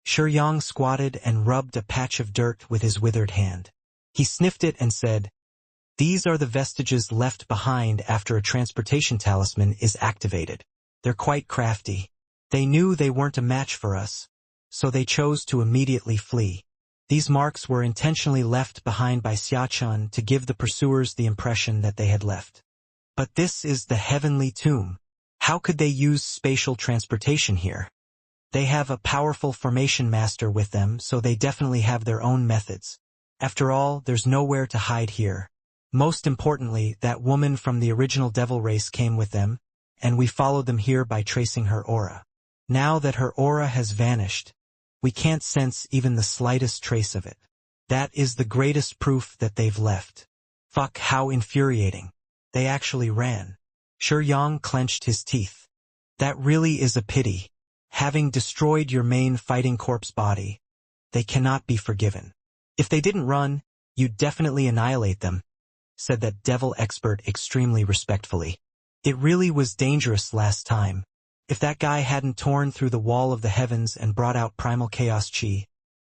Shi Yang squatted and rubbed a patch of dirt with his withered hand. He sniffed it and said, "These are the vestiges left behind after a transportation talisman is activated. They're quite crafty. They knew they weren't a match for us, so they chose to immediately flee. These marks were intentionally left behind by Xiaoqian to give the pursuers the impression that they had left. But this is the heavenly tomb. How could they use spatial transportation here? They have a powerful formation master with them, so they definitely have their own methods. After all, there's nowhere to hide here. Most importantly, that woman from the original devil race came with them, and we followed them here by tracing her aura. Now that her aura has vanished, we can't sense even the slightest trace of it. That is the greatest proof that they've left. Fuck, how infuriating. They actually ran." Shi Yang clenched his teeth. "That really is a pity. Having destroyed your main fighting corpse body, they cannot be forgiven. If they didn't run, you'd definitely annihilate them," said that devil expert extremely respectfully. "It really was dangerous last time. If that guy hadn't torn through the wall of the heavens and brought out primal chaos chi,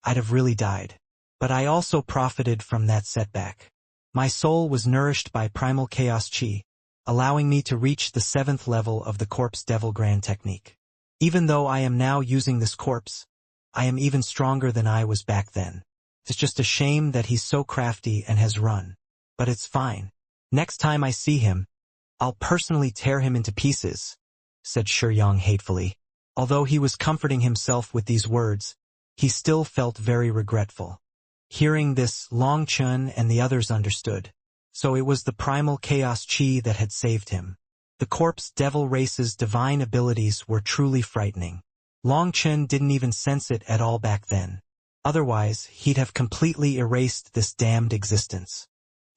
I'd have really died. But I also profited from that setback. My soul was nourished by primal chaos chi, allowing me to reach the 7th level of the corpse devil grand technique. Even though I am now using this corpse, I am even stronger than I was back then. It's just a shame that he's so crafty and has run. But it's fine. Next time I see him, I'll personally tear him into pieces," said Shi Yang hatefully. Although he was comforting himself with these words, he still felt very regretful. Hearing this, Long Chun and the others understood. So it was the primal chaos chi that had saved him. The corpse devil race's divine abilities were truly frightening. Long Chun didn't even sense it at all back then. Otherwise, he'd have completely erased this damned existence.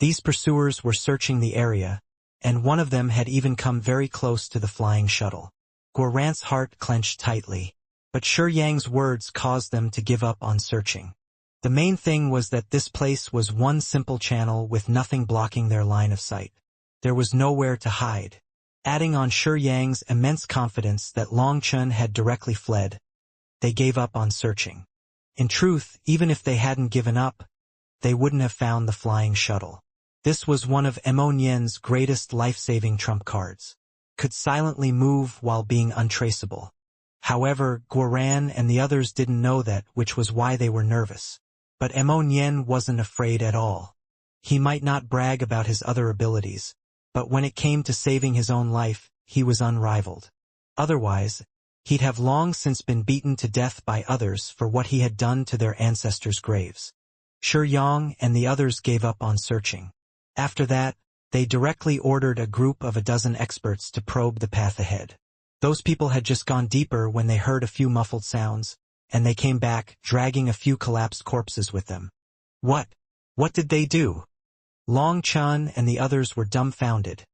These pursuers were searching the area, and one of them had even come very close to the flying shuttle. Guoran's heart clenched tightly, but Shi Yang's words caused them to give up on searching. The main thing was that this place was one simple channel with nothing blocking their line of sight. There was nowhere to hide. Adding on Shi Yang's immense confidence that Long Chun had directly fled, they gave up on searching. In truth, even if they hadn't given up, they wouldn't have found the flying shuttle. This was one of Nian's greatest life-saving trump cards. Could silently move while being untraceable. However, Guoran and the others didn't know that, which was why they were nervous. But Nian wasn't afraid at all. He might not brag about his other abilities, but when it came to saving his own life, he was unrivaled. Otherwise, he'd have long since been beaten to death by others for what he had done to their ancestors' graves. Shi Yang and the others gave up on searching. After that, they directly ordered a group of a dozen experts to probe the path ahead. Those people had just gone deeper when they heard a few muffled sounds, and they came back, dragging a few collapsed corpses with them. What did they do? Long Chun and the others were dumbfounded,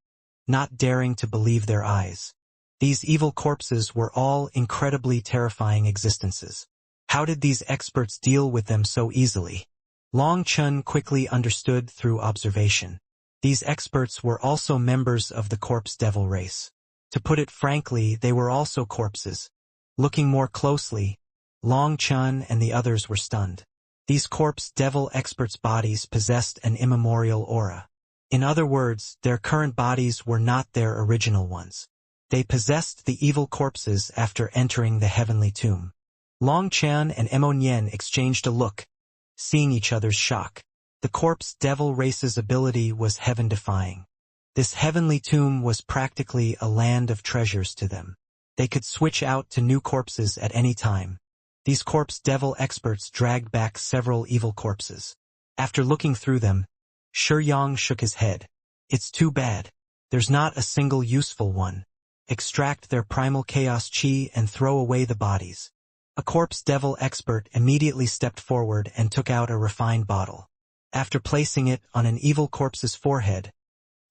not daring to believe their eyes. These evil corpses were all incredibly terrifying existences. How did these experts deal with them so easily? Long Chun quickly understood through observation. These experts were also members of the corpse devil race. To put it frankly, they were also corpses. Looking more closely, Long Chun and the others were stunned. These corpse devil experts' bodies possessed an immemorial aura. In other words, their current bodies were not their original ones. They possessed the evil corpses after entering the heavenly tomb. Long Chan and Emonyen exchanged a look, seeing each other's shock. The corpse devil race's ability was heaven-defying. This heavenly tomb was practically a land of treasures to them. They could switch out to new corpses at any time. These corpse devil experts dragged back several evil corpses. After looking through them, Shi Yang shook his head. It's too bad. There's not a single useful one. Extract their primal chaos chi and throw away the bodies. A corpse devil expert immediately stepped forward and took out a refined bottle. After placing it on an evil corpse's forehead,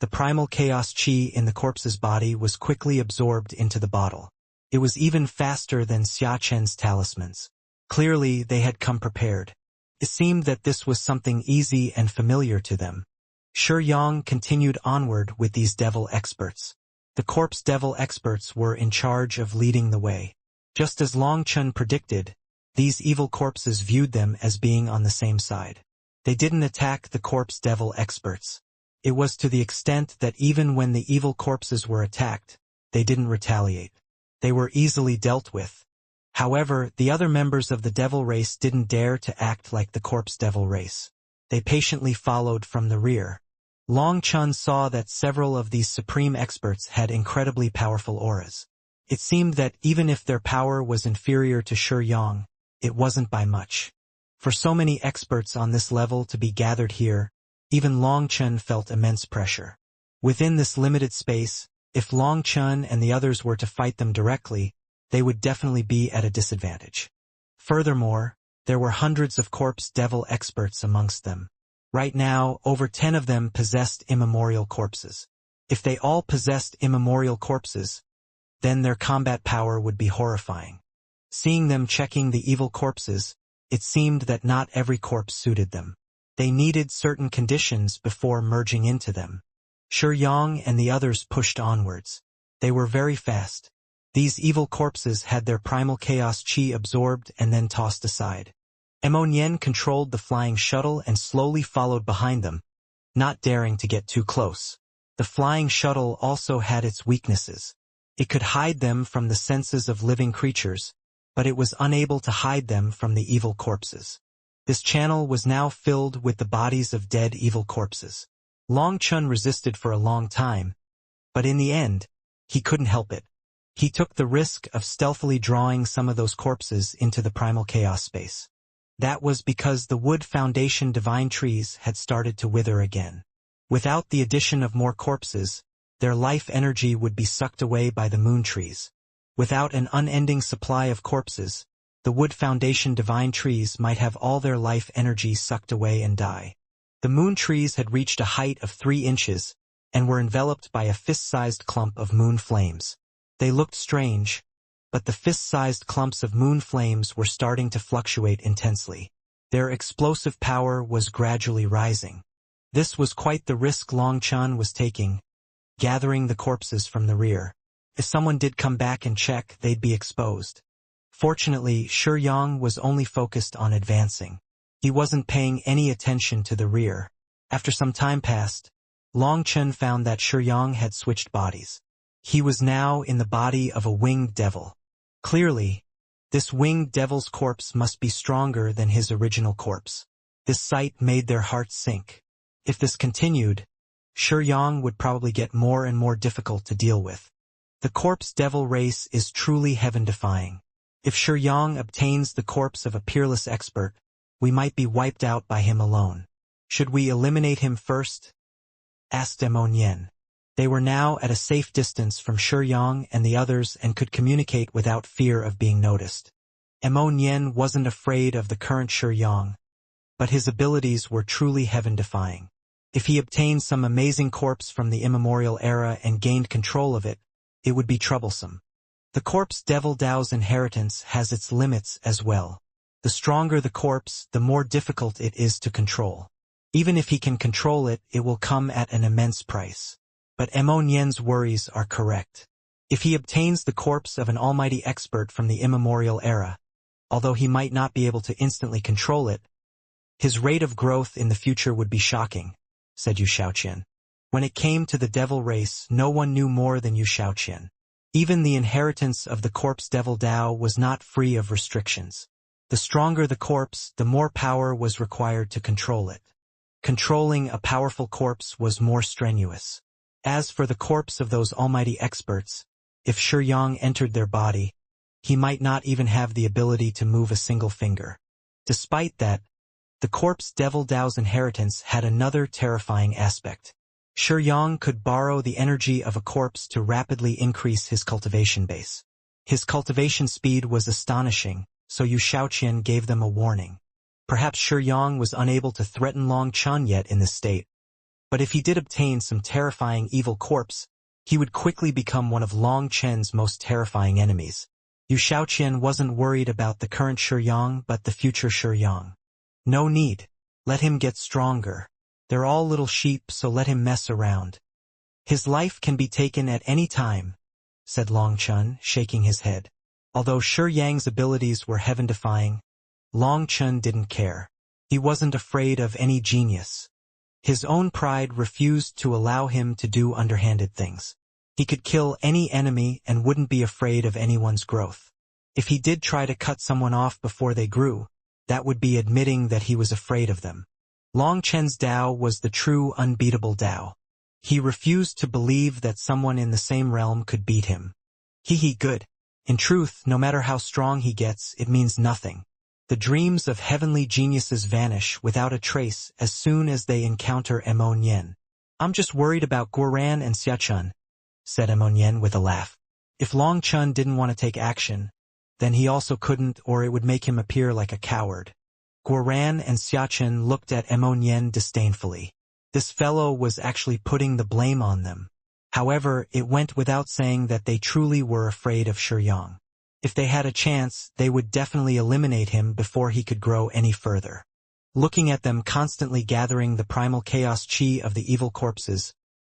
the primal chaos chi in the corpse's body was quickly absorbed into the bottle. It was even faster than Xia Chen's talismans. Clearly, they had come prepared. It seemed that this was something easy and familiar to them. Shi Yang continued onward with these devil experts. The corpse devil experts were in charge of leading the way. Just as Long Chun predicted, these evil corpses viewed them as being on the same side. They didn't attack the corpse devil experts. It was to the extent that even when the evil corpses were attacked, they didn't retaliate. They were easily dealt with. However, the other members of the devil race didn't dare to act like the corpse devil race. They patiently followed from the rear. Long Chun saw that several of these supreme experts had incredibly powerful auras. It seemed that even if their power was inferior to Shi Yang, it wasn't by much. For so many experts on this level to be gathered here, even Long Chun felt immense pressure. Within this limited space, if Long Chun and the others were to fight them directly, they would definitely be at a disadvantage. Furthermore, there were hundreds of corpse devil experts amongst them. Right now, over 10 of them possessed immemorial corpses. If they all possessed immemorial corpses, then their combat power would be horrifying. Seeing them checking the evil corpses, it seemed that not every corpse suited them. They needed certain conditions before merging into them. Shi Yang and the others pushed onwards. They were very fast. These evil corpses had their primal chaos chi absorbed and then tossed aside. Emonyen controlled the flying shuttle and slowly followed behind them, not daring to get too close. The flying shuttle also had its weaknesses. It could hide them from the senses of living creatures, but it was unable to hide them from the evil corpses. This channel was now filled with the bodies of dead evil corpses. Long Chun resisted for a long time, but in the end, he couldn't help it. He took the risk of stealthily drawing some of those corpses into the primal chaos space. That was because the wood foundation divine trees had started to wither again. Without the addition of more corpses, their life energy would be sucked away by the moon trees. Without an unending supply of corpses, the wood foundation divine trees might have all their life energy sucked away and die. The moon trees had reached a height of 3 inches and were enveloped by a fist-sized clump of moon flames. They looked strange, but the fist-sized clumps of moon flames were starting to fluctuate intensely. Their explosive power was gradually rising. This was quite the risk Long Chun was taking, gathering the corpses from the rear. If someone did come back and check, they'd be exposed. Fortunately, Shi Yang was only focused on advancing. He wasn't paying any attention to the rear. After some time passed, Long Chun found that Shi Yang had switched bodies. He was now in the body of a winged devil. Clearly, this winged devil's corpse must be stronger than his original corpse. This sight made their hearts sink. If this continued, Shi Yang would probably get more and more difficult to deal with. The corpse devil race is truly heaven-defying. If Shi Yang obtains the corpse of a peerless expert, we might be wiped out by him alone. Should we eliminate him first? Asked Emonyen. They were now at a safe distance from Shi Yang and the others and could communicate without fear of being noticed. Emonyen wasn't afraid of the current Shi Yang, but his abilities were truly heaven-defying. If he obtained some amazing corpse from the immemorial era and gained control of it, it would be troublesome. The corpse devil Dao's inheritance has its limits as well. The stronger the corpse, the more difficult it is to control. Even if he can control it, it will come at an immense price. But Nien's worries are correct. If he obtains the corpse of an almighty expert from the immemorial era, although he might not be able to instantly control it, his rate of growth in the future would be shocking, said Yu Shaoqian. When it came to the devil race, no one knew more than Yu Shaoqian. Even the inheritance of the corpse devil Dao was not free of restrictions. The stronger the corpse, the more power was required to control it. Controlling a powerful corpse was more strenuous. As for the corpse of those almighty experts, if Shi Yang entered their body, he might not even have the ability to move a single finger. Despite that, the corpse devil Dao's inheritance had another terrifying aspect. Shi Yang could borrow the energy of a corpse to rapidly increase his cultivation base. His cultivation speed was astonishing, so Yu Shaoqian gave them a warning. Perhaps Shi Yang was unable to threaten Long Chen yet in this state. But if he did obtain some terrifying evil corpse, he would quickly become one of Long Chen's most terrifying enemies. Yu Shaoqian wasn't worried about the current Shi Yang but the future Shi Yang. No need. Let him get stronger. They're all little sheep, so let him mess around. His life can be taken at any time, said Long Chen, shaking his head. Although Shi Yang's abilities were heaven-defying, Long Chen didn't care. He wasn't afraid of any genius. His own pride refused to allow him to do underhanded things. He could kill any enemy and wouldn't be afraid of anyone's growth. If he did try to cut someone off before they grew, that would be admitting that he was afraid of them. Long Chen's Dao was the true unbeatable Dao. He refused to believe that someone in the same realm could beat him. Good. In truth, no matter how strong he gets, it means nothing. The dreams of heavenly geniuses vanish without a trace as soon as they encounter Nien. I'm just worried about Guoran and Xiachun, said Nien with a laugh. If Long Chen didn't want to take action, then he also couldn't, or it would make him appear like a coward. Guoran and Xiachun looked at Nien disdainfully. This fellow was actually putting the blame on them. However, it went without saying that they truly were afraid of Shi Yang. If they had a chance, they would definitely eliminate him before he could grow any further. Looking at them constantly gathering the primal chaos chi of the evil corpses,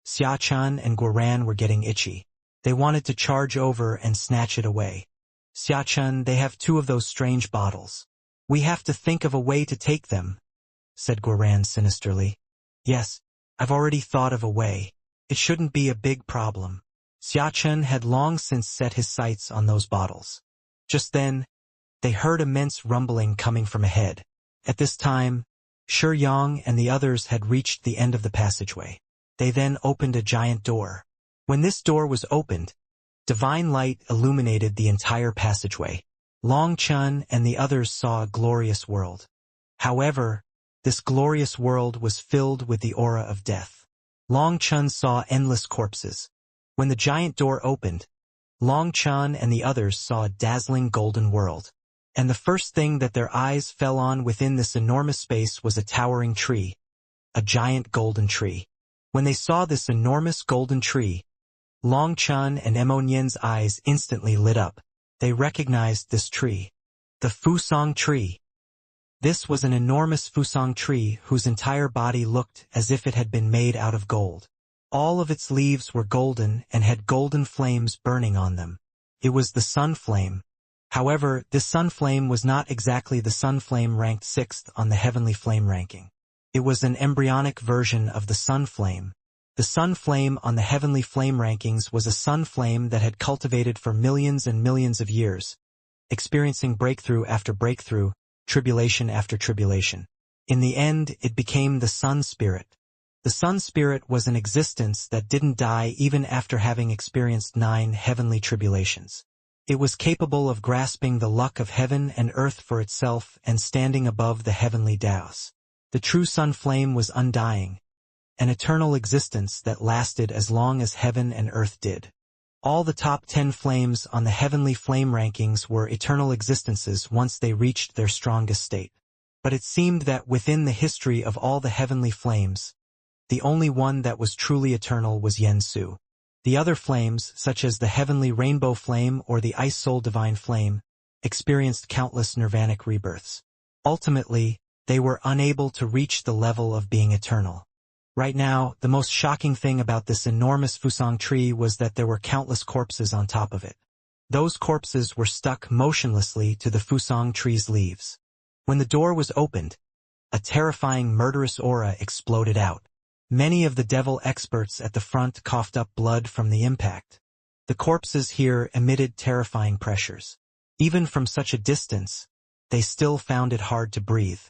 Xiachun and Guoran were getting itchy. They wanted to charge over and snatch it away. Xiachun, they have 2 of those strange bottles. We have to think of a way to take them, said Guoran sinisterly. Yes, I've already thought of a way. It shouldn't be a big problem. Xiachun had long since set his sights on those bottles. Just then, they heard immense rumbling coming from ahead. At this time, Shi Yang and the others had reached the end of the passageway. They then opened a giant door. When this door was opened, divine light illuminated the entire passageway. Long Chen and the others saw a glorious world. However, this glorious world was filled with the aura of death. Long Chen saw endless corpses. When the giant door opened, Long Chen and the others saw a dazzling golden world. And the first thing that their eyes fell on within this enormous space was a towering tree, a giant golden tree. When they saw this enormous golden tree, Long Chen and Nien's eyes instantly lit up. They recognized this tree. The Fusang tree. This was an enormous Fusang tree whose entire body looked as if it had been made out of gold. All of its leaves were golden and had golden flames burning on them. It was the sun flame. However, this sun flame was not exactly the sun flame ranked 6th on the heavenly flame ranking. It was an embryonic version of the sun flame. The sun flame on the heavenly flame rankings was a sun flame that had cultivated for millions and millions of years, experiencing breakthrough after breakthrough, tribulation after tribulation. In the end, it became the sun spirit. The sun spirit was an existence that didn't die even after having experienced 9 heavenly tribulations. It was capable of grasping the luck of heaven and earth for itself and standing above the heavenly Taos. The true sun flame was undying, an eternal existence that lasted as long as heaven and earth did. All the top 10 flames on the heavenly flame rankings were eternal existences once they reached their strongest state. But it seemed that within the history of all the heavenly flames, the only one that was truly eternal was Yen Su. The other flames, such as the heavenly rainbow flame or the ice soul divine flame, experienced countless nirvanic rebirths. Ultimately, they were unable to reach the level of being eternal. Right now, the most shocking thing about this enormous Fusang tree was that there were countless corpses on top of it. Those corpses were stuck motionlessly to the Fusang tree's leaves. When the door was opened, a terrifying murderous aura exploded out. Many of the devil experts at the front coughed up blood from the impact. The corpses here emitted terrifying pressures. Even from such a distance, they still found it hard to breathe.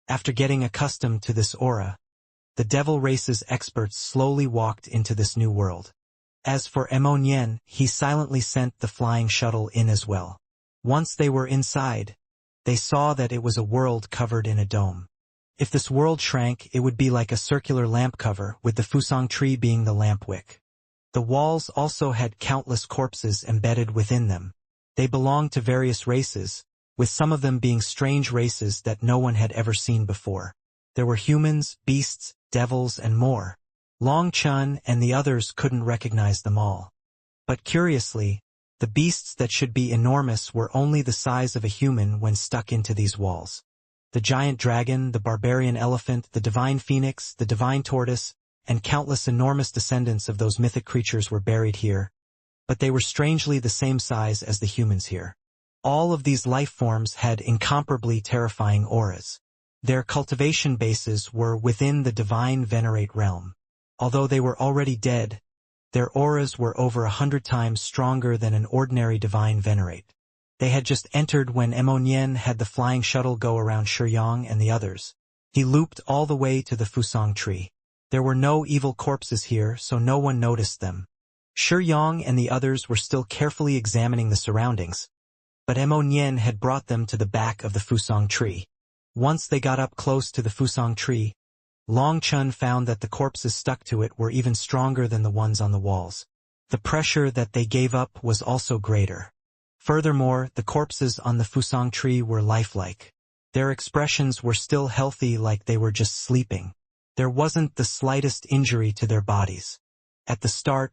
After getting accustomed to this aura, the devil race's experts slowly walked into this new world. As for Ammonian, he silently sent the flying shuttle in as well. Once they were inside, they saw that it was a world covered in a dome. If this world shrank, it would be like a circular lamp cover, with the Fusang tree being the lamp wick. The walls also had countless corpses embedded within them. They belonged to various races, with some of them being strange races that no one had ever seen before. There were humans, beasts, devils, and more. Long Chun and the others couldn't recognize them all. But curiously, the beasts that should be enormous were only the size of a human when stuck into these walls. The giant dragon, the barbarian elephant, the divine phoenix, the divine tortoise, and countless enormous descendants of those mythic creatures were buried here, but they were strangely the same size as the humans here. All of these life forms had incomparably terrifying auras. Their cultivation bases were within the divine venerate realm. Although they were already dead, their auras were over 100 times stronger than an ordinary divine venerate. They had just entered when Ammonian had the flying shuttle go around Shiyang and the others. He looped all the way to the Fusang tree. There were no evil corpses here, so no one noticed them. Shiyang and the others were still carefully examining the surroundings, but Ammonian had brought them to the back of the Fusang tree. Once they got up close to the Fusang tree, Long Chun found that the corpses stuck to it were even stronger than the ones on the walls. The pressure that they gave up was also greater. Furthermore, the corpses on the Fusang tree were lifelike. Their expressions were still healthy, like they were just sleeping. There wasn't the slightest injury to their bodies. At the start,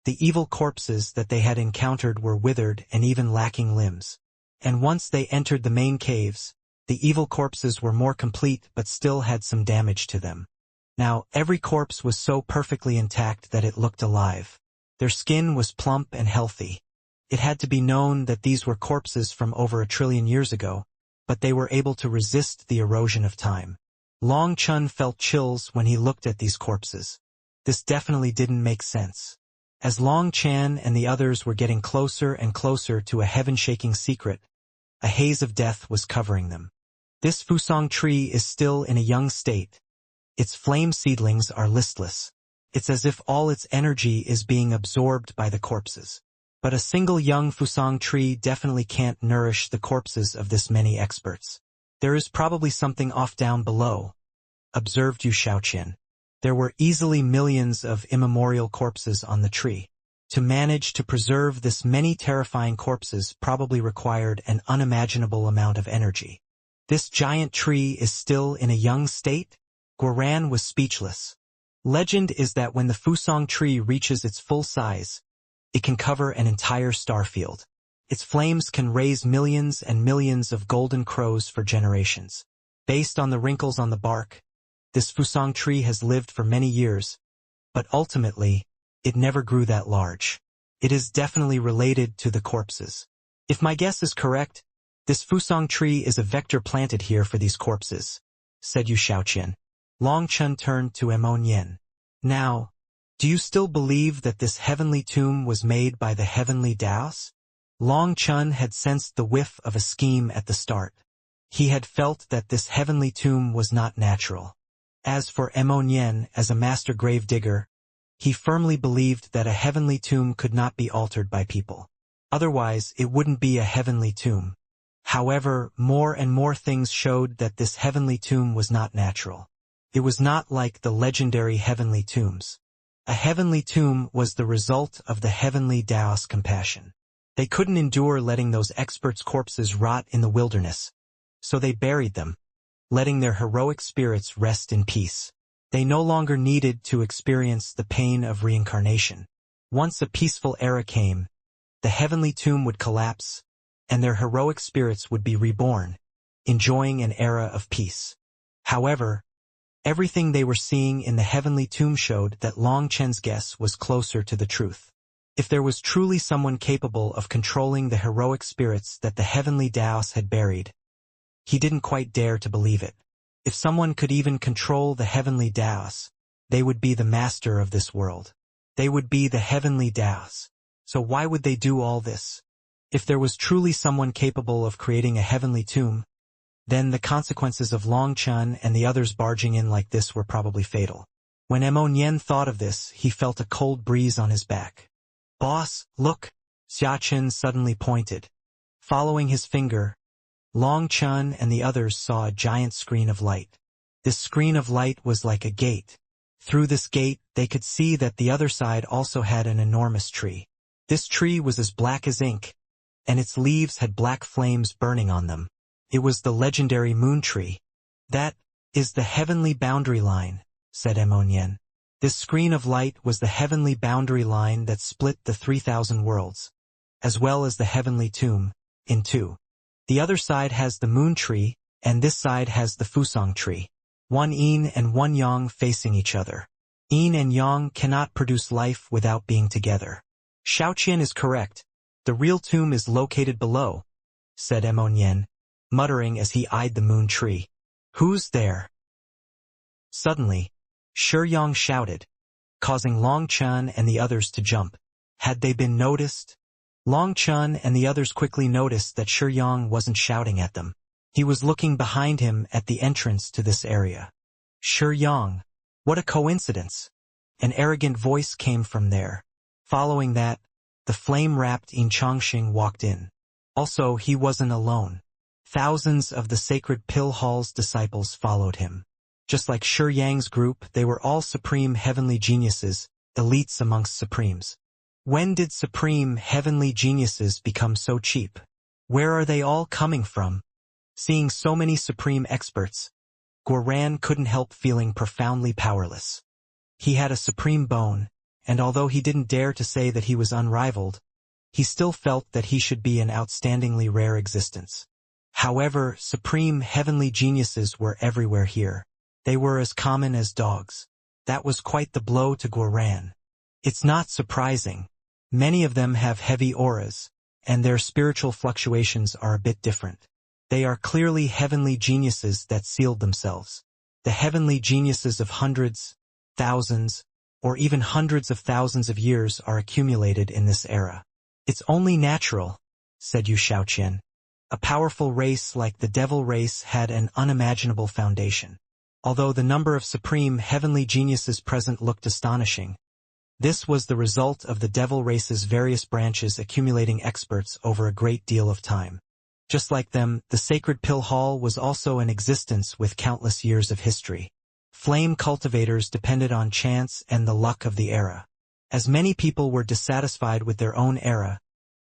the evil corpses that they had encountered were withered and even lacking limbs. And once they entered the main caves, the evil corpses were more complete but still had some damage to them. Now, every corpse was so perfectly intact that it looked alive. Their skin was plump and healthy. It had to be known that these were corpses from over 1 trillion years ago, but they were able to resist the erosion of time. Long Chun felt chills when he looked at these corpses. This definitely didn't make sense. As Long Chan and the others were getting closer and closer to a heaven-shaking secret, a haze of death was covering them. This Fusang tree is still in a young state. Its flame seedlings are listless. It's as if all its energy is being absorbed by the corpses. But a single young Fusang tree definitely can't nourish the corpses of this many experts. There is probably something off down below, observed Yu Shaoqian. There were easily millions of immemorial corpses on the tree. To manage to preserve this many terrifying corpses probably required an unimaginable amount of energy. This giant tree is still in a young state? Guoran was speechless. Legend is that when the Fusang tree reaches its full size, it can cover an entire star field. Its flames can raise millions and millions of golden crows for generations. Based on the wrinkles on the bark, this Fusang tree has lived for many years, but ultimately, it never grew that large. It is definitely related to the corpses. If my guess is correct, this Fusang tree is a vector planted here for these corpses, said Yu Shaoqian. Long Chun turned to Ammonian. Now, do you still believe that this heavenly tomb was made by the heavenly Daos? Long Chun had sensed the whiff of a scheme at the start. He had felt that this heavenly tomb was not natural. As for Ammonian, as a master grave digger, he firmly believed that a heavenly tomb could not be altered by people. Otherwise, it wouldn't be a heavenly tomb. However, more and more things showed that this heavenly tomb was not natural. It was not like the legendary heavenly tombs. A heavenly tomb was the result of the heavenly Daos compassion. They couldn't endure letting those experts' corpses rot in the wilderness, so they buried them, letting their heroic spirits rest in peace. They no longer needed to experience the pain of reincarnation. Once a peaceful era came, the heavenly tomb would collapse, and their heroic spirits would be reborn, enjoying an era of peace. However, everything they were seeing in the heavenly tomb showed that Long Chen's guess was closer to the truth. If there was truly someone capable of controlling the heroic spirits that the heavenly Daos had buried, he didn't quite dare to believe it. If someone could even control the heavenly Daos, they would be the master of this world. They would be the heavenly Daos. So why would they do all this? If there was truly someone capable of creating a heavenly tomb, then the consequences of Long Chen and the others barging in like this were probably fatal. When Nian thought of this, he felt a cold breeze on his back. "Boss, look!" Xia Chen suddenly pointed. Following his finger, Long Chen and the others saw a giant screen of light. This screen of light was like a gate. Through this gate, they could see that the other side also had an enormous tree. This tree was as black as ink, and its leaves had black flames burning on them. It was the legendary moon tree. "That is the heavenly boundary line," said Nian. This screen of light was the heavenly boundary line that split the 3,000 worlds, as well as the heavenly tomb, in two. The other side has the moon tree, and this side has the Fusang tree. One yin and one yang facing each other. Yin and yang cannot produce life without being together. "Xiaoqian is correct. The real tomb is located below," said Nian, muttering as he eyed the moon tree. "Who's there?" Suddenly, Shi Yang shouted, causing Long Chen and the others to jump. Had they been noticed? Long Chen and the others quickly noticed that Shi Yang wasn't shouting at them. He was looking behind him at the entrance to this area. "Shi Yang, what a coincidence!" An arrogant voice came from there. Following that, the flame-wrapped Yin Chongxing walked in. Also, he wasn't alone. Thousands of the sacred Pill Hall's disciples followed him. Just like Shi Yang's group, they were all supreme heavenly geniuses, elites amongst supremes. When did supreme heavenly geniuses become so cheap? Where are they all coming from? Seeing so many supreme experts, Guoran couldn't help feeling profoundly powerless. He had a supreme bone, and although he didn't dare to say that he was unrivaled, he still felt that he should be an outstandingly rare existence. However, supreme heavenly geniuses were everywhere here. They were as common as dogs. That was quite the blow to Guoran. It's not surprising. Many of them have heavy auras, and their spiritual fluctuations are a bit different. They are clearly heavenly geniuses that sealed themselves. The heavenly geniuses of hundreds, thousands, or even hundreds of thousands of years are accumulated in this era. "It's only natural," said Yu Shaoqian. A powerful race like the devil race had an unimaginable foundation. Although the number of supreme heavenly geniuses present looked astonishing, this was the result of the devil race's various branches accumulating experts over a great deal of time. Just like them, the sacred Pill Hall was also in existence with countless years of history. Flame cultivators depended on chance and the luck of the era. As many people were dissatisfied with their own era,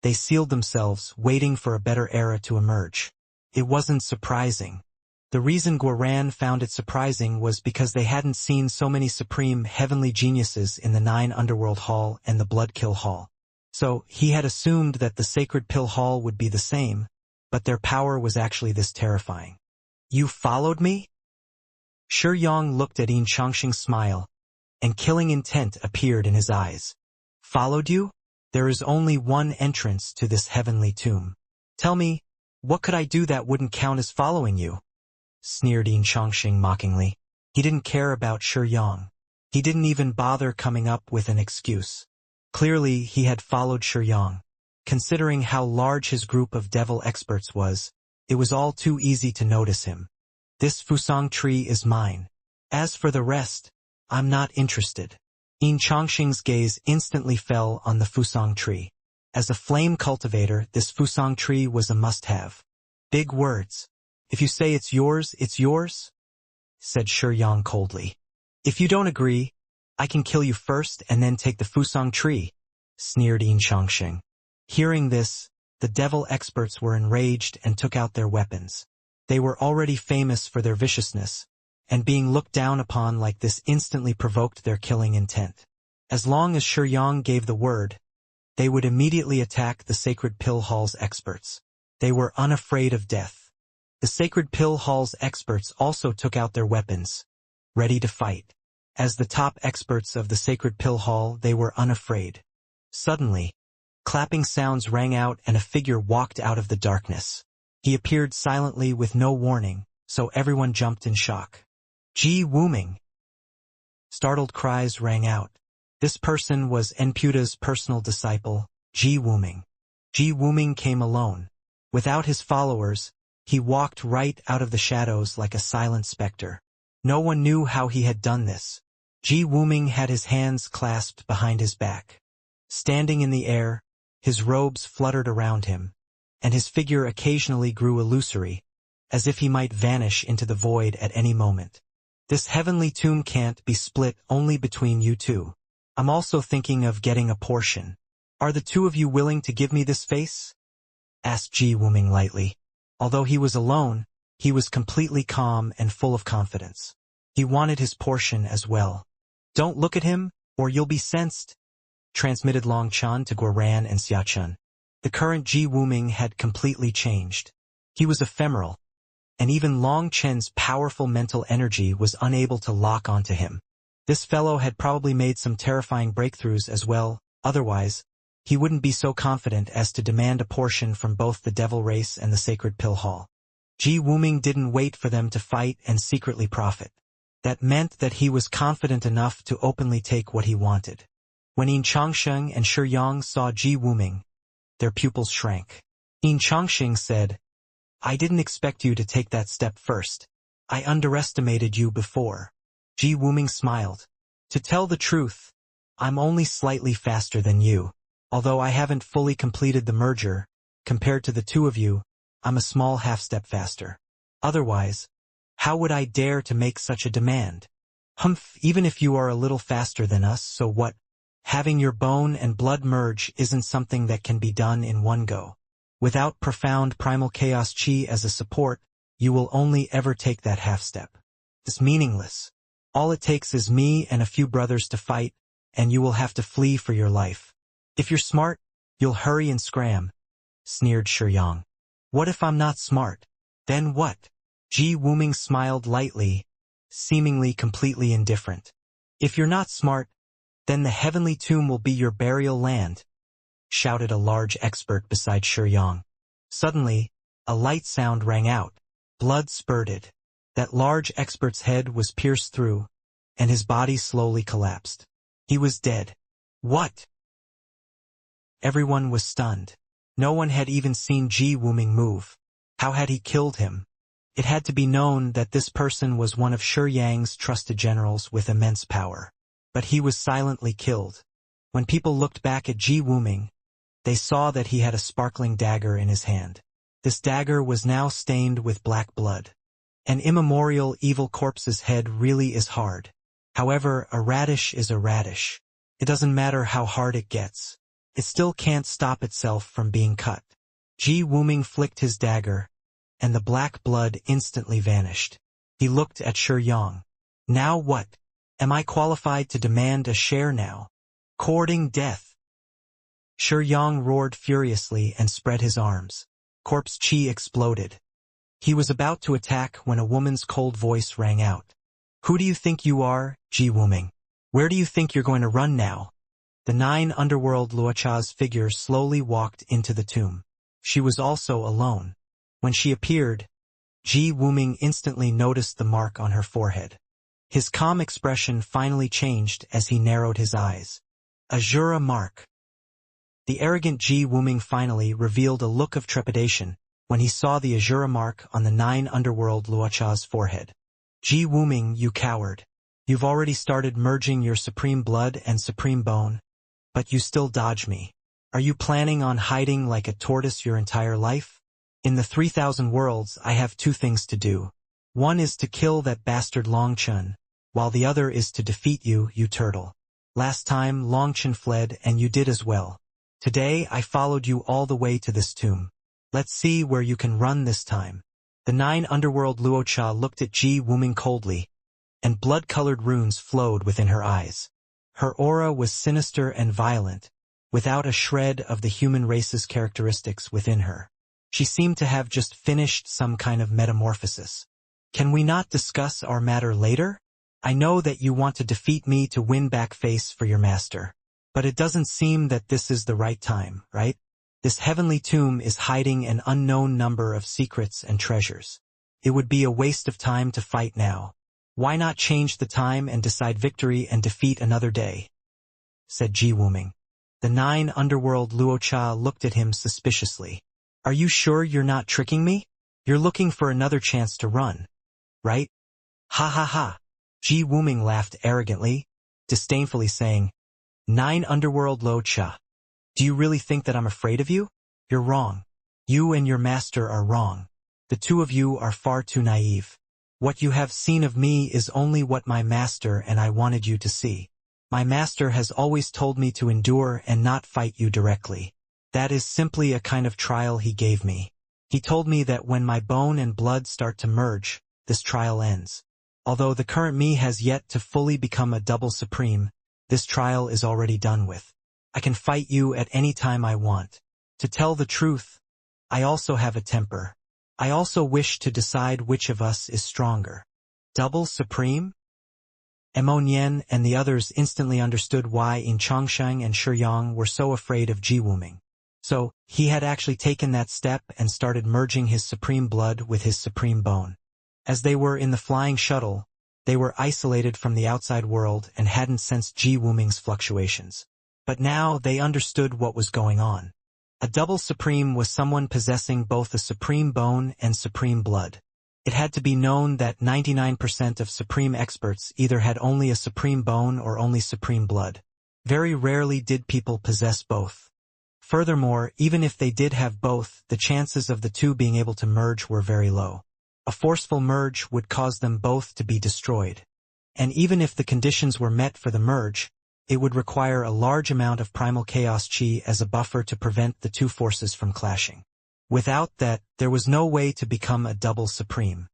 they sealed themselves, waiting for a better era to emerge. It wasn't surprising. The reason Guoran found it surprising was because they hadn't seen so many supreme heavenly geniuses in the 9 Underworld Hall and the Bloodkill Hall. So, he had assumed that the Sacred Pill Hall would be the same, but their power was actually this terrifying. "You followed me?" Shi Yang looked at Yin Chongxing's smile, and killing intent appeared in his eyes. "Followed you? There is only one entrance to this heavenly tomb. Tell me, what could I do that wouldn't count as following you?" Sneered Yin Chongxing mockingly. He didn't care about Shi Yang. He didn't even bother coming up with an excuse. Clearly, he had followed Shi Yang. Considering how large his group of devil experts was, it was all too easy to notice him. "This Fusang tree is mine. As for the rest, I'm not interested." Yin Chongxing's gaze instantly fell on the Fusang tree. As a flame cultivator, this Fusang tree was a must-have. "Big words. If you say it's yours, said Shi Yang coldly. "If you don't agree, I can kill you first and then take the Fusang tree," sneered Yin Chongxing. Hearing this, the devil experts were enraged and took out their weapons. They were already famous for their viciousness, and being looked down upon like this instantly provoked their killing intent. As long as Shi Yang gave the word, they would immediately attack the Sacred Pill Hall's experts. They were unafraid of death. The Sacred Pill Hall's experts also took out their weapons, ready to fight. As the top experts of the Sacred Pill Hall, they were unafraid. Suddenly, clapping sounds rang out and a figure walked out of the darkness. He appeared silently with no warning, so everyone jumped in shock. Ji Wuming! Startled cries rang out. This person was Enputa's personal disciple, Ji Wuming. Ji Wuming came alone. Without his followers, he walked right out of the shadows like a silent specter. No one knew how he had done this. Ji Wuming had his hands clasped behind his back. Standing in the air, his robes fluttered around him, and his figure occasionally grew illusory, as if he might vanish into the void at any moment. This heavenly tomb can't be split only between you two. I'm also thinking of getting a portion. Are the two of you willing to give me this face? Asked Ji Wuming lightly. Although he was alone, he was completely calm and full of confidence. He wanted his portion as well. Don't look at him, or you'll be sensed, transmitted Long Chan to Guoran and Xiachun. The current Ji Wuming had completely changed. He was ephemeral, and even Long Chen's powerful mental energy was unable to lock onto him. This fellow had probably made some terrifying breakthroughs as well, otherwise, he wouldn't be so confident as to demand a portion from both the Devil Race and the Sacred Pill Hall. Ji Wuming didn't wait for them to fight and secretly profit. That meant that he was confident enough to openly take what he wanted. When Yin Changsheng and Shi Yang saw Ji Wuming, their pupils shrank. Yin Changsheng said, I didn't expect you to take that step first. I underestimated you before. Ji Wuming smiled. To tell the truth, I'm only slightly faster than you. Although I haven't fully completed the merger, compared to the two of you, I'm a small half-step faster. Otherwise, how would I dare to make such a demand? Humph, even if you are a little faster than us, so what? Having your bone and blood merge isn't something that can be done in one go. Without profound primal chaos chi as a support, you will only ever take that half-step. It's meaningless. All it takes is me and a few brothers to fight, and you will have to flee for your life. If you're smart, you'll hurry and scram, sneered Shi Yang. What if I'm not smart? Then what? Ji Wuming smiled lightly, seemingly completely indifferent. If you're not smart, then the heavenly tomb will be your burial land, shouted a large expert beside Shi Yang. Suddenly, a light sound rang out. Blood spurted. That large expert's head was pierced through, and his body slowly collapsed. He was dead. What? Everyone was stunned. No one had even seen Ji Wuming move. How had he killed him? It had to be known that this person was one of Shi Yang's trusted generals with immense power. But he was silently killed. When people looked back at Ji Wuming, they saw that he had a sparkling dagger in his hand. This dagger was now stained with black blood. An immemorial evil corpse's head really is hard. However, a radish is a radish. It doesn't matter how hard it gets. It still can't stop itself from being cut. Ji Wuming flicked his dagger, and the black blood instantly vanished. He looked at Shi Yang. Now what? Am I qualified to demand a share now? Courting death. Shi Yang roared furiously and spread his arms. Corpse chi exploded. He was about to attack when a woman's cold voice rang out. Who do you think you are, Ji Wuming? Where do you think you're going to run now? The 9 underworld Luocha's figure slowly walked into the tomb. She was also alone. When she appeared, Ji Wuming instantly noticed the mark on her forehead. His calm expression finally changed as he narrowed his eyes. A Jura mark. The arrogant Ji Wuming finally revealed a look of trepidation when he saw the Azura mark on the 9 underworld Luocha's forehead. Ji Wuming, you coward. You've already started merging your supreme blood and supreme bone, but you still dodge me. Are you planning on hiding like a tortoise your entire life? In the 3,000 worlds, I have 2 things to do. One is to kill that bastard Longchen, while the other is to defeat you, you turtle. Last time, Longchen fled and you did as well. Today, I followed you all the way to this tomb. Let's see where you can run this time. The 9 underworld Luocha looked at Ji Wuming coldly, and blood-colored runes flowed within her eyes. Her aura was sinister and violent, without a shred of the human race's characteristics within her. She seemed to have just finished some kind of metamorphosis. "Can we not discuss our matter later? I know that you want to defeat me to win back face for your master. But it doesn't seem that this is the right time, right? This heavenly tomb is hiding an unknown number of secrets and treasures. It would be a waste of time to fight now. Why not change the time and decide victory and defeat another day?" said Ji Wuming. The 9 underworld Luocha looked at him suspiciously. "Are you sure you're not tricking me? You're looking for another chance to run, right?" "Ha ha ha." Ji Wuming laughed arrogantly, disdainfully saying, 9 underworld Luocha. Do you really think that I'm afraid of you? You're wrong. You and your master are wrong. The two of you are far too naive. What you have seen of me is only what my master and I wanted you to see. My master has always told me to endure and not fight you directly. That is simply a kind of trial he gave me. He told me that when my bone and blood start to merge, this trial ends. Although the current me has yet to fully become a double supreme, this trial is already done with. I can fight you at any time I want. To tell the truth, I also have a temper. I also wish to decide which of us is stronger. Double supreme? Emonian and the others instantly understood why In Chongsheng and Shiyang were so afraid of Ji Wuming. So, he had actually taken that step and started merging his supreme blood with his supreme bone. As they were in the flying shuttle, they were isolated from the outside world and hadn't sensed Ji Wuming's fluctuations. But now they understood what was going on. A double supreme was someone possessing both a supreme bone and supreme blood. It had to be known that 99% of supreme experts either had only a supreme bone or only supreme blood. Very rarely did people possess both. Furthermore, even if they did have both, the chances of the two being able to merge were very low. A forceful merge would cause them both to be destroyed. And even if the conditions were met for the merge, it would require a large amount of primal chaos chi as a buffer to prevent the two forces from clashing. Without that, there was no way to become a double supreme.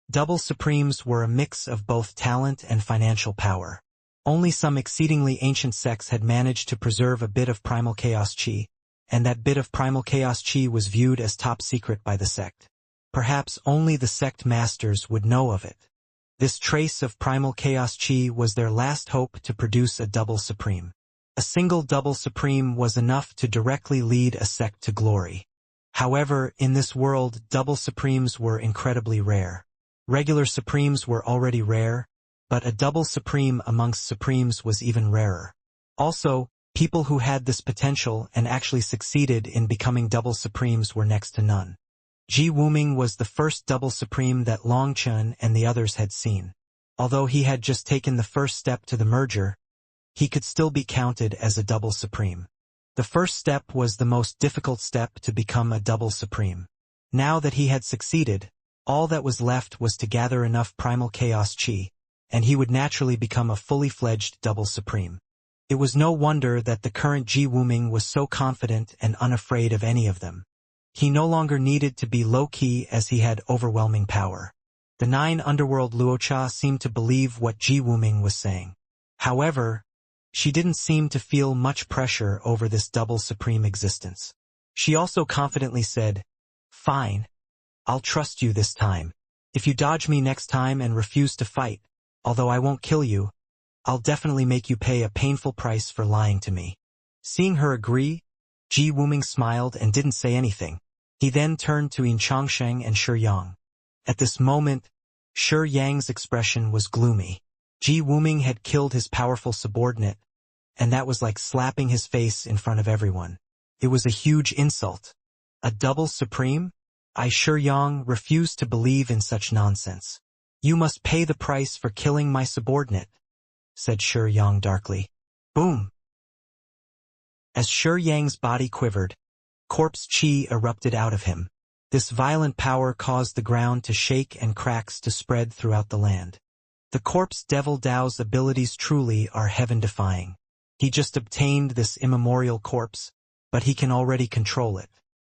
Double supremes were a mix of both talent and financial power. Only some exceedingly ancient sects had managed to preserve a bit of primal chaos chi, and that bit of primal chaos chi was viewed as top secret by the sect. Perhaps only the sect masters would know of it. This trace of primal chaos chi was their last hope to produce a double supreme. A single double supreme was enough to directly lead a sect to glory. However, in this world, double supremes were incredibly rare. Regular supremes were already rare, but a double supreme amongst supremes was even rarer. Also, people who had this potential and actually succeeded in becoming double supremes were next to none. Ji Wuming was the first double supreme that Long Chun and the others had seen. Although he had just taken the first step to the merger, he could still be counted as a double supreme. The first step was the most difficult step to become a double supreme. Now that he had succeeded, all that was left was to gather enough primal chaos chi, and he would naturally become a fully fledged double supreme. It was no wonder that the current Ji Wuming was so confident and unafraid of any of them. He no longer needed to be low-key as he had overwhelming power. The 9 underworld Luocha seemed to believe what Ji Wuming was saying. However, she didn't seem to feel much pressure over this double supreme existence. She also confidently said, "Fine. I'll trust you this time. If you dodge me next time and refuse to fight, although I won't kill you, I'll definitely make you pay a painful price for lying to me." Seeing her agree, Ji Wuming smiled and didn't say anything. He then turned to Yin Chongsheng and Shi Yang. At this moment, Shi Yang's expression was gloomy. Ji Wuming had killed his powerful subordinate, and that was like slapping his face in front of everyone. It was a huge insult. A double supreme? Shi Yang refused to believe in such nonsense. "You must pay the price for killing my subordinate," said Shi Yang darkly. Boom! As Shi Yang's body quivered, corpse chi erupted out of him. This violent power caused the ground to shake and cracks to spread throughout the land. The corpse Devil Dao's abilities truly are heaven-defying. He just obtained this immemorial corpse, but he can already control it.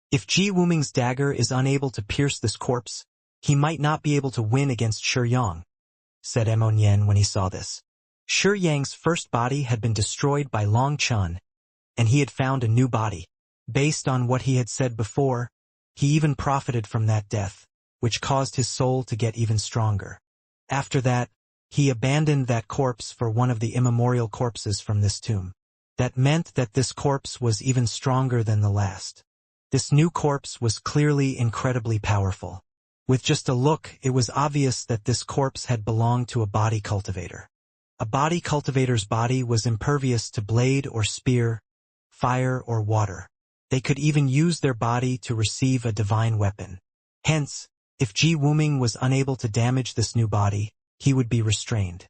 If Ji Wuming's dagger is unable to pierce this corpse, he might not be able to win against Shi Yang, said Emonian when he saw this. Shi Yang's first body had been destroyed by Long Chun, and he had found a new body. Based on what he had said before, he even profited from that death, which caused his soul to get even stronger. After that, he abandoned that corpse for one of the immemorial corpses from this tomb. That meant that this corpse was even stronger than the last. This new corpse was clearly incredibly powerful. With just a look, it was obvious that this corpse had belonged to a body cultivator. A body cultivator's body was impervious to blade or spear, fire or water. They could even use their body to receive a divine weapon. Hence, if Ji Wuming was unable to damage this new body, he would be restrained.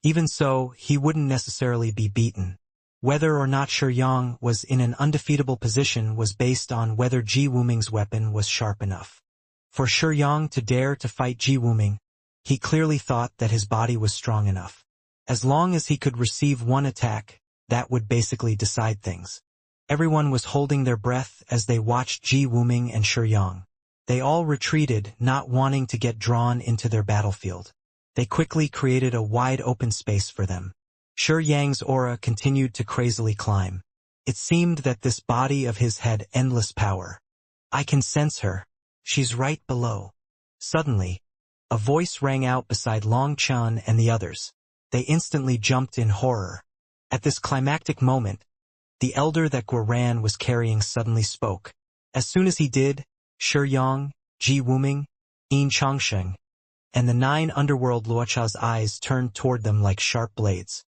Even so, he wouldn't necessarily be beaten. Whether or not Shi Yang was in an undefeatable position was based on whether Ji Wuming's weapon was sharp enough. For Shi Yang to dare to fight Ji Wuming, he clearly thought that his body was strong enough. As long as he could receive one attack, that would basically decide things. Everyone was holding their breath as they watched Ji Wuming and Shi Yang. They all retreated, not wanting to get drawn into their battlefield. They quickly created a wide open space for them. Shi Yang's aura continued to crazily climb. It seemed that this body of his had endless power. I can sense her. She's right below. Suddenly, a voice rang out beside Long Chun and the others. They instantly jumped in horror. At this climactic moment, the elder that Guoran was carrying suddenly spoke. As soon as he did, Shi Yang, Ji Wuming, Yin Changsheng, and the 9 underworld Luocha's eyes turned toward them like sharp blades.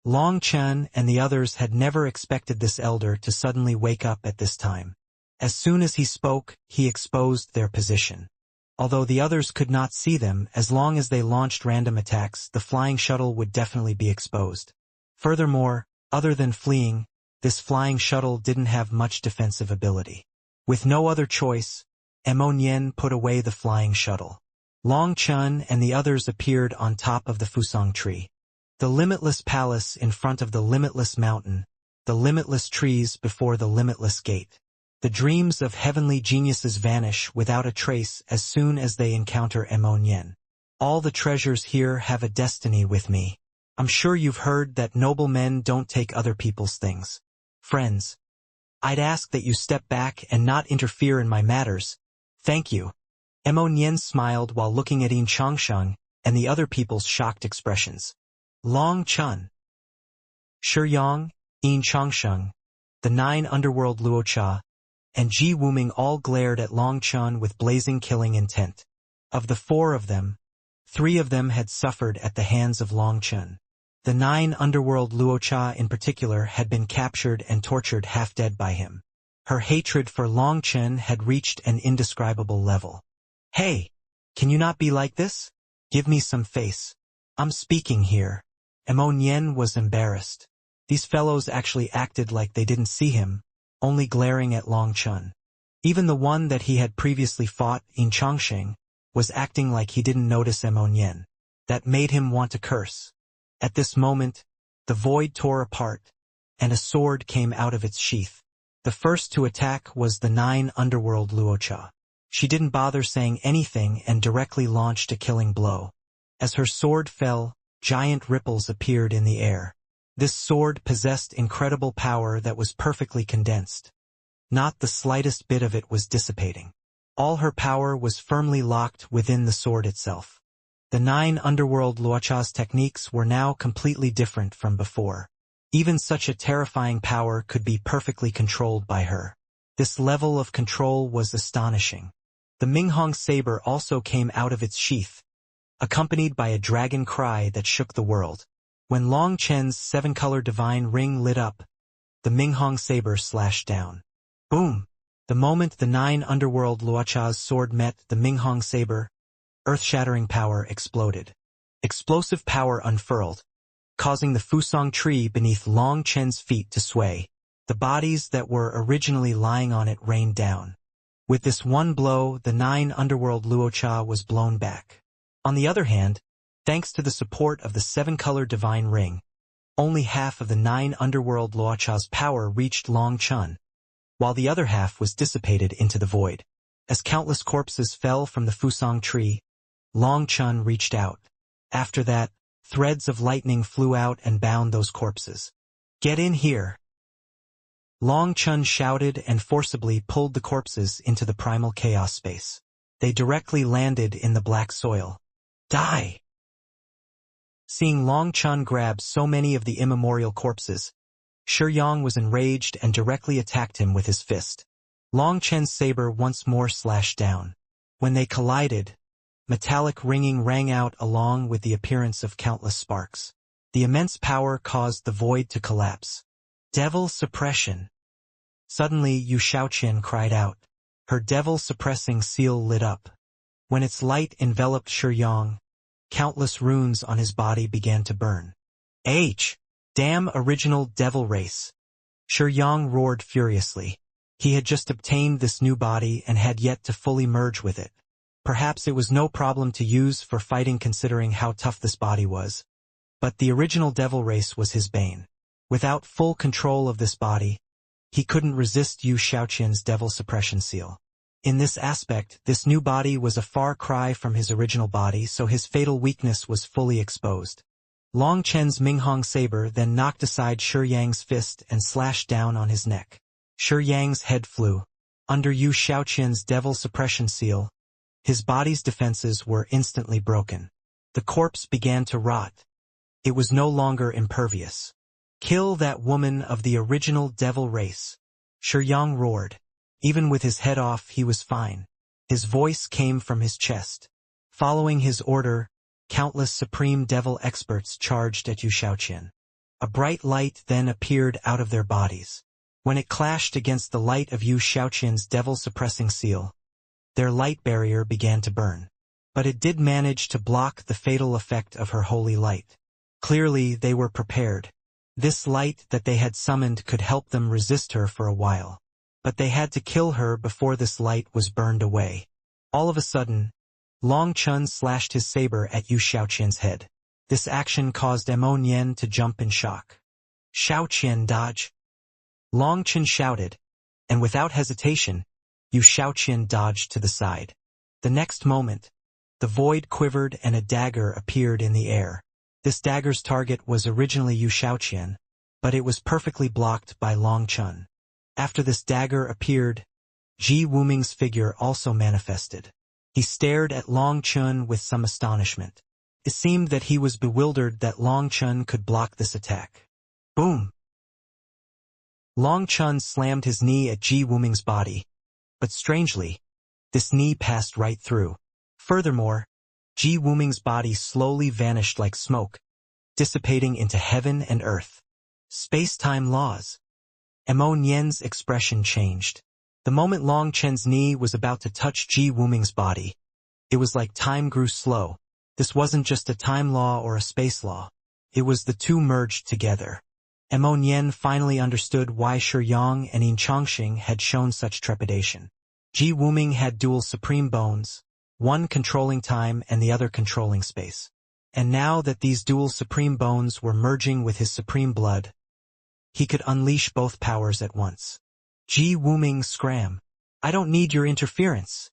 Long Chun and the others had never expected this elder to suddenly wake up at this time. As soon as he spoke, he exposed their position. Although the others could not see them, as long as they launched random attacks, the flying shuttle would definitely be exposed. Furthermore, other than fleeing, this flying shuttle didn't have much defensive ability. With no other choice, Nian put away the flying shuttle. Long Chun and the others appeared on top of the Fusang tree. The limitless palace in front of the limitless mountain, the limitless trees before the limitless gate. The dreams of heavenly geniuses vanish without a trace as soon as they encounter Nian. All the treasures here have a destiny with me. I'm sure you've heard that noble men don't take other people's things. Friends, I'd ask that you step back and not interfere in my matters. Thank you. Nian smiled while looking at Yin Changsheng and the other people's shocked expressions. Long Chun, Shi Yang, Yin Changsheng, the 9 underworld Luocha, and Ji Wuming all glared at Long Chun with blazing killing intent. Of the 4 of them, 3 of them had suffered at the hands of Long Chun. The 9 underworld Luocha in particular had been captured and tortured half-dead by him. Her hatred for Long Chun had reached an indescribable level. Hey, can you not be like this? Give me some face. I'm speaking here. Nian was embarrassed. These fellows actually acted like they didn't see him, only glaring at Long Chun. Even the one that he had previously fought, Yin Changsheng, was acting like he didn't notice Nian. That made him want to curse. At this moment, the void tore apart, and a sword came out of its sheath. The first to attack was the 9 underworld Luocha. She didn't bother saying anything and directly launched a killing blow. As her sword fell, giant ripples appeared in the air. This sword possessed incredible power that was perfectly condensed. Not the slightest bit of it was dissipating. All her power was firmly locked within the sword itself. The 9 underworld Luocha's techniques were now completely different from before. Even such a terrifying power could be perfectly controlled by her. This level of control was astonishing. The Minghong saber also came out of its sheath, accompanied by a dragon cry that shook the world. When Long Chen's 7-color divine ring lit up, the Minghong saber slashed down. Boom! The moment the 9 underworld Luocha's sword met the Minghong saber, earth-shattering power exploded. Explosive power unfurled, causing the Fusang tree beneath Long Chen's feet to sway. The bodies that were originally lying on it rained down. With this one blow, the 9 underworld Luocha was blown back. On the other hand, thanks to the support of the 7-color divine ring, only half of the 9 underworld Luocha's power reached Long Chun, while the other half was dissipated into the void. As countless corpses fell from the Fusang tree, Long Chun reached out. After that, Threads of lightning flew out and bound those corpses. "Get in here!" Long Chun shouted and forcibly pulled the corpses into the primal chaos space. They directly landed in the black soil. "Die!" Seeing Long Chun grab so many of the immemorial corpses, Shi Yang was enraged and directly attacked him with his fist. Long Chen's saber once more slashed down. When they collided, metallic ringing rang out along with the appearance of countless sparks. The immense power caused the void to collapse. "Devil suppression!" Suddenly Yu Shaoqian cried out. Her devil-suppressing seal lit up. When its light enveloped Shi Yang, countless runes on his body began to burn. Damn original devil race!" Shi Yang roared furiously. He had just obtained this new body and had yet to fully merge with it. Perhaps it was no problem to use for fighting considering how tough this body was. But the original devil race was his bane. Without full control of this body, he couldn't resist Yu Shaoqian's devil suppression seal. In this aspect, this new body was a far cry from his original body, so his fatal weakness was fully exposed. Long Chen's Minghong saber then knocked aside Shi Yang's fist and slashed down on his neck. Shi Yang's head flew. Under Yu Shaoqian's devil suppression seal, his body's defenses were instantly broken. The corpse began to rot. It was no longer impervious. "Kill that woman of the original devil race!" Shi Yang roared. Even with his head off, he was fine. His voice came from his chest. Following his order, countless supreme devil experts charged at Yu Shaoqian. A bright light then appeared out of their bodies. When it clashed against the light of Yu Shaoqian's devil-suppressing seal, their light barrier began to burn. But it did manage to block the fatal effect of her holy light. Clearly, they were prepared. This light that they had summoned could help them resist her for a while. But they had to kill her before this light was burned away. All of a sudden, Long Chun slashed his saber at Yu Shaoqian's head. This action caused Mo Nian to jump in shock. "Shaoqian, dodge!" Long Chun shouted, and without hesitation, Yu Shaoqian dodged to the side. The next moment, the void quivered and a dagger appeared in the air. This dagger's target was originally Yu Shaoqian, but it was perfectly blocked by Long Chun. After this dagger appeared, Ji Wuming's figure also manifested. He stared at Long Chun with some astonishment. It seemed that he was bewildered that Long Chun could block this attack. Boom! Long Chun slammed his knee at Ji Wuming's body, but strangely, this knee passed right through. Furthermore, Ji Wuming's body slowly vanished like smoke, dissipating into heaven and earth. Space-time laws. Mo Nian's expression changed. The moment Long Chen's knee was about to touch Ji Wuming's body, it was like time grew slow. This wasn't just a time law or a space law. It was the two merged together. Mo Nian finally understood why Shi Yang and Yin Chongqing had shown such trepidation. Ji Wuming had dual supreme bones, one controlling time and the other controlling space. And now that these dual supreme bones were merging with his supreme blood, he could unleash both powers at once. Ji Wuming scram. "I don't need your interference,"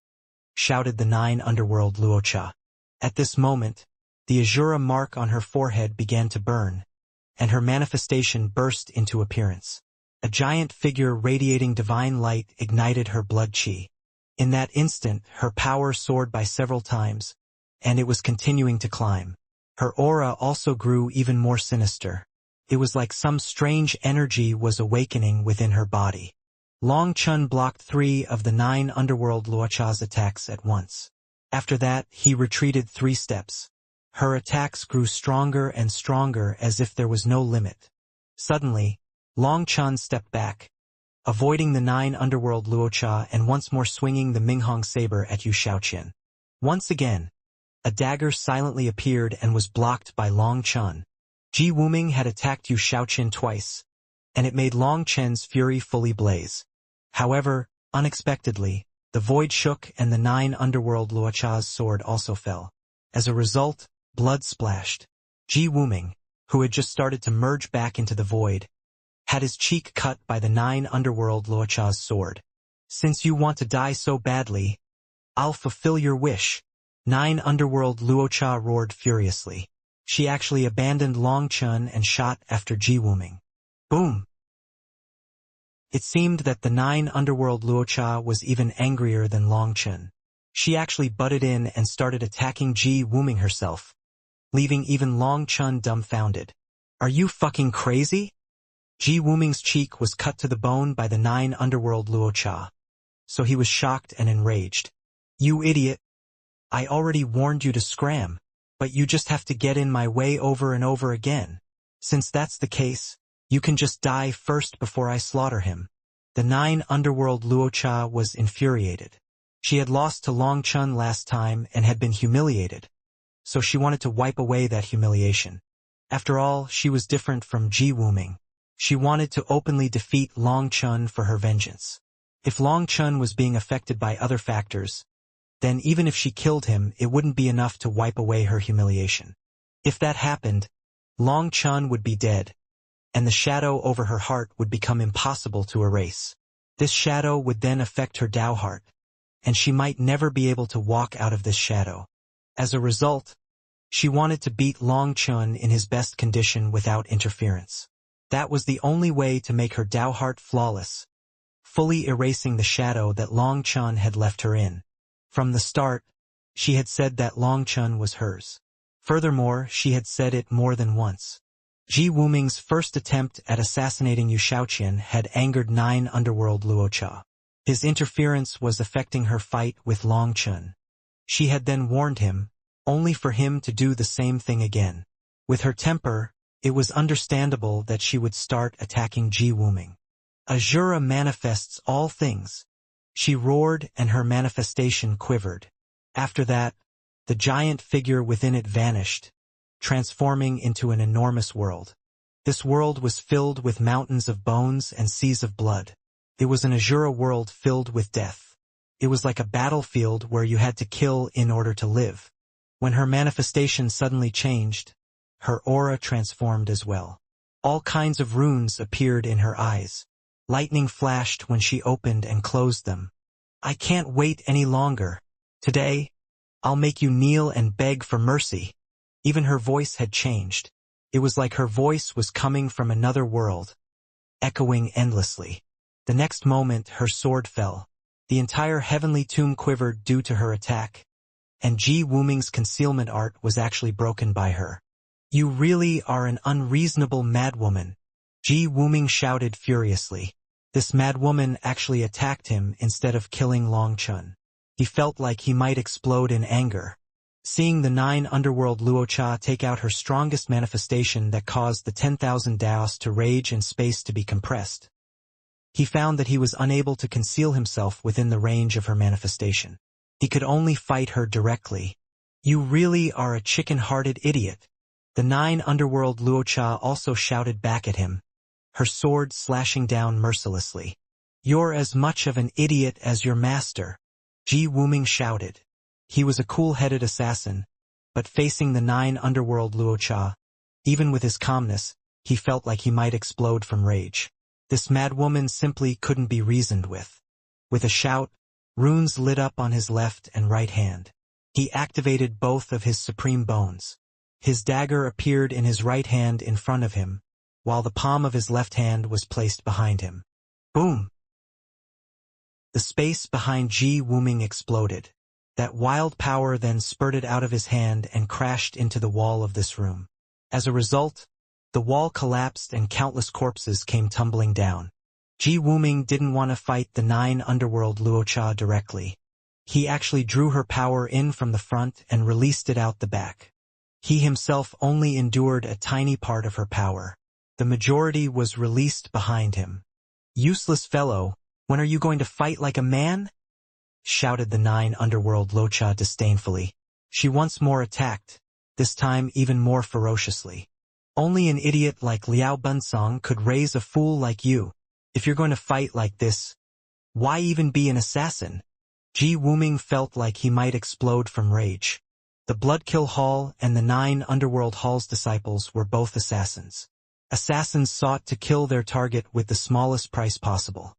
shouted the 9 underworld Luocha. At this moment, the Azura mark on her forehead began to burn, and her manifestation burst into appearance. A giant figure radiating divine light ignited her blood chi. In that instant, her power soared by several times, and it was continuing to climb. Her aura also grew even more sinister. It was like some strange energy was awakening within her body. Long Chun blocked 3 of the 9 underworld Luocha's attacks at once. After that, he retreated 3 steps. Her attacks grew stronger and stronger as if there was no limit. Suddenly, Long Chun stepped back, avoiding the 9 underworld Luocha and once more swinging the Minghong saber at Yu Shaoqian. Once again, a dagger silently appeared and was blocked by Long Chun. Ji Wuming had attacked Yu Shaoqian twice, and it made Long Chen's fury fully blaze. However, unexpectedly, the void shook and the 9 underworld Luocha's sword also fell. As a result, blood splashed. Ji Wuming, who had just started to merge back into the void, had his cheek cut by the 9 underworld Luocha's sword. "Since you want to die so badly, I'll fulfill your wish," 9 underworld Luocha roared furiously. She actually abandoned Long Chun and shot after Ji Wuming. Boom! It seemed that the 9 underworld Luocha was even angrier than Long Chun. She actually butted in and started attacking Ji Wuming herself, leaving even Long Chun dumbfounded. Are you fucking crazy? Ji Wuming's cheek was cut to the bone by the 9 underworld Luocha, so he was shocked and enraged. You idiot! I already warned you to scram, but you just have to get in my way over and over again. Since that's the case, you can just die first before I slaughter him. The 9 underworld Luocha was infuriated. She had lost to Long Chun last time and had been humiliated, so she wanted to wipe away that humiliation. After all, she was different from Ji Wuming. She wanted to openly defeat Long Chun for her vengeance. If Long Chun was being affected by other factors, then even if she killed him, it wouldn't be enough to wipe away her humiliation. If that happened, Long Chun would be dead, and the shadow over her heart would become impossible to erase. This shadow would then affect her Tao heart, and she might never be able to walk out of this shadow. As a result, she wanted to beat Long Chun in his best condition without interference. That was the only way to make her Tao heart flawless, fully erasing the shadow that Long Chun had left her in. From the start, she had said that Long Chun was hers. Furthermore, she had said it more than once. Ji Wuming's first attempt at assassinating Yu Shaoqian had angered 9 underworld Luocha. His interference was affecting her fight with Long Chun. She had then warned him, only for him to do the same thing again. With her temper, it was understandable that she would start attacking Ji Wuming. Azura manifests all things. She roared and her manifestation quivered. After that, the giant figure within it vanished, transforming into an enormous world. This world was filled with mountains of bones and seas of blood. It was an Azura world filled with death. It was like a battlefield where you had to kill in order to live. When her manifestation suddenly changed, her aura transformed as well. All kinds of runes appeared in her eyes. Lightning flashed when she opened and closed them. I can't wait any longer. Today, I'll make you kneel and beg for mercy. Even her voice had changed. It was like her voice was coming from another world, echoing endlessly. The next moment, her sword fell. The entire heavenly tomb quivered due to her attack, and Ji Wuming's concealment art was actually broken by her. You really are an unreasonable madwoman, Ji Wuming shouted furiously. This madwoman actually attacked him instead of killing Long Chun. He felt like he might explode in anger. Seeing the 9 underworld Luocha take out her strongest manifestation that caused the 10,000 Daos to rage and space to be compressed, he found that he was unable to conceal himself within the range of her manifestation. He could only fight her directly. You really are a chicken-hearted idiot. The 9 underworld Luocha also shouted back at him, her sword slashing down mercilessly. You're as much of an idiot as your master, Ji Wuming shouted. He was a cool-headed assassin, but facing the 9 underworld Luocha, even with his calmness, he felt like he might explode from rage. This madwoman simply couldn't be reasoned with. With a shout, runes lit up on his left and right hand. He activated both of his supreme bones. His dagger appeared in his right hand in front of him, while the palm of his left hand was placed behind him. Boom! The space behind Ji Wuming exploded. That wild power then spurted out of his hand and crashed into the wall of this room. As a result, the wall collapsed and countless corpses came tumbling down. Ji Wuming didn't want to fight the 9 underworld Luocha directly. He actually drew her power in from the front and released it out the back. He himself only endured a tiny part of her power. The majority was released behind him. Useless fellow, when are you going to fight like a man? Shouted the 9 underworld Luocha disdainfully. She once more attacked, this time even more ferociously. Only an idiot like Liao Bunsong could raise a fool like you. If you're going to fight like this, why even be an assassin? Ji Wuming felt like he might explode from rage. The Bloodkill Hall and the 9 Underworld Hall's disciples were both assassins. Assassins sought to kill their target with the smallest price possible.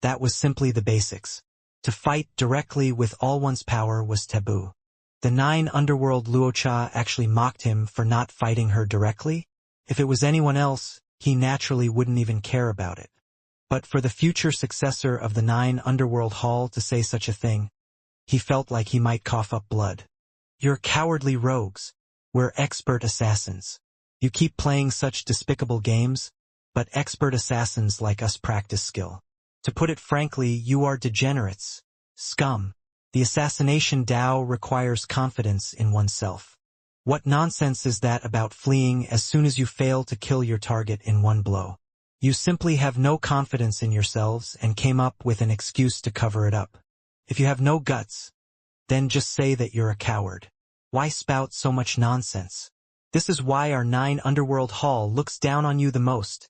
That was simply the basics. To fight directly with all one's power was taboo. The 9 underworld Luocha actually mocked him for not fighting her directly. If it was anyone else, he naturally wouldn't even care about it. But for the future successor of the 9 underworld hall to say such a thing, he felt like he might cough up blood. You're cowardly rogues. We're expert assassins. You keep playing such despicable games, but expert assassins like us practice skill. To put it frankly, you are degenerates. Scum. The assassination Dao requires confidence in oneself. What nonsense is that about fleeing as soon as you fail to kill your target in one blow? You simply have no confidence in yourselves and came up with an excuse to cover it up. If you have no guts, then just say that you're a coward. Why spout so much nonsense? This is why our 9 underworld hall looks down on you the most,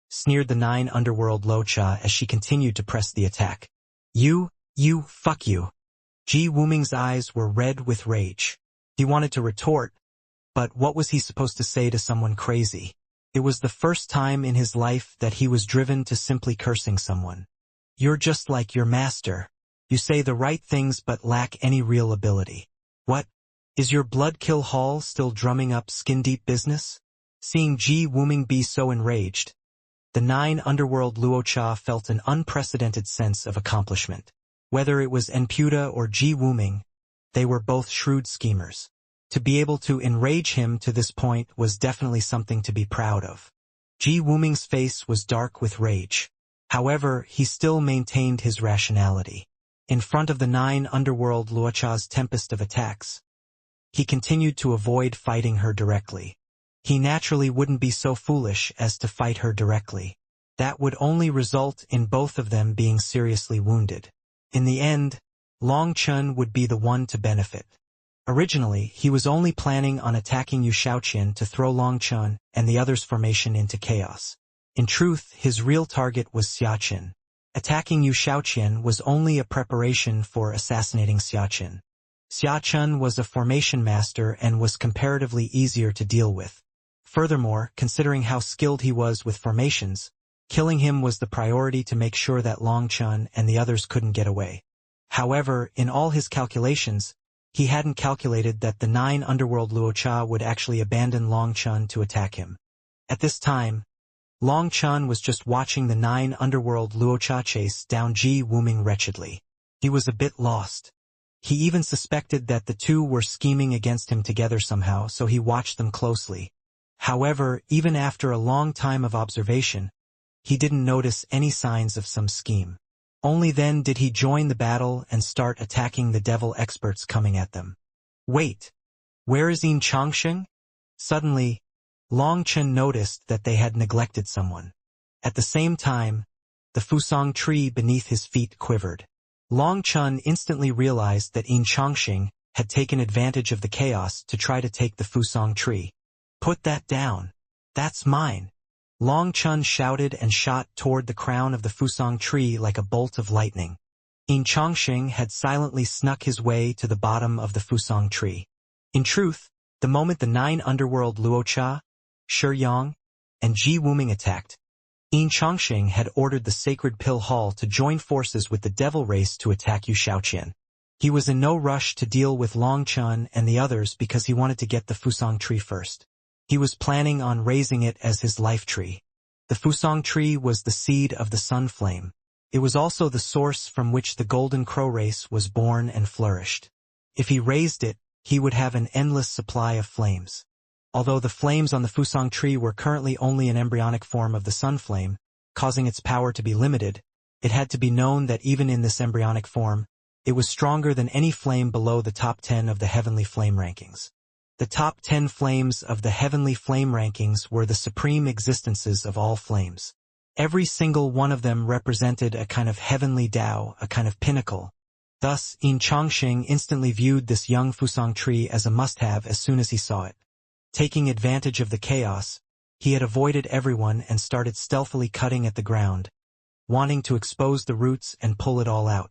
sneered the 9 underworld Luocha as she continued to press the attack. Fuck you. Ji Wuming's eyes were red with rage. He wanted to retort, but what was he supposed to say to someone crazy? It was the first time in his life that he was driven to simply cursing someone. You're just like your master. You say the right things but lack any real ability. What? Is your blood-kill hall still drumming up skin-deep business? Seeing Ji Wuming be so enraged, the 9 underworld Luocha felt an unprecedented sense of accomplishment. Whether it was Enputa or Ji Wuming, they were both shrewd schemers. To be able to enrage him to this point was definitely something to be proud of. Ji Wuming's face was dark with rage. However, he still maintained his rationality. In front of the 9 underworld Luocha's tempest of attacks, he continued to avoid fighting her directly. He naturally wouldn't be so foolish as to fight her directly. That would only result in both of them being seriously wounded. In the end, Long Chun would be the one to benefit. Originally, he was only planning on attacking Yu Shaoqian to throw Long Chun and the others' formation into chaos. In truth, his real target was Xiaqin. Attacking Yu Shaoqian was only a preparation for assassinating Xiaqin. Xiaqin was a formation master and was comparatively easier to deal with. Furthermore, considering how skilled he was with formations, killing him was the priority to make sure that Long Chun and the others couldn't get away. However, in all his calculations, he hadn't calculated that the 9 underworld Luocha would actually abandon Long Chun to attack him. At this time, Long Chun was just watching the 9 underworld Luocha chase down Ji Wuming wretchedly. He was a bit lost. He even suspected that the two were scheming against him together somehow, so he watched them closely. However, even after a long time of observation, he didn't notice any signs of some scheme. Only then did he join the battle and start attacking the devil experts coming at them. Wait, where is Yin Chongsheng? Suddenly, Long Chen noticed that they had neglected someone. At the same time, the Fusong tree beneath his feet quivered. Long Chun instantly realized that Yin Chongsheng had taken advantage of the chaos to try to take the Fusong tree. Put that down. That's mine. Long Chun shouted and shot toward the crown of the Fusong tree like a bolt of lightning. Yin Chongsheng had silently snuck his way to the bottom of the Fusong tree. In truth, the moment the 9 underworld Luocha, Shi Yang, and Ji Wuming attacked, Yin Chongsheng had ordered the Sacred Pill Hall to join forces with the Devil Race to attack Yu Shaoqian. He was in no rush to deal with Long Chun and the others because he wanted to get the Fusong tree first. He was planning on raising it as his life tree. The Fusong tree was the seed of the Sun Flame. It was also the source from which the Golden Crow race was born and flourished. If he raised it, he would have an endless supply of flames. Although the flames on the Fusong tree were currently only an embryonic form of the Sun Flame, causing its power to be limited, it had to be known that even in this embryonic form, it was stronger than any flame below the top 10 of the Heavenly Flame rankings. The top 10 flames of the Heavenly Flame rankings were the supreme existences of all flames. Every single one of them represented a kind of heavenly Tao, a kind of pinnacle. Thus, Yin Chongsheng instantly viewed this young Fusong tree as a must-have as soon as he saw it. Taking advantage of the chaos, he had avoided everyone and started stealthily cutting at the ground, wanting to expose the roots and pull it all out.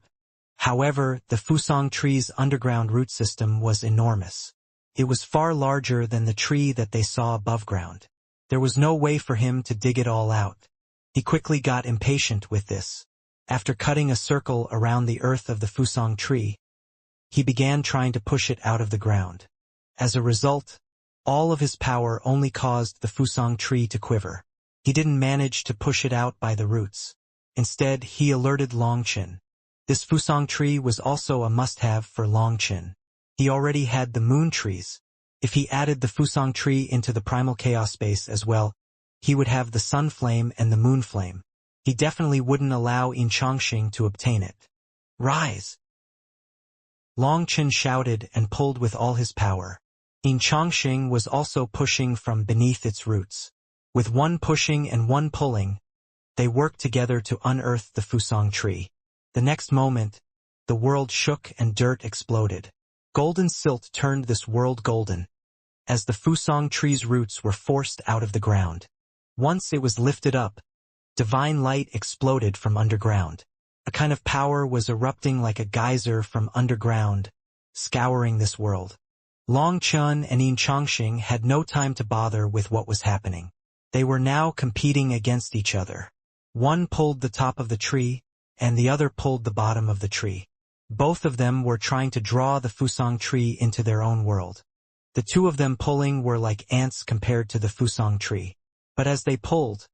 However, the Fusong tree's underground root system was enormous. It was far larger than the tree that they saw above ground. There was no way for him to dig it all out. He quickly got impatient with this. After cutting a circle around the earth of the Fusong tree, he began trying to push it out of the ground. As a result, all of his power only caused the Fusang tree to quiver. He didn't manage to push it out by the roots. Instead, he alerted Longchen. This Fusang tree was also a must-have for Longchen. He already had the moon trees. If he added the Fusang tree into the primal chaos space as well, he would have the sun flame and the moon flame. He definitely wouldn't allow Yin Chongqing to obtain it. Rise! Longchen shouted and pulled with all his power. Yin Chongqing was also pushing from beneath its roots. With one pushing and one pulling, they worked together to unearth the Fusang tree. The next moment, the world shook and dirt exploded. Golden silt turned this world golden, as the Fusang tree's roots were forced out of the ground. Once it was lifted up, divine light exploded from underground. A kind of power was erupting like a geyser from underground, scouring this world. Longchen and Yin Chongqing had no time to bother with what was happening. They were now competing against each other. One pulled the top of the tree, and the other pulled the bottom of the tree. Both of them were trying to draw the Fusang tree into their own world. The two of them pulling were like ants compared to the Fusang tree. But as they pulled,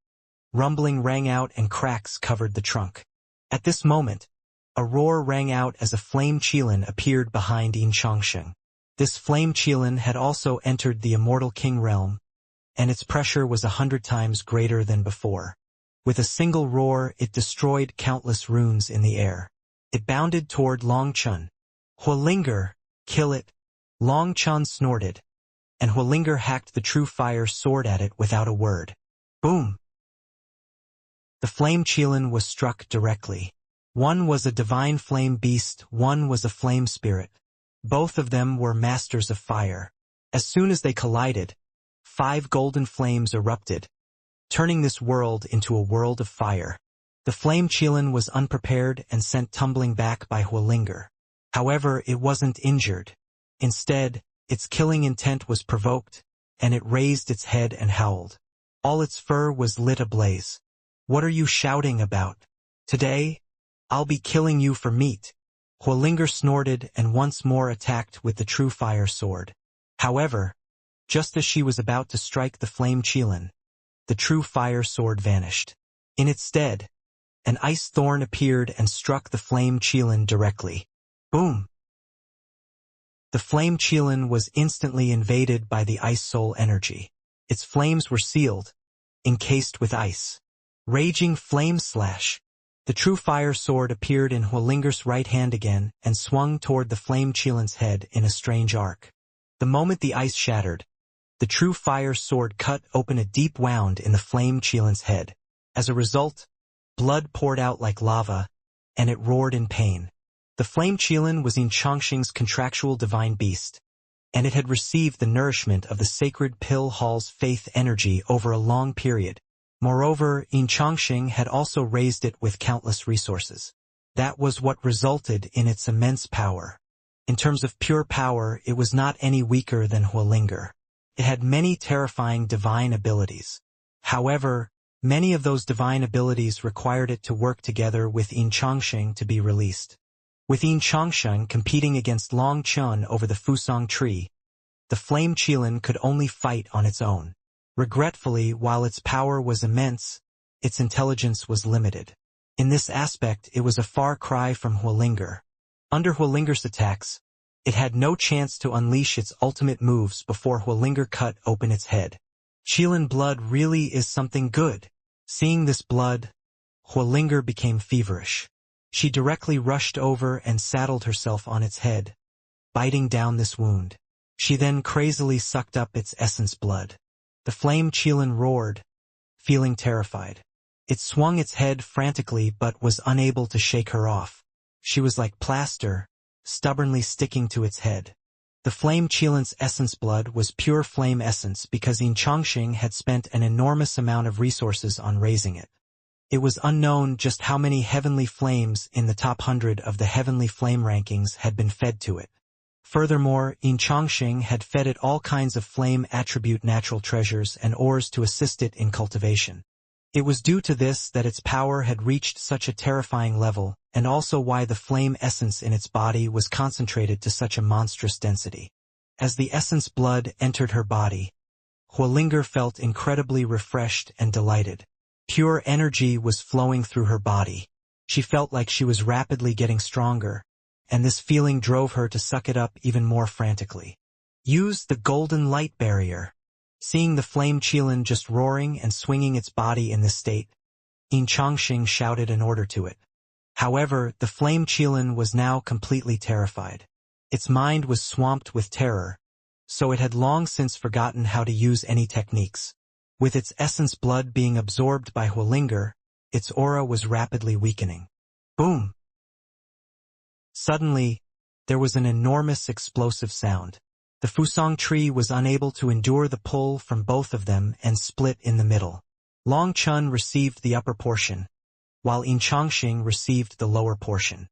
rumbling rang out and cracks covered the trunk. At this moment, a roar rang out as a flame qilin appeared behind Yin Chongqing. This flame qilin had also entered the Immortal King realm, and its pressure was 100 times greater than before. With a single roar, it destroyed countless runes in the air. It bounded toward Longchen. Huolinger, kill it! Longchen snorted, and Huolinger hacked the true fire sword at it without a word. Boom! The flame qilin was struck directly. One was a divine flame beast, one was a flame spirit. Both of them were masters of fire. As soon as they collided, 5 golden flames erupted, turning this world into a world of fire. The flame qilin was unprepared and sent tumbling back by Huolinger. However, it wasn't injured. Instead, its killing intent was provoked, and it raised its head and howled. All its fur was lit ablaze. What are you shouting about? Today, I'll be killing you for meat. Huolinger snorted and once more attacked with the true fire sword. However, just as she was about to strike the flame qilin, the true fire sword vanished. In its stead, an ice thorn appeared and struck the flame qilin directly. Boom! The flame qilin was instantly invaded by the ice soul energy. Its flames were sealed, encased with ice. Raging flame slash! The true fire sword appeared in Huolinger's right hand again and swung toward the flame qilin's head in a strange arc. The moment the ice shattered, the true fire sword cut open a deep wound in the flame qilin's head. As a result, blood poured out like lava, and it roared in pain. The flame qilin was Yin Chongqing's contractual divine beast, and it had received the nourishment of the sacred pill hall's faith energy over a long period. Moreover, Yin Chongqing had also raised it with countless resources. That was what resulted in its immense power. In terms of pure power, it was not any weaker than Huolinger. It had many terrifying divine abilities. However, many of those divine abilities required it to work together with Yin Chongqing to be released. With Yin Chongqing competing against Longchen over the Fusang tree, the flame qilin could only fight on its own. Regretfully, while its power was immense, its intelligence was limited. In this aspect, it was a far cry from Huolinger. Under Huolinger's attacks, it had no chance to unleash its ultimate moves before Huolinger cut open its head. Qilin blood really is something good. Seeing this blood, Huolinger became feverish. She directly rushed over and saddled herself on its head, biting down this wound. She then crazily sucked up its essence blood. The flame qilin roared, feeling terrified. It swung its head frantically but was unable to shake her off. She was like plaster, stubbornly sticking to its head. The flame qilin's essence blood was pure flame essence because Yin Chongqing had spent an enormous amount of resources on raising it. It was unknown just how many heavenly flames in the top 100 of the heavenly flame rankings had been fed to it. Furthermore, Yin Chongqing had fed it all kinds of flame attribute natural treasures and ores to assist it in cultivation. It was due to this that its power had reached such a terrifying level, and also why the flame essence in its body was concentrated to such a monstrous density. As the essence blood entered her body, Huolinger felt incredibly refreshed and delighted. Pure energy was flowing through her body. She felt like she was rapidly getting stronger, and this feeling drove her to suck it up even more frantically. Use the golden light barrier. Seeing the flame Qilin just roaring and swinging its body in this state, Yin Chongqing shouted an order to it. However, the flame Qilin was now completely terrified. Its mind was swamped with terror, so it had long since forgotten how to use any techniques. With its essence blood being absorbed by Huolinger, its aura was rapidly weakening. Boom! Suddenly, there was an enormous explosive sound. The Fusang tree was unable to endure the pull from both of them and split in the middle. Long Chun received the upper portion, while Yin Chongqing received the lower portion.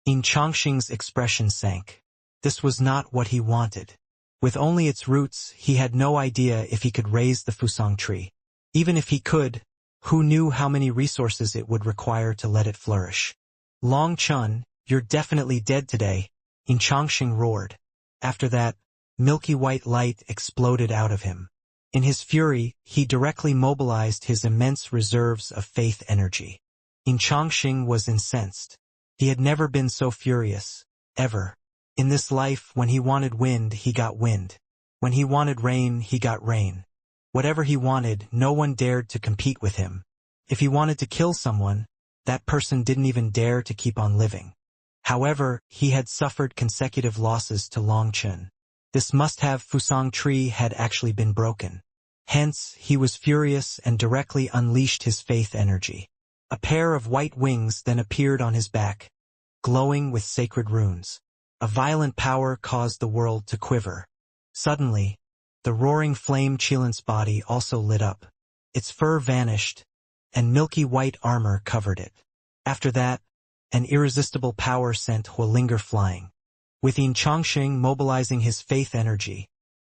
Yin Chongqing's expression sank. This was not what he wanted. With only its roots, he had no idea if he could raise the Fusang tree. Even if he could, who knew how many resources it would require to let it flourish? Long Chun, you're definitely dead today, Yin Chongqing roared. After that, milky white light exploded out of him. In his fury, he directly mobilized his immense reserves of faith energy. Yin Chongqing was incensed. He had never been so furious, ever. In this life, when he wanted wind, he got wind. When he wanted rain, he got rain. Whatever he wanted, no one dared to compete with him. If he wanted to kill someone, that person didn't even dare to keep on living. However, he had suffered consecutive losses to Long Chun. This must-have Fusang tree had actually been broken. Hence, he was furious and directly unleashed his faith energy. A pair of white wings then appeared on his back, glowing with sacred runes. A violent power caused the world to quiver. Suddenly, the roaring flame Qilin's body also lit up. Its fur vanished, and milky white armor covered it. After that, an irresistible power sent Huolinger flying. With Yin Chongqing mobilizing his faith energy,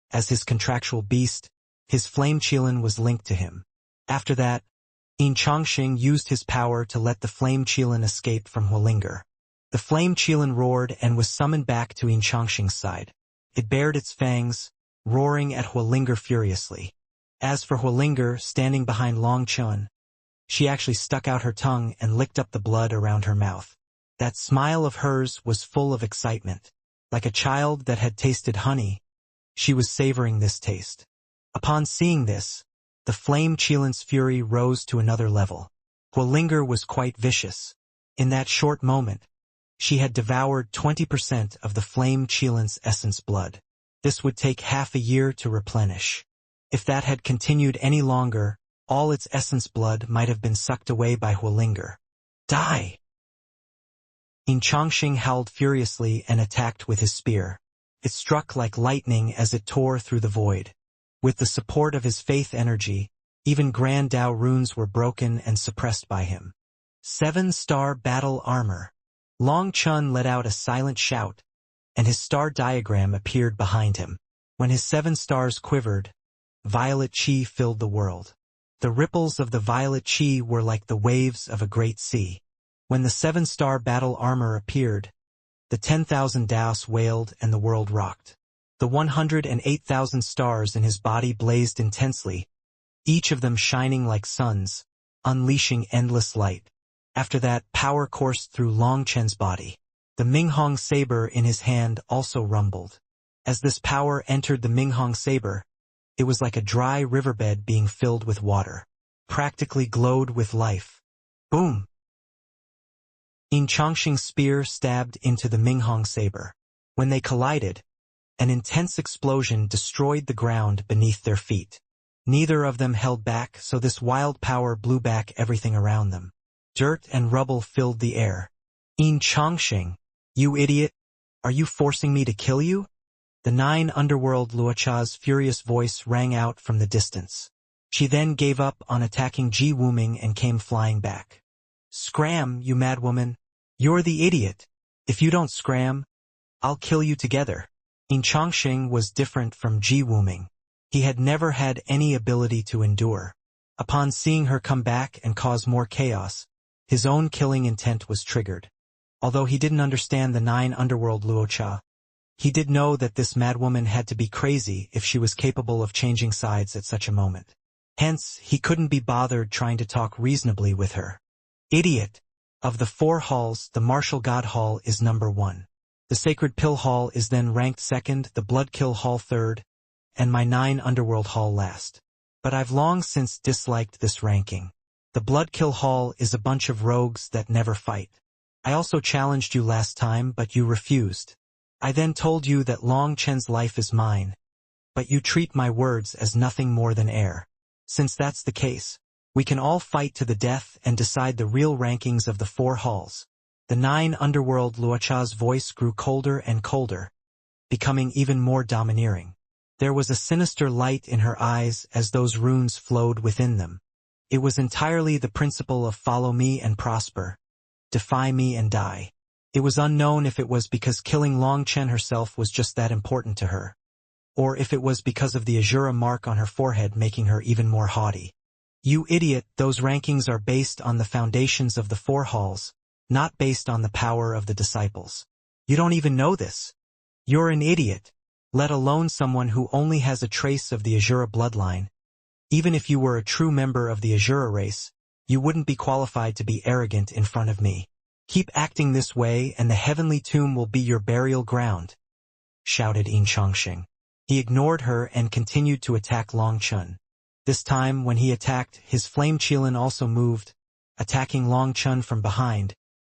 as his contractual beast, his flame Qilin was linked to him. After that, Yin Chongqing used his power to let the flame Qilin escape from Huolinger. The flame Qilin roared and was summoned back to Yin Chongqing's side. It bared its fangs, roaring at Huolinger furiously. As for Huolinger, standing behind Long Chun, she actually stuck out her tongue and licked up the blood around her mouth. That smile of hers was full of excitement. Like a child that had tasted honey, she was savoring this taste. Upon seeing this, the flame Qilin's fury rose to another level. Huolinger was quite vicious. In that short moment, she had devoured 20% of the flame Qilin's essence blood. This would take half a year to replenish. If that had continued any longer, all its essence blood might have been sucked away by Huolinger. Die! Yin Chongqing howled furiously and attacked with his spear. It struck like lightning as it tore through the void. With the support of his faith energy, even Grand Dao runes were broken and suppressed by him. 7-star battle armor. Long Chun let out a silent shout, and his star diagram appeared behind him. When his 7 stars quivered, violet qi filled the world. The ripples of the violet qi were like the waves of a great sea. When the 7-star battle armor appeared, the 10,000 Daos wailed and the world rocked. The 108,000 stars in his body blazed intensely, each of them shining like suns, unleashing endless light. After that, power coursed through Long Chen's body. The Minghong saber in his hand also rumbled. As this power entered the Minghong saber, it was like a dry riverbed being filled with water. Practically glowed with life. Boom! Yin Chongqing's spear stabbed into the Minghong saber. When they collided, an intense explosion destroyed the ground beneath their feet. Neither of them held back, so this wild power blew back everything around them. Dirt and rubble filled the air. Yin Chongqing, you idiot! Are you forcing me to kill you? The 9 underworld Luocha's furious voice rang out from the distance. She then gave up on attacking Ji Wuming and came flying back. Scram, you madwoman! You're the idiot! If you don't scram, I'll kill you together. Yin Chongqing was different from Ji Wuming. He had never had any ability to endure. Upon seeing her come back and cause more chaos, his own killing intent was triggered. Although he didn't understand the 9 underworld Luocha, he did know that this madwoman had to be crazy if she was capable of changing sides at such a moment. Hence, he couldn't be bothered trying to talk reasonably with her. Idiot! Of the 4 halls, the Martial God Hall is number 1. The Sacred Pill Hall is then ranked 2nd, the Bloodkill Hall 3rd, and my 9 Underworld Hall last. But I've long since disliked this ranking. The Bloodkill Hall is a bunch of rogues that never fight. I also challenged you last time, but you refused. I then told you that Long Chen's life is mine, but you treat my words as nothing more than air. Since that's the case, we can all fight to the death and decide the real rankings of the 4 halls. The 9 Underworld Luocha's voice grew colder and colder, becoming even more domineering. There was a sinister light in her eyes as those runes flowed within them. It was entirely the principle of follow me and prosper, defy me and die. It was unknown if it was because killing Long Chen herself was just that important to her, or if it was because of the Azura mark on her forehead making her even more haughty. You idiot, those rankings are based on the foundations of the 4 halls, not based on the power of the disciples. You don't even know this. You're an idiot, let alone someone who only has a trace of the Azura bloodline. Even if you were a true member of the Azura race, you wouldn't be qualified to be arrogant in front of me. Keep acting this way and the heavenly tomb will be your burial ground, shouted Yin Chongqing. He ignored her and continued to attack Long Chen. This time, when he attacked, his flame qilin also moved, attacking Long Chen from behind,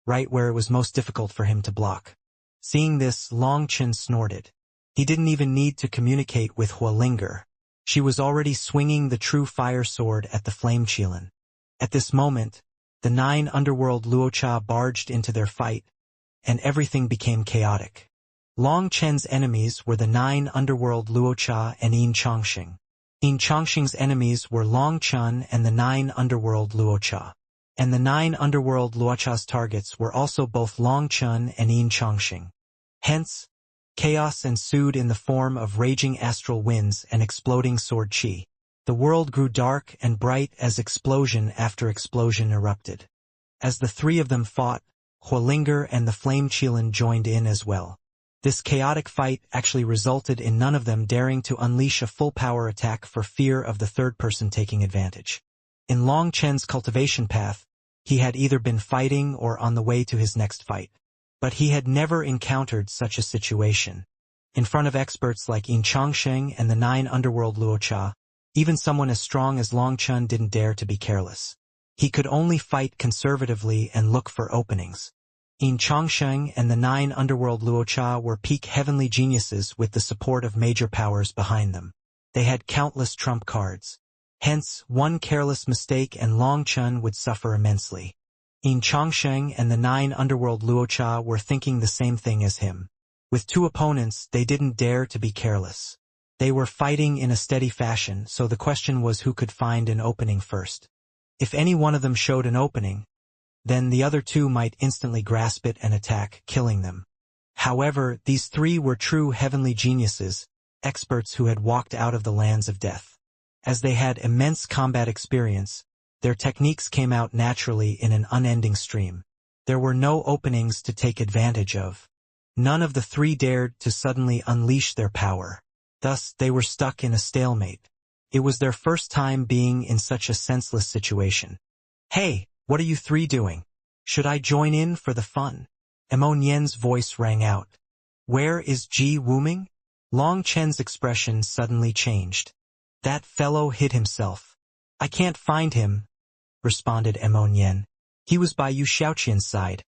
right where it was most difficult for him to block. Seeing this, Long Chen snorted. He didn't even need to communicate with Huolinger. She was already swinging the true fire sword at the flame qilin. At this moment, the 9 Underworld Luocha barged into their fight, and everything became chaotic. Long Chen's enemies were the 9 Underworld Luocha and Yin Chongqing. Yin Chongqing's enemies were Long Chen and the 9 Underworld Luocha. And the 9 Underworld Luocha's targets were also both Long Chen and Yin Chongqing. Hence, chaos ensued in the form of raging astral winds and exploding sword qi. The world grew dark and bright as explosion after explosion erupted. As the 3 of them fought, Huolinger and the flame qilin joined in as well. This chaotic fight actually resulted in none of them daring to unleash a full-power attack for fear of the third person taking advantage. In Long Chen's cultivation path, he had either been fighting or on the way to his next fight. But he had never encountered such a situation. In front of experts like Yin Chongqing and the 9 Underworld Luocha, even someone as strong as Long Chen didn't dare to be careless. He could only fight conservatively and look for openings. Yin Chongqing and the 9 Underworld Luocha were peak heavenly geniuses with the support of major powers behind them. They had countless trump cards. Hence, one careless mistake and Long Chen would suffer immensely. Yin Chongqing and the 9 Underworld Luocha were thinking the same thing as him. With 2 opponents, they didn't dare to be careless. They were fighting in a steady fashion, so the question was who could find an opening first. If any one of them showed an opening, then the other 2 might instantly grasp it and attack, killing them. However, these 3 were true heavenly geniuses, experts who had walked out of the lands of death. As they had immense combat experience, their techniques came out naturally in an unending stream. There were no openings to take advantage of. None of the 3 dared to suddenly unleash their power. Thus, they were stuck in a stalemate. It was their first time being in such a senseless situation. Hey, what are you 3 doing? Should I join in for the fun? Emon Yen's voice rang out. Where is Ji Wuming? Long Chen's expression suddenly changed. That fellow hid himself. I can't find him, responded Emon Yen. He was by Yu Xiaoqian's side,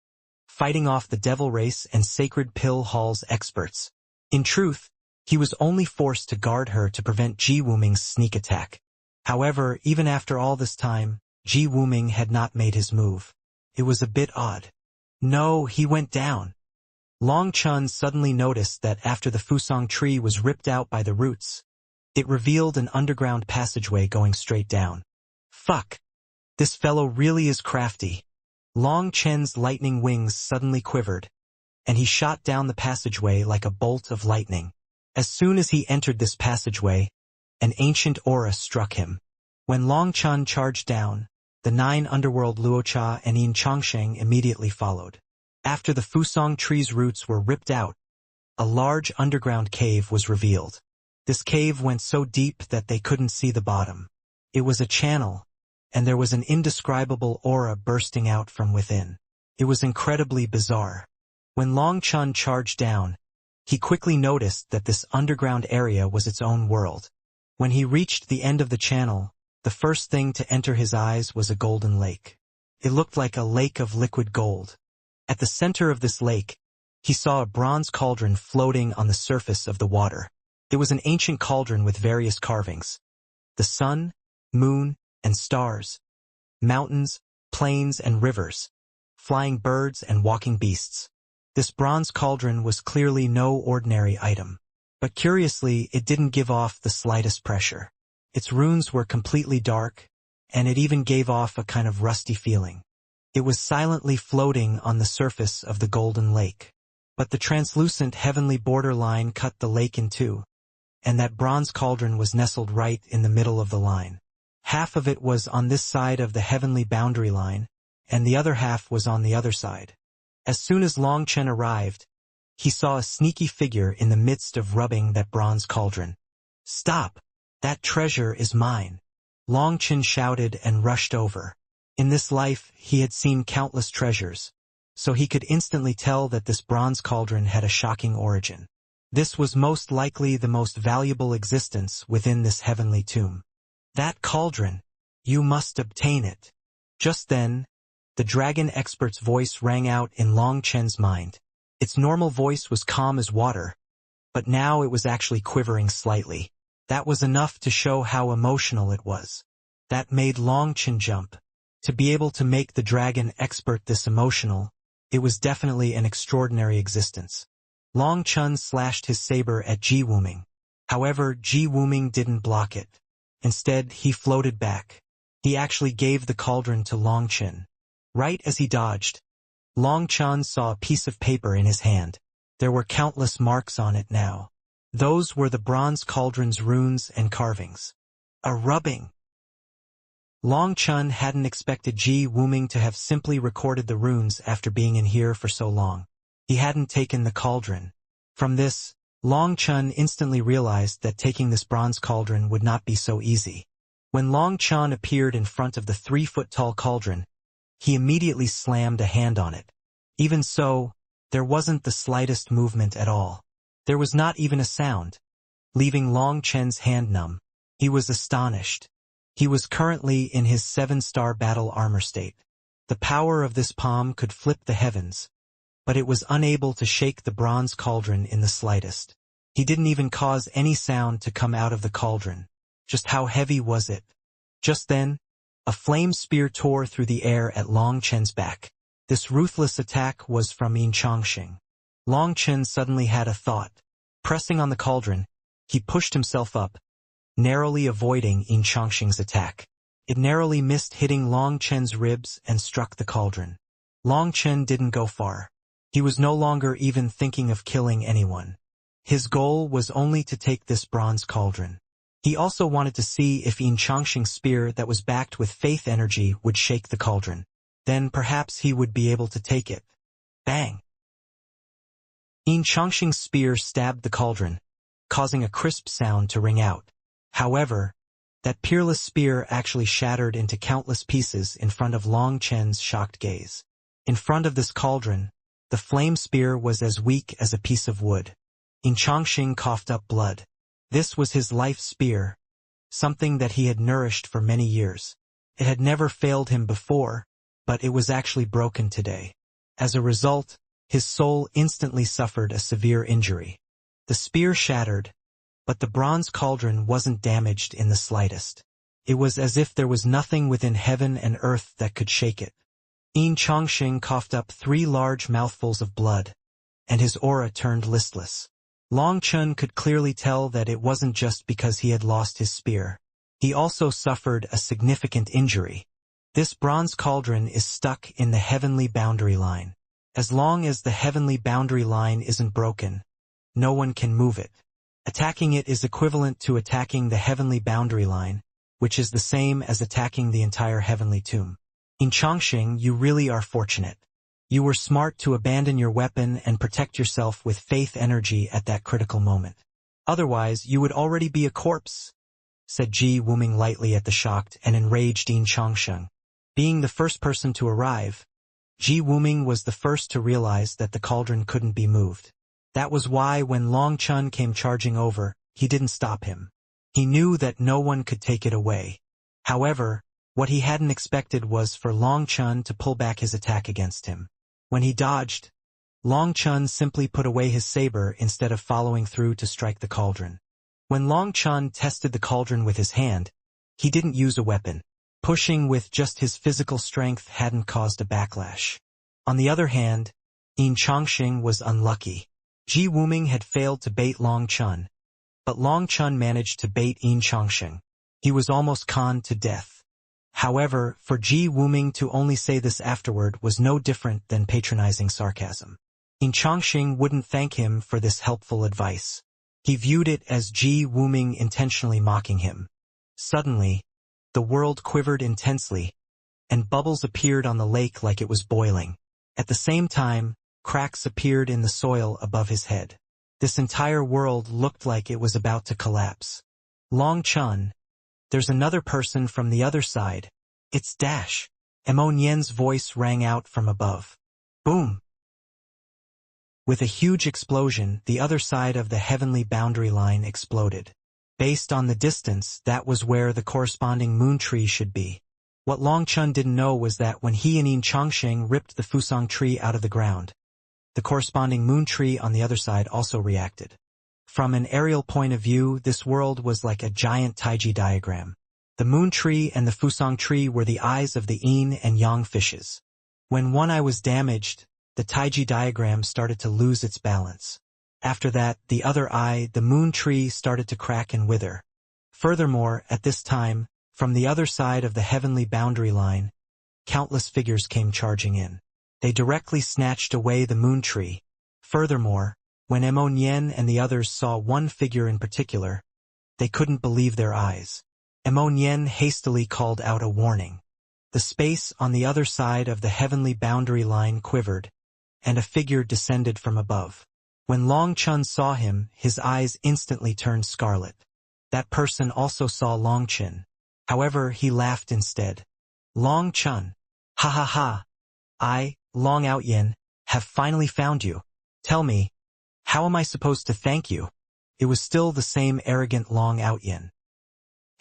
fighting off the Devil Race and Sacred Pill Hall's experts. In truth, he was only forced to guard her to prevent Ji Wuming's sneak attack. However, even after all this time, Ji Wuming had not made his move. It was a bit odd. No, he went down. Long Chen suddenly noticed that after the Fusong tree was ripped out by the roots, it revealed an underground passageway going straight down. Fuck! This fellow really is crafty. Long Chen's lightning wings suddenly quivered, and he shot down the passageway like a bolt of lightning. As soon as he entered this passageway, an ancient aura struck him. When Long Chen charged down, the 9 Underworld Luocha and Yin Chongqing immediately followed. After the Fusong tree's roots were ripped out, a large underground cave was revealed. This cave went so deep that they couldn't see the bottom. It was a channel, and there was an indescribable aura bursting out from within. It was incredibly bizarre. When Long Chun charged down, he quickly noticed that this underground area was its own world. When he reached the end of the channel, the first thing to enter his eyes was a golden lake. It looked like a lake of liquid gold. At the center of this lake, he saw a bronze cauldron floating on the surface of the water. It was an ancient cauldron with various carvings. The sun, moon, and stars, mountains, plains, and rivers, flying birds and walking beasts. This bronze cauldron was clearly no ordinary item. But curiously, it didn't give off the slightest pressure. Its runes were completely dark, and it even gave off a kind of rusty feeling. It was silently floating on the surface of the golden lake. But the translucent heavenly borderline cut the lake in two, and that bronze cauldron was nestled right in the middle of the line. Half of it was on this side of the heavenly boundary line, and the other half was on the other side. As soon as Long Chen arrived, he saw a sneaky figure in the midst of rubbing that bronze cauldron. "Stop! That treasure is mine!" Long Chen shouted and rushed over. In this life, he had seen countless treasures, so he could instantly tell that this bronze cauldron had a shocking origin. This was most likely the most valuable existence within this heavenly tomb. "That cauldron! You must obtain it!" Just then, the dragon expert's voice rang out in Long Chen's mind. Its normal voice was calm as water, but now it was actually quivering slightly. That was enough to show how emotional it was. That made Long Chen jump. To be able to make the dragon expert this emotional, it was definitely an extraordinary existence. Long Chen slashed his saber at Ji Wuming. However, Ji Wuming didn't block it. Instead, he floated back. He actually gave the cauldron to Long Chen. Right as he dodged, Long Chen saw a piece of paper in his hand. There were countless marks on it now. Those were the bronze cauldron's runes and carvings. A rubbing! Long Chen hadn't expected Ji Wuming to have simply recorded the runes after being in here for so long. He hadn't taken the cauldron. From this, Long Chen instantly realized that taking this bronze cauldron would not be so easy. When Long Chen appeared in front of the 3-foot-tall cauldron, he immediately slammed a hand on it. Even so, there wasn't the slightest movement at all. There was not even a sound, leaving Long Chen's hand numb. He was astonished. He was currently in his 7-star battle armor state. The power of this palm could flip the heavens, but it was unable to shake the bronze cauldron in the slightest. He didn't even cause any sound to come out of the cauldron. Just how heavy was it? Just then, a flame spear tore through the air at Long Chen's back. This ruthless attack was from Yin Chongqing. Long Chen suddenly had a thought. Pressing on the cauldron, he pushed himself up, narrowly avoiding Yin Chongqing's attack. It narrowly missed hitting Long Chen's ribs and struck the cauldron. Long Chen didn't go far. He was no longer even thinking of killing anyone. His goal was only to take this bronze cauldron. He also wanted to see if Yin Chongqing's spear that was backed with faith energy would shake the cauldron. Then perhaps he would be able to take it. Bang! Yin Chongqing's spear stabbed the cauldron, causing a crisp sound to ring out. However, that peerless spear actually shattered into countless pieces in front of Long Chen's shocked gaze. In front of this cauldron, the flame spear was as weak as a piece of wood. Yin Chongqing coughed up blood. This was his life spear, something that he had nourished for many years. It had never failed him before, but it was actually broken today. As a result, his soul instantly suffered a severe injury. The spear shattered, but the bronze cauldron wasn't damaged in the slightest. It was as if there was nothing within heaven and earth that could shake it. Yin Chongqing coughed up 3 large mouthfuls of blood, and his aura turned listless. Long Chen could clearly tell that it wasn't just because he had lost his spear. He also suffered a significant injury. This bronze cauldron is stuck in the heavenly boundary line. As long as the heavenly boundary line isn't broken, no one can move it. Attacking it is equivalent to attacking the heavenly boundary line, which is the same as attacking the entire heavenly tomb. In Chongqing, you really are fortunate. You were smart to abandon your weapon and protect yourself with faith energy at that critical moment. Otherwise, you would already be a corpse, said Ji Wuming lightly at the shocked and enraged Yin Changsheng. Being the first person to arrive, Ji Wuming was the first to realize that the cauldron couldn't be moved. That was why when Long Chun came charging over, he didn't stop him. He knew that no one could take it away. However, what he hadn't expected was for Long Chun to pull back his attack against him. When he dodged, Long Chun simply put away his saber instead of following through to strike the cauldron. When Long Chun tested the cauldron with his hand, he didn't use a weapon. Pushing with just his physical strength hadn't caused a backlash. On the other hand, Yin Changsheng was unlucky. Ji Wuming had failed to bait Long Chun, but Long Chun managed to bait Yin Changsheng. He was almost conned to death. However, for Ji Wuming to only say this afterward was no different than patronizing sarcasm. Yin Changsheng wouldn't thank him for this helpful advice. He viewed it as Ji Wuming intentionally mocking him. Suddenly, the world quivered intensely, and bubbles appeared on the lake like it was boiling. At the same time, cracks appeared in the soil above his head. This entire world looked like it was about to collapse. Long Chun, there's another person from the other side. It's Dash. Nien's voice rang out from above. Boom! With a huge explosion, the other side of the heavenly boundary line exploded. Based on the distance, that was where the corresponding moon tree should be. What Long Chun didn't know was that when he and Yin Changsheng ripped the Fusang tree out of the ground, the corresponding moon tree on the other side also reacted. From an aerial point of view, this world was like a giant Taiji diagram. The moon tree and the Fusang tree were the eyes of the Yin and Yang fishes. When one eye was damaged, the Taiji diagram started to lose its balance. After that, the other eye, the moon tree, started to crack and wither. Furthermore, at this time, from the other side of the heavenly boundary line, countless figures came charging in. They directly snatched away the moon tree. Furthermore, when Nien and the others saw one figure in particular, they couldn't believe their eyes. Nien hastily called out a warning. The space on the other side of the heavenly boundary line quivered, and a figure descended from above. When Long Chun saw him, his eyes instantly turned scarlet. That person also saw Long Chun. However, he laughed instead. Long Chun. Ha ha ha. I, Long Outyin, have finally found you. Tell me, how am I supposed to thank you? It was still the same arrogant Long Outyin.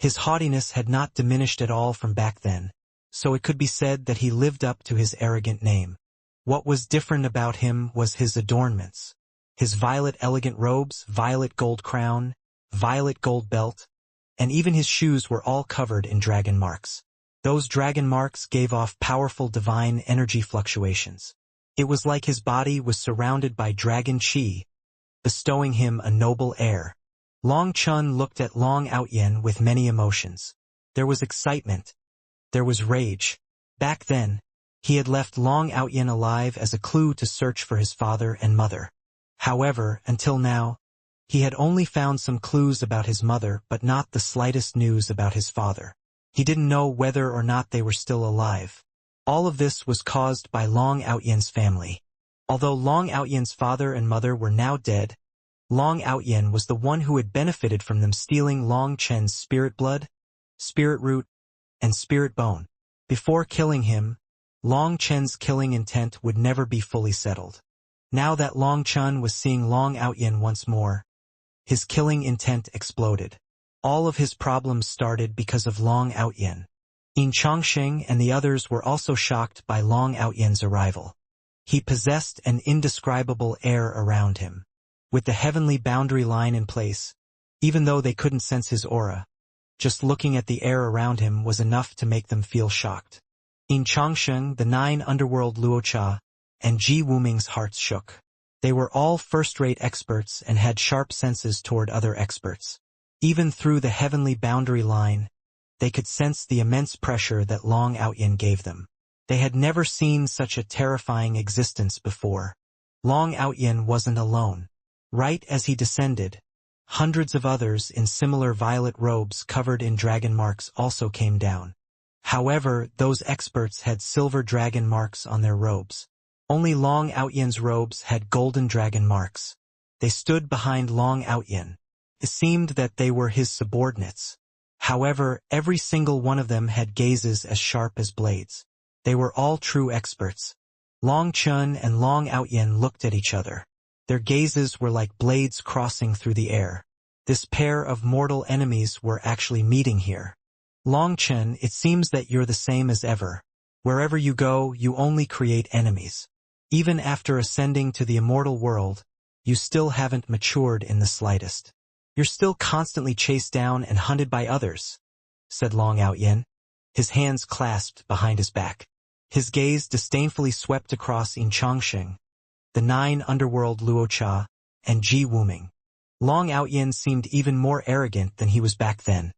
His haughtiness had not diminished at all from back then, so it could be said that he lived up to his arrogant name. What was different about him was his adornments. His violet elegant robes, violet gold crown, violet gold belt, and even his shoes were all covered in dragon marks. Those dragon marks gave off powerful divine energy fluctuations. It was like his body was surrounded by dragon chi, bestowing him a noble air. Long Chun looked at Long Outyin with many emotions. There was excitement. There was rage. Back then, he had left Long Outyin alive as a clue to search for his father and mother. However, until now, he had only found some clues about his mother but not the slightest news about his father. He didn't know whether or not they were still alive. All of this was caused by Long Outyin's family. Although Long Outyin's father and mother were now dead, Long Outyin was the one who had benefited from them stealing Long Chen's spirit blood, spirit root, and spirit bone. Before killing him, Long Chen's killing intent would never be fully settled. Now that Long Chun was seeing Long Outyin once more, his killing intent exploded. All of his problems started because of Long Outyin. Yin Changsheng and the others were also shocked by Long Outyin's arrival. He possessed an indescribable air around him. With the heavenly boundary line in place, even though they couldn't sense his aura, just looking at the air around him was enough to make them feel shocked. Yin Changsheng, the 9 underworld Luocha, and Ji Wuming's hearts shook. They were all first-rate experts and had sharp senses toward other experts. Even through the heavenly boundary line, they could sense the immense pressure that Long Outyin gave them. They had never seen such a terrifying existence before. Long Outyin wasn't alone. Right as he descended, hundreds of others in similar violet robes covered in dragon marks also came down. However, those experts had silver dragon marks on their robes. Only Long Outyen's robes had golden dragon marks. They stood behind Long Outyen. It seemed that they were his subordinates. However, every single one of them had gazes as sharp as blades. They were all true experts. Long Chun and Long Outyen looked at each other. Their gazes were like blades crossing through the air. This pair of mortal enemies were actually meeting here. Long Chun, it seems that you're the same as ever. Wherever you go, you only create enemies. Even after ascending to the immortal world, you still haven't matured in the slightest. You're still constantly chased down and hunted by others, said Long Outyen, his hands clasped behind his back. His gaze disdainfully swept across In Chongsheng, the 9 underworld Luocha, and Ji Wuming. Long Outyen seemed even more arrogant than he was back then,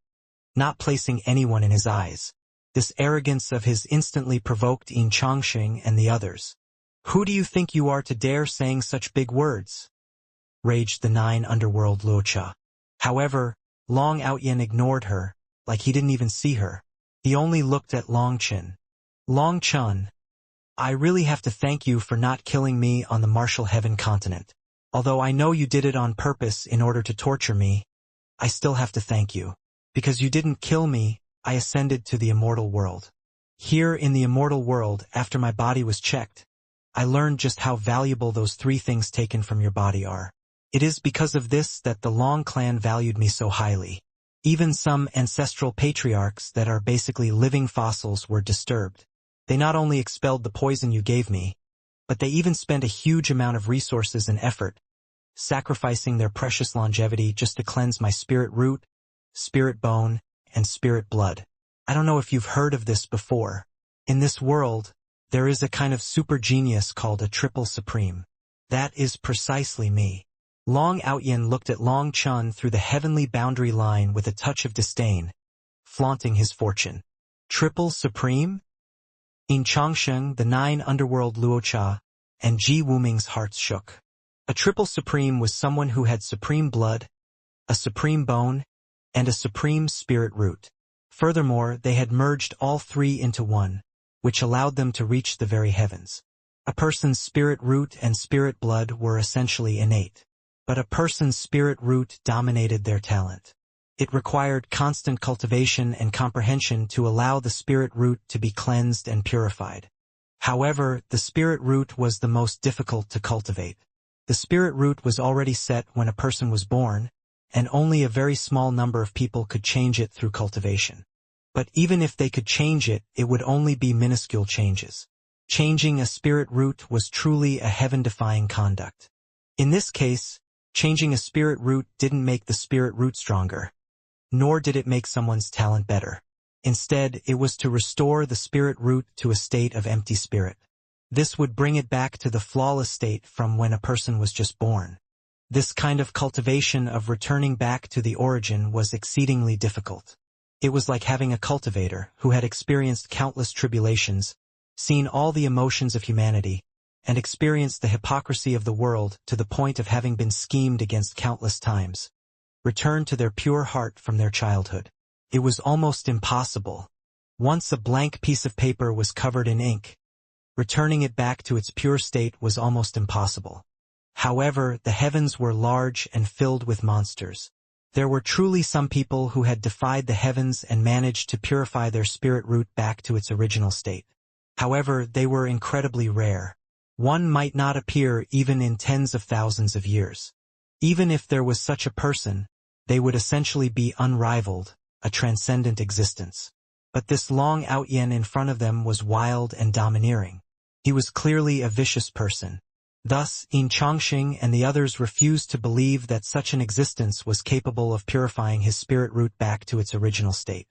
not placing anyone in his eyes. This arrogance of his instantly provoked In Chongsheng and the others. Who do you think you are to dare saying such big words? Raged the 9 underworld Luocha. However, Long Outyen ignored her, like he didn't even see her. He only looked at Long Chun. Long Chun, I really have to thank you for not killing me on the Martial Heaven continent. Although I know you did it on purpose in order to torture me, I still have to thank you. Because you didn't kill me, I ascended to the immortal world. Here in the immortal world, after my body was checked, I learned just how valuable those 3 things taken from your body are. It is because of this that the Long clan valued me so highly. Even some ancestral patriarchs that are basically living fossils were disturbed. They not only expelled the poison you gave me, but they even spent a huge amount of resources and effort, sacrificing their precious longevity just to cleanse my spirit root, spirit bone, and spirit blood. I don't know if you've heard of this before. In this world, there is a kind of super genius called a triple supreme. That is precisely me. Long Outyen looked at Long Chun through the heavenly boundary line with a touch of disdain, flaunting his fortune. Triple supreme? In Chongsheng, the 9 underworld Luocha, and Ji Wuming's hearts shook. A triple supreme was someone who had supreme blood, a supreme bone, and a supreme spirit root. Furthermore, they had merged all 3 into one, which allowed them to reach the very heavens. A person's spirit root and spirit blood were essentially innate. But a person's spirit root dominated their talent. It required constant cultivation and comprehension to allow the spirit root to be cleansed and purified. However, the spirit root was the most difficult to cultivate. The spirit root was already set when a person was born, and only a very small number of people could change it through cultivation. But even if they could change it, it would only be minuscule changes. Changing a spirit root was truly a heaven-defying conduct. In this case, changing a spirit root didn't make the spirit root stronger, nor did it make someone's talent better. Instead, it was to restore the spirit root to a state of empty spirit. This would bring it back to the flawless state from when a person was just born. This kind of cultivation of returning back to the origin was exceedingly difficult. It was like having a cultivator who had experienced countless tribulations, seen all the emotions of humanity, and experienced the hypocrisy of the world to the point of having been schemed against countless times. Return to their pure heart from their childhood. It was almost impossible. Once a blank piece of paper was covered in ink, returning it back to its pure state was almost impossible. However, the heavens were large and filled with monsters. There were truly some people who had defied the heavens and managed to purify their spirit root back to its original state. However, they were incredibly rare. One might not appear even in tens of thousands of years. Even if there was such a person, they would essentially be unrivaled, a transcendent existence. But this Long Outyen in front of them was wild and domineering. He was clearly a vicious person. Thus, In Chongsheng and the others refused to believe that such an existence was capable of purifying his spirit root back to its original state.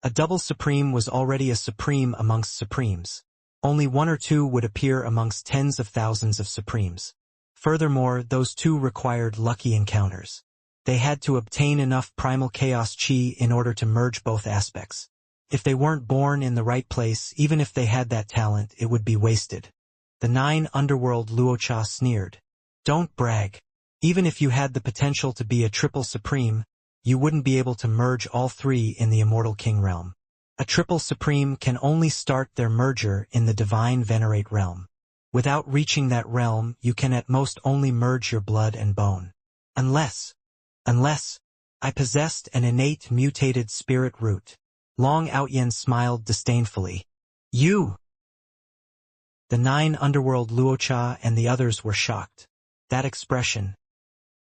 A double supreme was already a supreme amongst supremes. Only 1 or 2 would appear amongst tens of thousands of supremes. Furthermore, those 2 required lucky encounters. They had to obtain enough primal chaos chi in order to merge both aspects. If they weren't born in the right place, even if they had that talent, it would be wasted. The 9 underworld Luocha sneered. Don't brag. Even if you had the potential to be a triple supreme, you wouldn't be able to merge all 3 in the immortal king realm. A triple supreme can only start their merger in the divine venerate realm. Without reaching that realm, you can at most only merge your blood and bone. Unless I possessed an innate mutated spirit root. Long Outyen smiled disdainfully. You! The 9 underworld Luocha and the others were shocked. That expression.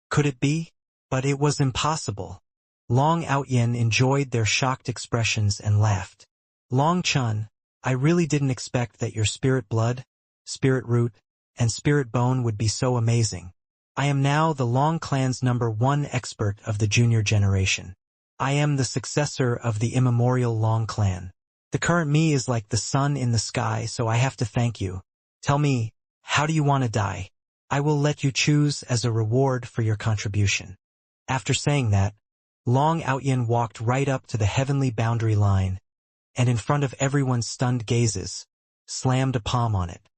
Could it be? But it was impossible. Long Outyen enjoyed their shocked expressions and laughed. Long Chun, I really didn't expect that your spirit blood, spirit root, and spirit bone would be so amazing. I am now the Long clan's #1 expert of the junior generation. I am the successor of the immemorial Long clan. The current me is like the sun in the sky, so I have to thank you. Tell me, how do you want to die? I will let you choose as a reward for your contribution. After saying that, Long Outyen walked right up to the heavenly boundary line, and in front of everyone's stunned gazes, slammed a palm on it.